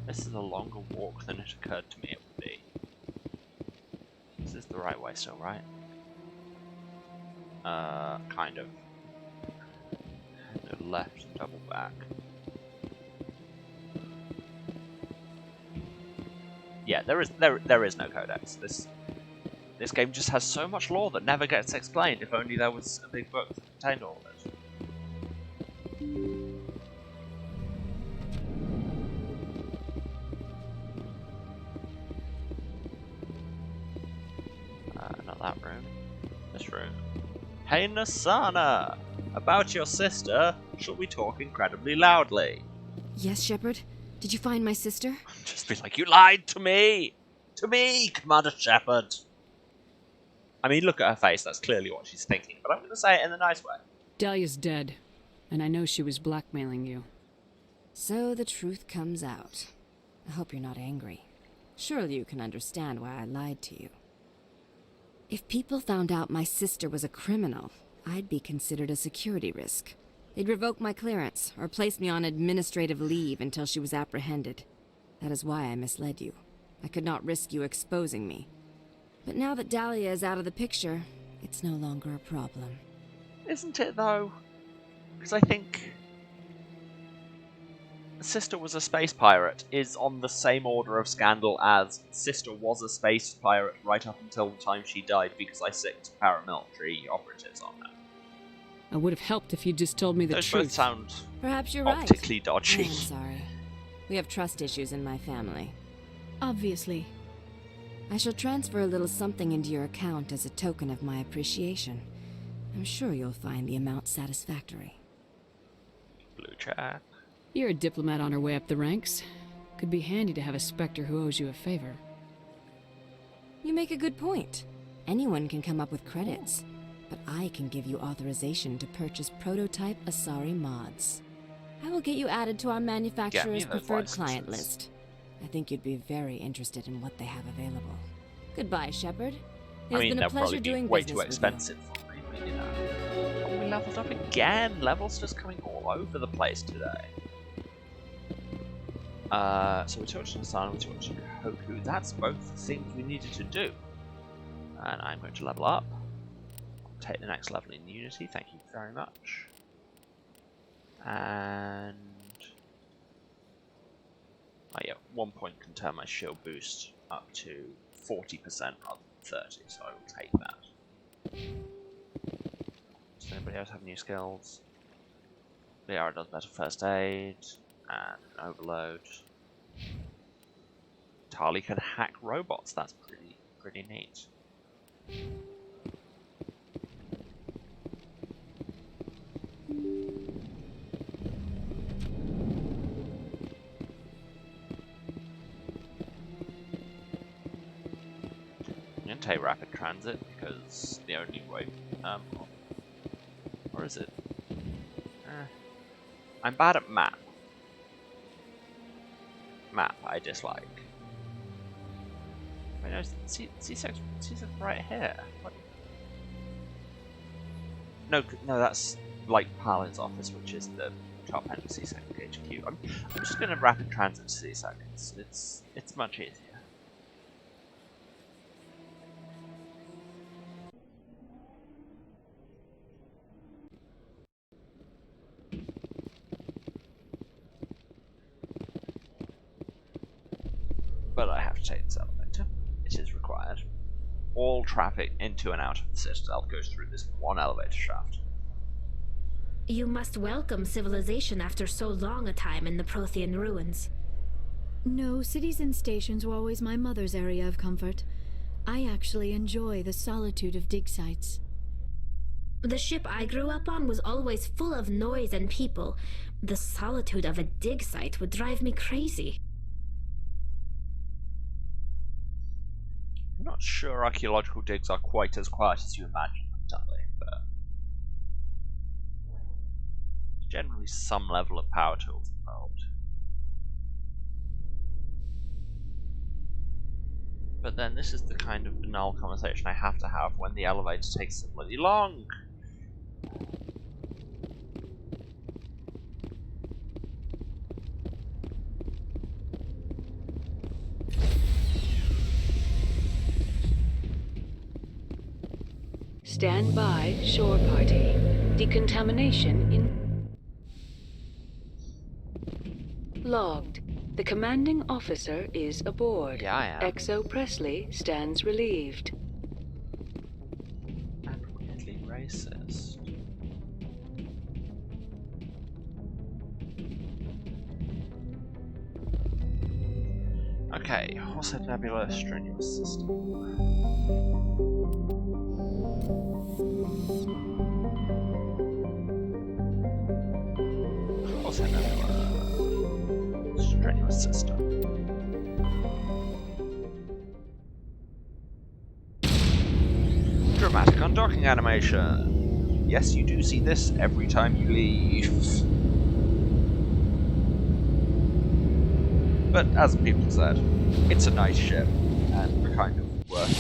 This is a longer walk than it occurred to me it would be. This is the right way still, right? Kind of. The left, double back. Yeah, there is no codex. This game just has so much lore that never gets explained. If only there was a big book that contained all of it. Not that room. This room. Hey Nasana! About your sister, shall we talk incredibly loudly? Yes, Shepard? Did you find my sister? Just be like, you lied to me! To me, Commander Shepard! I mean, look at her face, that's clearly what she's thinking, but I'm gonna say it in a nice way. Dahlia's dead, and I know she was blackmailing you. So the truth comes out. I hope you're not angry. Surely you can understand why I lied to you. If people found out my sister was a criminal, I'd be considered a security risk. They'd revoke my clearance, or place me on administrative leave until she was apprehended. That is why I misled you. I could not risk you exposing me. But now that Dahlia is out of the picture, it's no longer a problem. Isn't it, though? Because I think Sister was a space pirate is on the same order of scandal as Sister was a space pirate right up until the time she died because I sicked paramilitary operatives on her. I would have helped if you just told me the Those truth. both sound Perhaps you're optically right. dodgy. I'm sorry. We have trust issues in my family. Obviously. I shall transfer a little something into your account as a token of my appreciation. I'm sure you'll find the amount satisfactory. Blue check. You're a diplomat on her way up the ranks. Could be handy to have a Spectre who owes you a favor. You make a good point. Anyone can come up with credits, but I can give you authorization to purchase prototype Asari mods. I will get you added to our manufacturer's preferred client list. I think you'd be very interested in what they have available. Goodbye, Shepard. It has been a pleasure doing way business too expensive for me, but you know. Oh, we leveled up again. Levels just coming all over the place today. So we talked to Nasana, we talked to Hoku. That's both the things we needed to do. And I'm going to level up. Take the next level in Unity, thank you very much. And... oh yeah, 1 point can turn my shield boost up to 40% rather than 30, so I will take that. Does anybody else have new skills? Liara does better first aid, and an overload. Tali can hack robots, that's pretty neat. I'm gonna take rapid transit because the only way, or is it? I'm bad at map. Map I dislike. Wait, no, C-Sec's right here. What? No, that's like Palin's office, which is the top end of C-Sec HQ. I'm just gonna rapid transit to C-Sec. It's much easier. But I have to take this elevator. It is required. all traffic into and out of the Citadel goes through this one elevator shaft. You must welcome civilization after so long a time in the Prothean ruins. No, cities and stations were always my mother's area of comfort. I actually enjoy the solitude of dig sites. The ship I grew up on was always full of noise and people. The solitude of a dig site would drive me crazy. I'm not sure archaeological digs are quite as quiet as you imagine them, Dudley, but generally some level of power tools involved. But then this is the kind of banal conversation I have to have when the elevator takes so bloody long. Stand by, shore party. Decontamination in... Logged. The commanding officer is aboard. Yeah, I am. XO Presley stands relieved. And weirdly racist. Okay, Horsehead Nebula, strenuous system. Horsehead Nebula, strenuous system. Dramatic undocking animation. Yes, you do see this every time you leave. But as people said, it's a nice ship, and we're kind of worth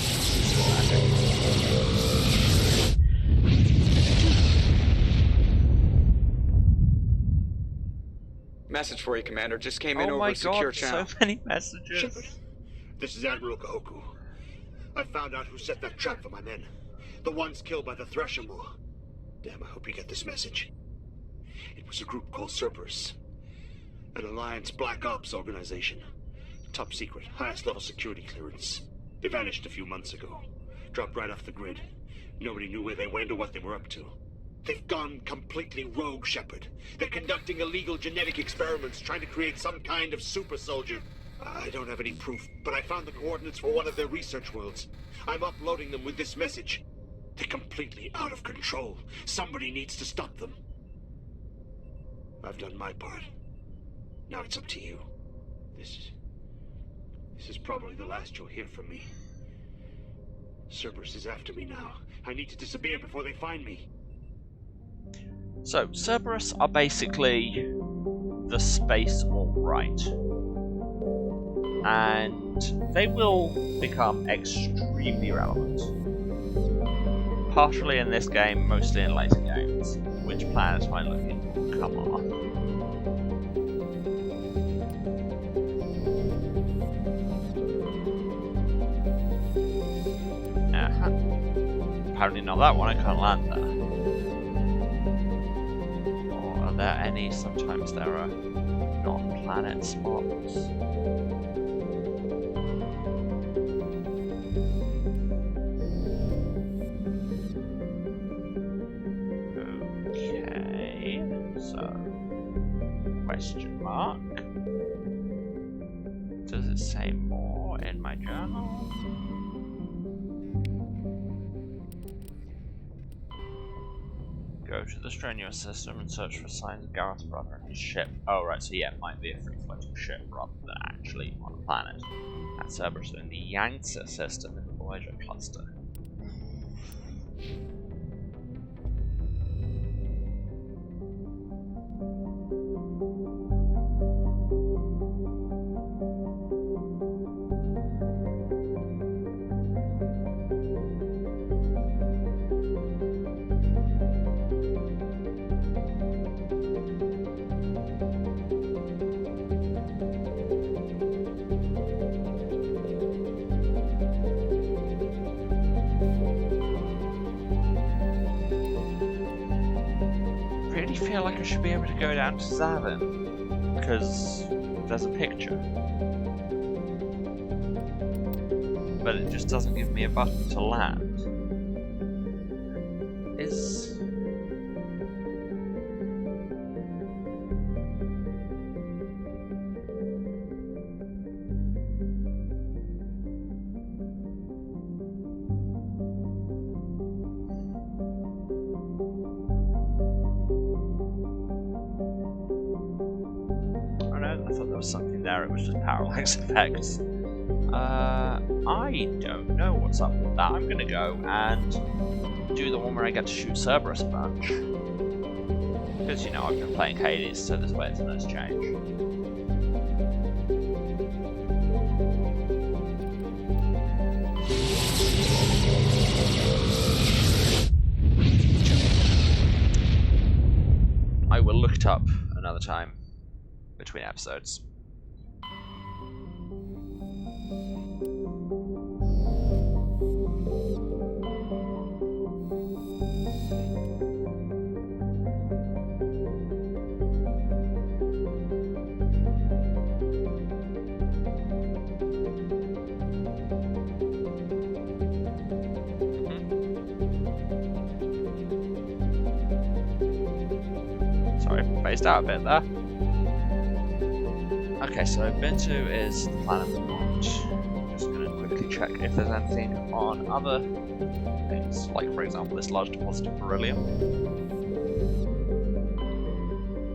Message for you, Commander. Just came in over a secure channel. So many messages. Shepard, this is Admiral Kahoku. I found out who set that trap for my men. The ones killed by the Thresher Moor. Damn, I hope you get this message. It was a group called Cerberus. An Alliance Black Ops organization. Top secret, highest level security clearance. They vanished a few months ago. Dropped right off the grid. Nobody knew where they went or what they were up to. They've gone completely rogue, Shepard. They're conducting illegal genetic experiments, trying to create some kind of super soldier. I don't have any proof, but I found the coordinates for one of their research worlds. I'm uploading them with this message. They're completely out of control. Somebody needs to stop them. I've done my part. Now it's up to you. This is probably the last you'll hear from me. Cerberus is after me now. I need to disappear before they find me. So, Cerberus are basically the space alt-right. And they will become extremely relevant. Partially in this game, mostly in later games. Which planets am I looking for? Come on. Apparently not that one, I can't land there. Or are there any? Sometimes there are not planet spots. Okay, so question mark. Does it say more in my journal? Go to the strenuous system and search for signs of Gareth's brother and his ship. Oh, right, so yeah, it might be a free-floating ship rather than actually on a planet. That's Cerberus in the Yangtze system in the Voyager cluster. I feel like I should be able to go down to Zavin, because there's a picture. but it just doesn't give me a button to land. Is... I thought there was something there, it was just parallax effects. I don't know what's up with that. I'm gonna go and do the one where I get to shoot Cerberus a bunch. Because, you know, I've been playing Hades, so this way it's a nice change. I will look it up another time between episodes. Sorry, phased out a bit there. Okay, so Bentu is the planet we want. Just gonna quickly check if there's anything on other things, like for example this large deposit of beryllium.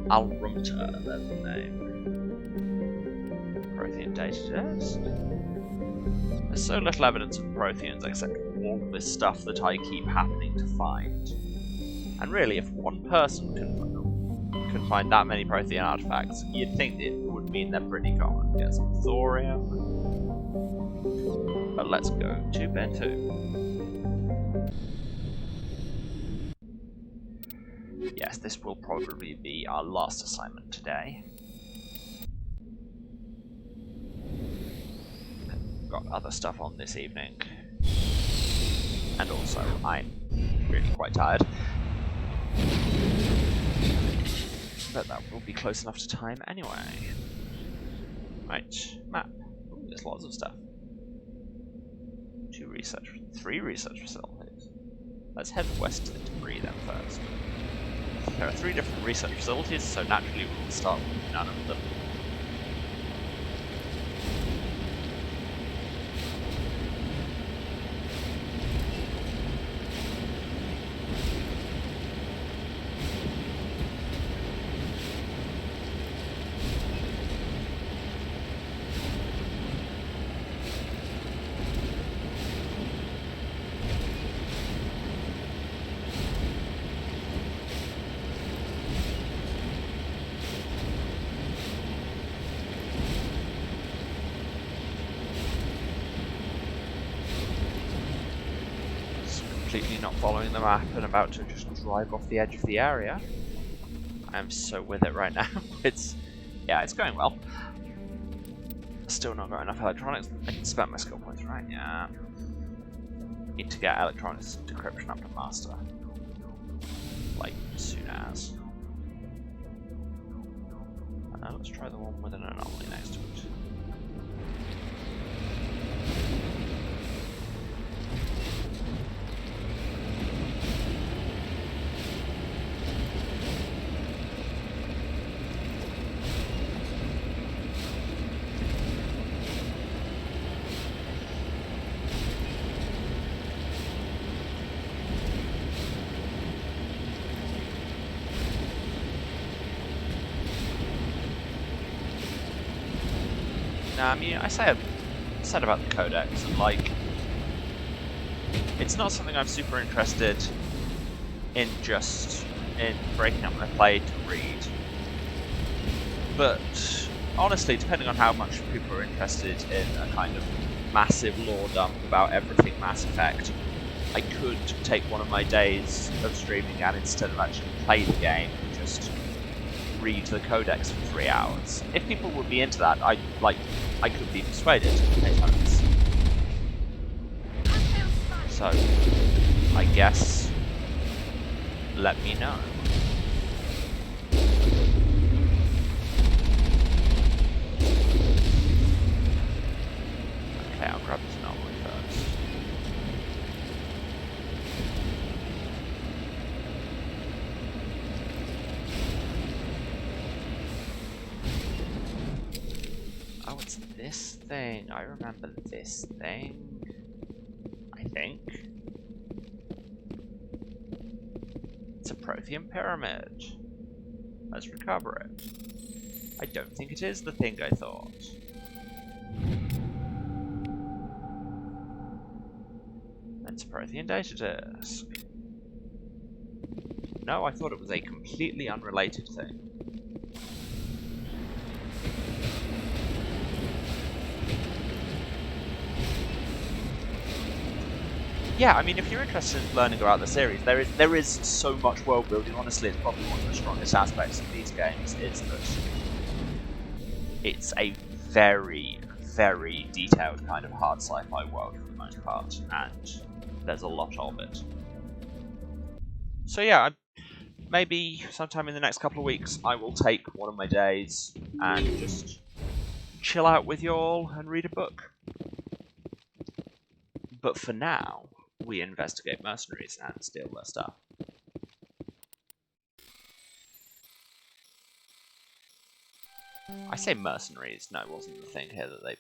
Alrumta, that's the name. Prothean data test. There's so little evidence of Protheans except all of this stuff that I keep happening to find. And really, if one person can find that many Prothean artifacts, you'd think it would mean they're pretty common. Get some thorium. But let's go to Bentu. Yes, this will probably be our last assignment today. Got other stuff on this evening. And also, I'm really quite tired. But that will be close enough to time anyway. Right, map. Ooh, there's lots of stuff. 3 research facilities. Let's head west to the debris then first. There are 3 different research facilities, so naturally we will start with none of them. Completely not following the map and about to just drive off the edge of the area. I am so with it right now. It's going well. Still not got enough electronics. I can spend my skill points, right? Yeah. Need to get electronics decryption up to master. Like, soon as. Let's try the one with an anomaly next to it. I mean, I said about the codex, and like, it's not something I'm super interested in just in breaking up my play to read. But honestly, depending on how much people are interested in a kind of massive lore dump about everything Mass Effect, I could take one of my days of streaming and instead of actually play the game, just read the codex for 3 hours. If people would be into that, I could be persuaded. So, I guess, let me know. Okay, I'll grab this anomaly first. Oh, it's this thing. I remember this thing. I think. It's a Prothean pyramid. Let's recover it. I don't think it is the thing I thought. It's a Prothean data disk. No, I thought it was a completely unrelated thing. Yeah, I mean, if you're interested in learning about the series, there is so much world building. Honestly, it's probably one of the strongest aspects of these games. Is that it's a very, very detailed kind of hard sci-fi world for the most part, and there's a lot of it. So yeah, maybe sometime in the next couple of weeks, I will take one of my days and just chill out with you all and read a book. But for now, we investigate mercenaries and steal their stuff. I say mercenaries, no, it wasn't the thing here that they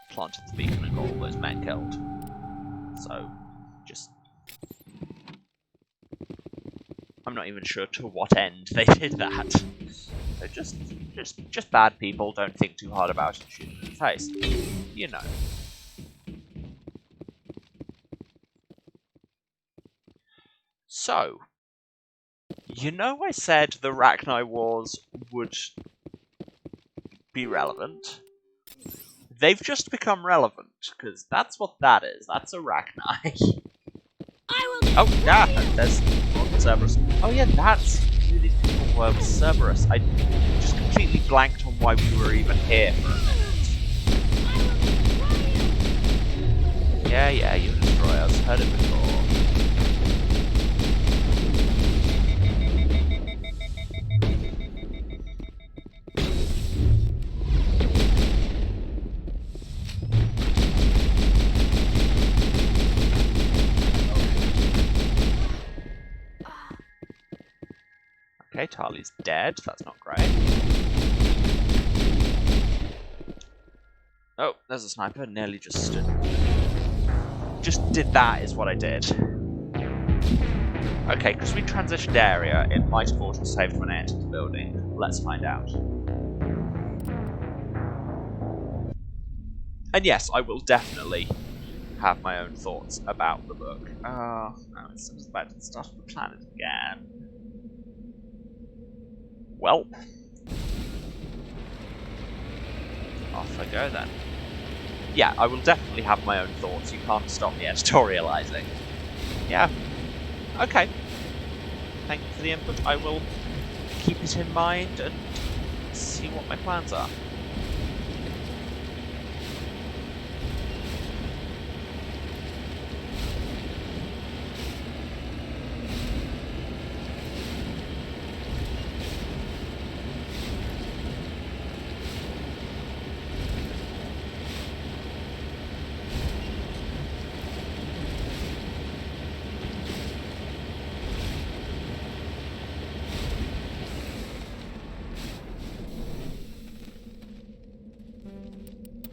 planted the beacon and got all those men killed. So, just... I'm not even sure to what end they did that. They're just bad people, don't think too hard about it, shoot them in the face. You know. So, you know I said the Rachni Wars would be relevant? They've just become relevant, because that's what that is. That's a Rachni. Oh, yeah, there's Cerberus. Oh yeah, that's who these people were with Cerberus. I just completely blanked on why we were even here for a minute. Yeah, you destroy us. Heard it before. Okay, Tali's dead. That's not great. Oh, there's a sniper. Nearly just stood. Just did that is what I did. Okay, because we transitioned area, it might have auto-saved when I entered the building. Let's find out. And yes, I will definitely have my own thoughts about the book. Oh, no, it's about to start the planet again. Well, off I go then. Yeah, I will definitely have my own thoughts. You can't stop me editorializing. Yeah. Okay. Thank you for the input. I will keep it in mind and see what my plans are.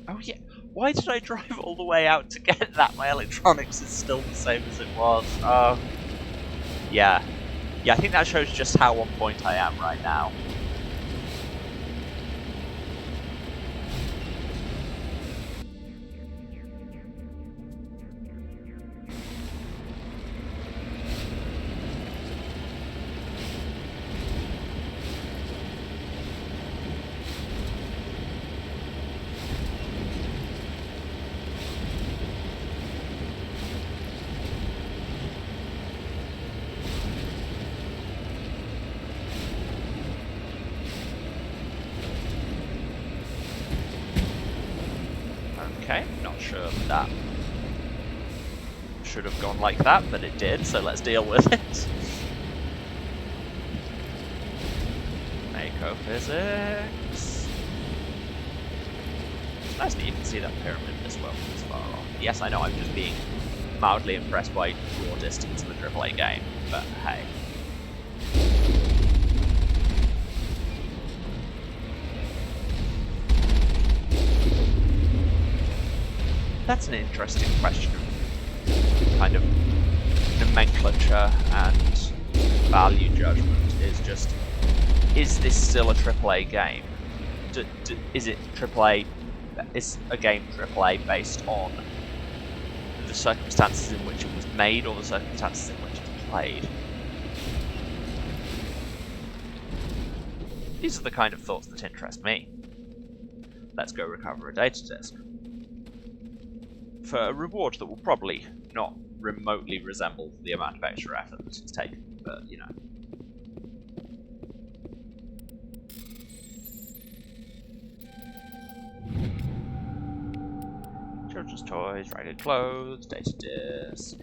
Oh yeah, why did I drive all the way out to get that? My electronics is still the same as it was. Yeah. Yeah, I think that shows just how on point I am right now. Okay, not sure that should have gone like that, but it did, so let's deal with it. Macrophysics. It's nice that you can see that pyramid as well from this far off. Yes, I know I'm just being mildly impressed by raw distance in the AAA game, but hey. That's an interesting question of kind of nomenclature and value judgment. Is this still a AAA game? Is it AAA? Is a game AAA based on the circumstances in which it was made or the circumstances in which it's played? These are the kind of thoughts that interest me. Let's go recover a data disk. For a reward that will probably not remotely resemble the amount of extra effort that it's taken, but you know. Children's toys, ragged clothes, data disk.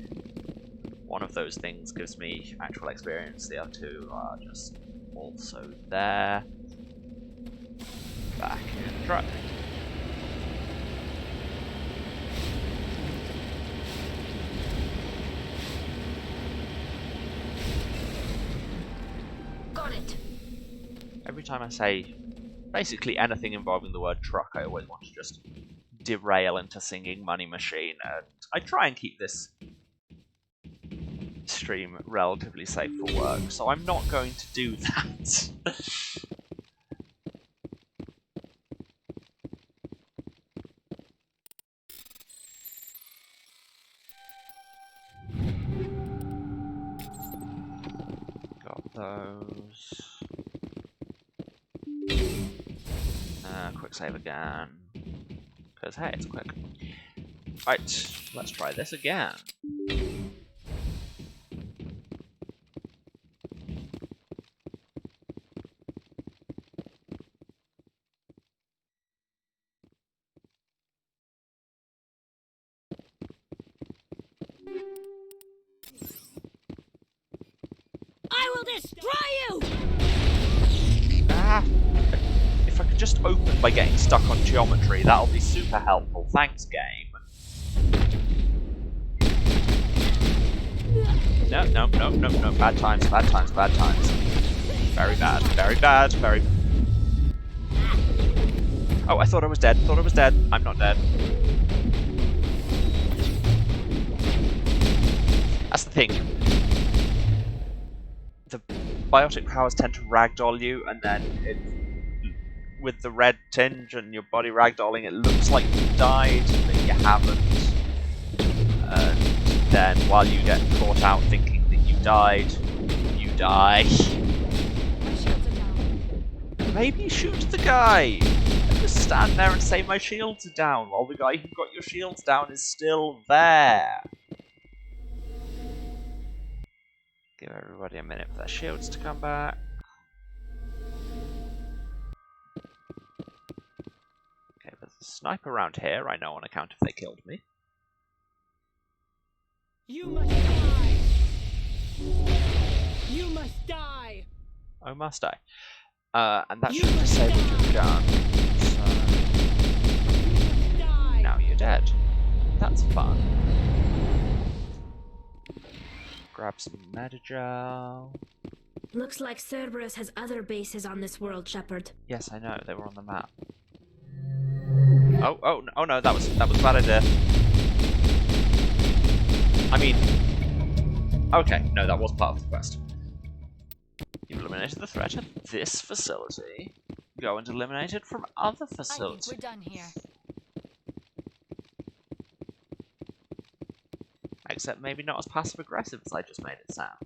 One of those things gives me actual experience, the other two are just also there. Back in the truck. Got it. Every time I say basically anything involving the word truck, I always want to just derail into singing Money Machine, and I try and keep this stream relatively safe for work, so I'm not going to do that. Got those. Quick save again. Because hey, it's quick. Right, let's try this again. I will destroy you! Ah! If I could just open by getting stuck on geometry, that'll be super helpful. Thanks, game. No, no, no, no, no. Bad times, bad times, bad times. Very bad, very bad, very... Oh, I thought I was dead. Thought I was dead. I'm not dead. That's the thing. The biotic powers tend to ragdoll you, and then with the red tinge and your body ragdolling, it looks like you died, but you haven't. And then while you get caught out thinking that you died, you die. My shields are down. Maybe shoot the guy! And just stand there and say my shields are down, while the guy who got your shields down is still there. Give everybody a minute for their shields to come back. Okay, there's a sniper around here, I know on account if they killed me. You must die! You must die! Oh, must I? And that should have disabled your gun. So... now you're dead. That's fun. Grab some Metagel. Looks like Cerberus has other bases on this world, Shepard. Yes, I know, they were on the map. Oh no, that was a bad idea. I mean, okay, no, that was part of the quest. You've eliminated the threat at this facility. Go and eliminate it from other facilities. I think we're done here. Except maybe not as passive-aggressive as I just made it sound.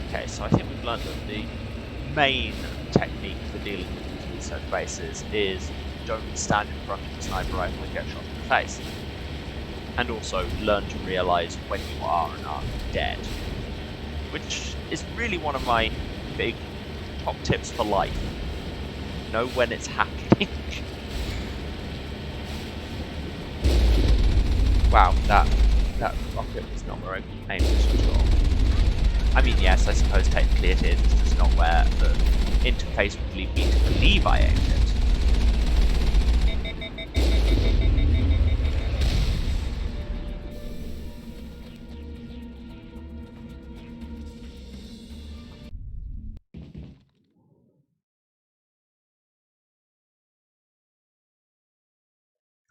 Okay, so I think we've learned that the main technique for dealing with these such bases is don't stand in front of the sniper rifle and get shot in the face. And also learn to realise when you are and aren't dead. Which is really one of my big top tips for life. Know when it's happening. Wow, that rocket was not where I aimed it at all. I mean, yes, I suppose technically it is, it's just not where the interface would lead me to believe I aimed it.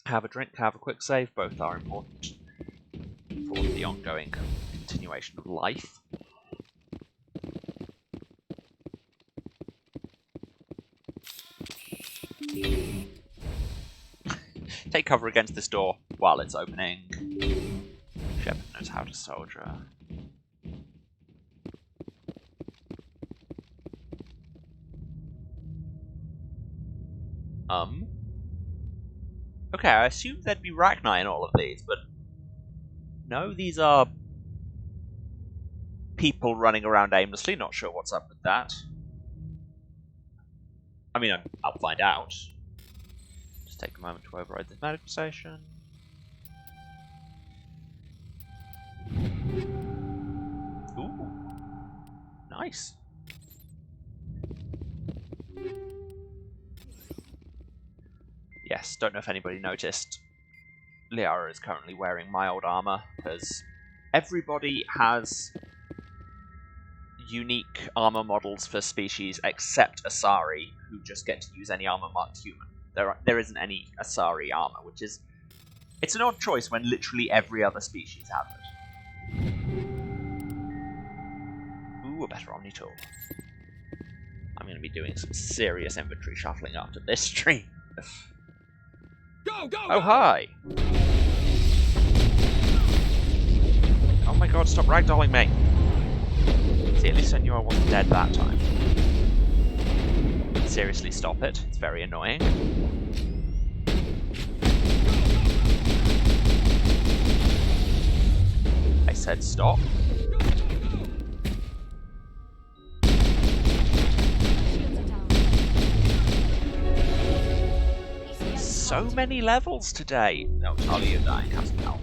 Have a drink, have a quick save, both are important for the ongoing continuation of life. Take cover against this door while it's opening. Shepard knows how to soldier. Okay, I assumed there'd be Rachni in all of these, but no, these are people running around aimlessly, not sure what's up with that. I mean, I'll find out. Just take a moment to override this medical station. Ooh. Nice. Yes, don't know if anybody noticed. Liara is currently wearing mild armor, because everybody has unique armor models for species except Asari, who just get to use any armor marked human. There isn't any Asari armor, which is... It's an odd choice when literally every other species has it. Ooh, a better Omni tool. I'm going to be doing some serious inventory shuffling after this stream. Go, go, oh, hi! Oh my god, stop ragdolling me! See, at least I knew I wasn't dead that time. Seriously, stop it. It's very annoying. I said stop. So many levels today! No, Charlie, you're dying. Have some health.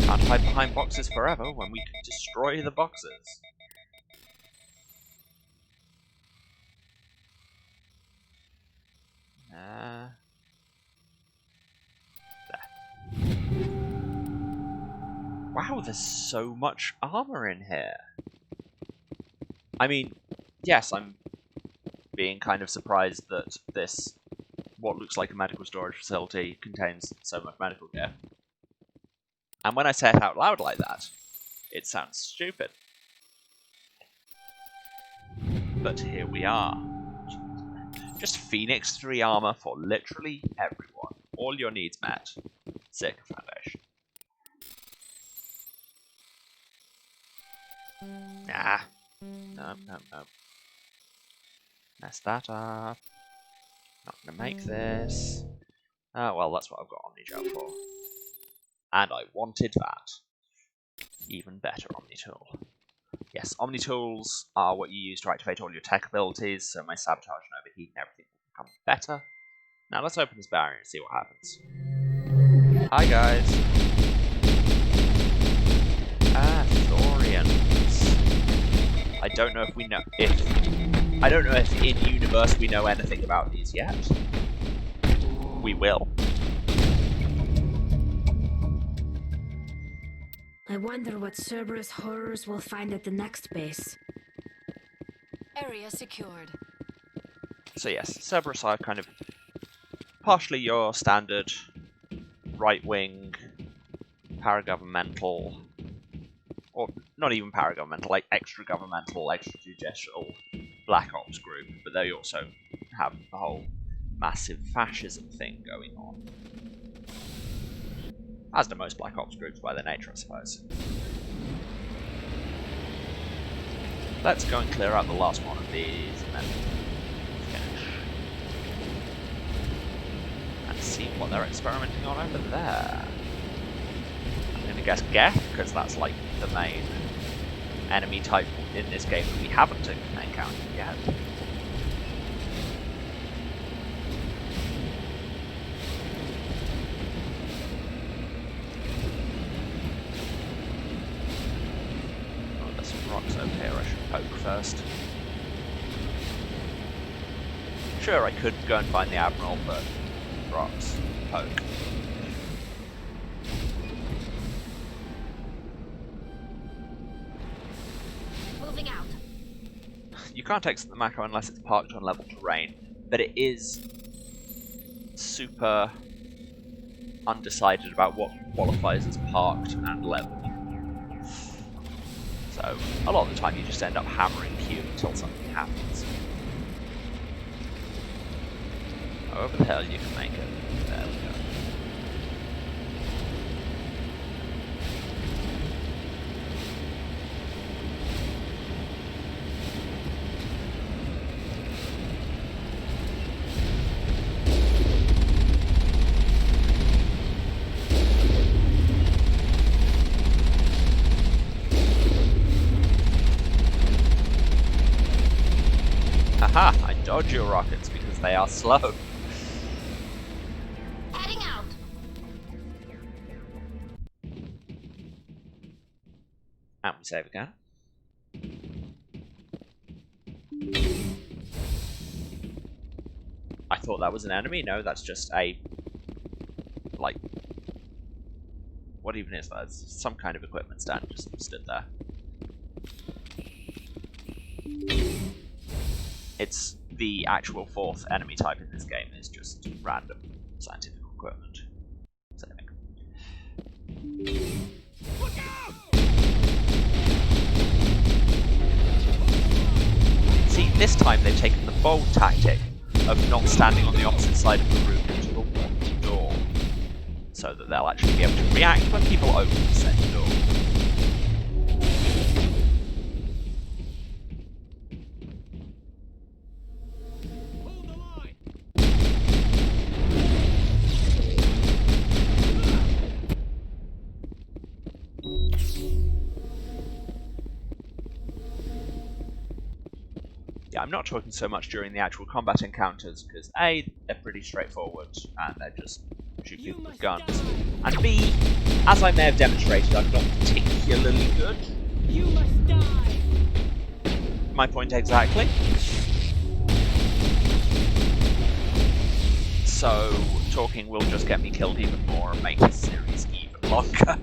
Can't hide behind boxes forever when we can destroy the boxes. There. Wow, there's so much armor in here. I mean, yes, I'm being kind of surprised that this, what looks like a medical storage facility, contains so much medical gear. And when I say it out loud like that, it sounds stupid. But here we are. Just Phoenix 3 armor for literally everyone. All your needs met. Sick Foundation. Nah. No. Mess that up. Not gonna make this. Well, that's what I've got Omni-Gel for. And I wanted that. Even better Omni-Tool. Yes, Omni-Tools are what you use to activate all your tech abilities, so my sabotage and overheat and everything will become better. Now let's open this barrier and see what happens. Hi guys. Thorians. I don't know if we know I don't know if in universe we know anything about these yet. We will. I wonder what Cerberus horrors we'll find at the next base. Area secured. So yes, Cerberus are kind of partially your standard right-wing, paragovernmental, or not even paragovernmental, like extra-governmental, extrajudicial Black Ops group, but they also have the whole massive fascism thing going on. As do most Black Ops groups by their nature, I suppose. Let's go and clear out the last one of these and then finish. And see what they're experimenting on over there. I'm going to guess Geth, because that's like the main enemy type in this game that we haven't encountered yet. Oh, there's some rocks over here I should poke first. Sure, I could go and find the Admiral, but rocks, poke. Moving out. You can't exit the Mako unless it's parked on level terrain, but it is super undecided about what qualifies as parked and level. So, a lot of the time you just end up hammering Q until something happens. However the hell you can make it. There we go. Haha, I dodge your rockets because they are slow. Heading out. And we save again. I thought that was an enemy. No, that's just a... like... what even is that? It's some kind of equipment stand just stood there. It's the actual fourth enemy type in this game, is just random scientific equipment. Saving. Look out! See, this time they've taken the bold tactic of not standing on the opposite side of the room to the one door, so that they'll actually be able to react when people open the said door. Yeah, I'm not talking so much during the actual combat encounters, because A, they're pretty straightforward, and they're just shoot people with guns. And B, as I may have demonstrated, I'm not particularly good. You must die! My point exactly. So, talking will just get me killed even more and make this series even longer.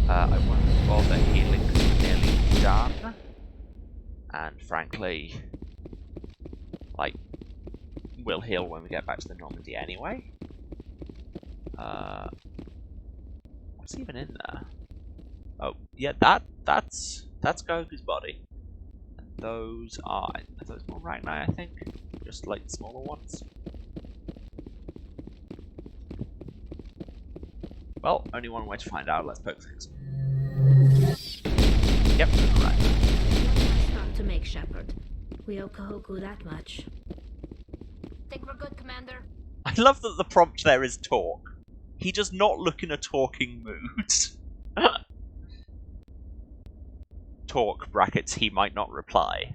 I won't bother healing because we're nearly done. And frankly, like, we'll heal when we get back to the Normandy anyway. What's even in there? Oh, yeah, that's Goku's body. And those are those more Ragni, I think? Just like smaller ones. Well, only one way to find out. Let's poke things. Yep, right. Not to make, Shepard. We owe Kahoku that much. Think we're good, Commander? I love that the prompt there is talk. He does not look in a talking mood. Talk, brackets, he might not reply.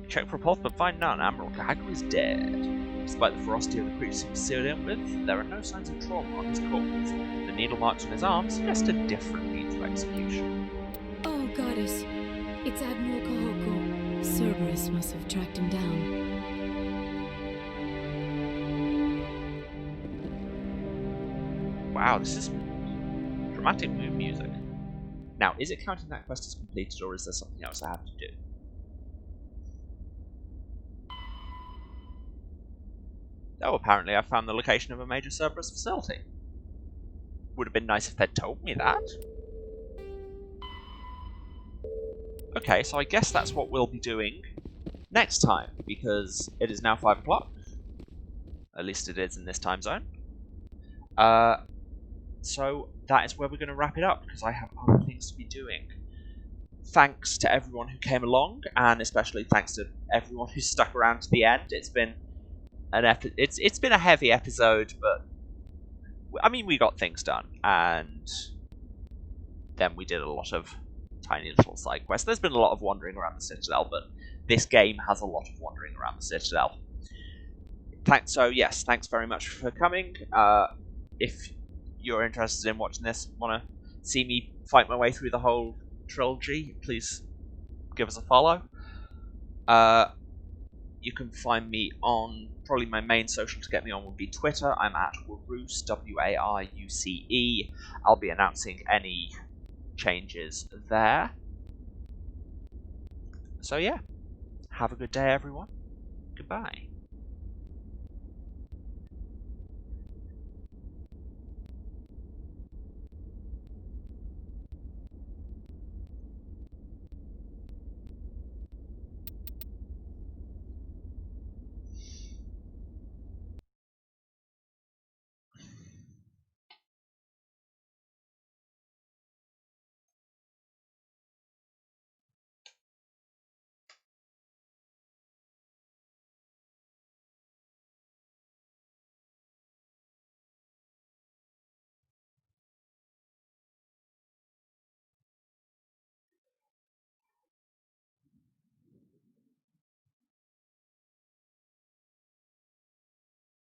Check for a pulse, but find none. Admiral Kahaku is dead. Despite the ferocity of the creatures he was sealed in with, there are no signs of trauma on his corpse. The needle marks on his arm suggest a different means of execution. Oh, Goddess. It's Admiral Kahoku. Cerberus must have tracked him down. Wow, this is dramatic mood music. Now, is it counting that quest as completed, or is there something else I have to do? Oh, apparently I found the location of a major Cerberus facility. Would have been nice if they'd told me that. Okay, so I guess that's what we'll be doing next time, because it is now 5 o'clock. At least it is in this time zone. So that is where we're going to wrap it up, because I have other things to be doing. Thanks to everyone who came along, and especially thanks to everyone who stuck around to the end. It's been it's been a heavy episode, but I mean, we got things done, and then we did a lot of tiny little side quests. There's been a lot of wandering around the Citadel, but this game has a lot of wandering around the Citadel. So yes, thanks very much for coming. If you're interested in watching this, want to see me fight my way through the whole trilogy, please give us a follow. You can find me on, probably my main social to get me on would be Twitter. I'm at Waruce, W-A-R-U-C-E. I'll be announcing any changes there. So yeah, have a good day everyone. Goodbye.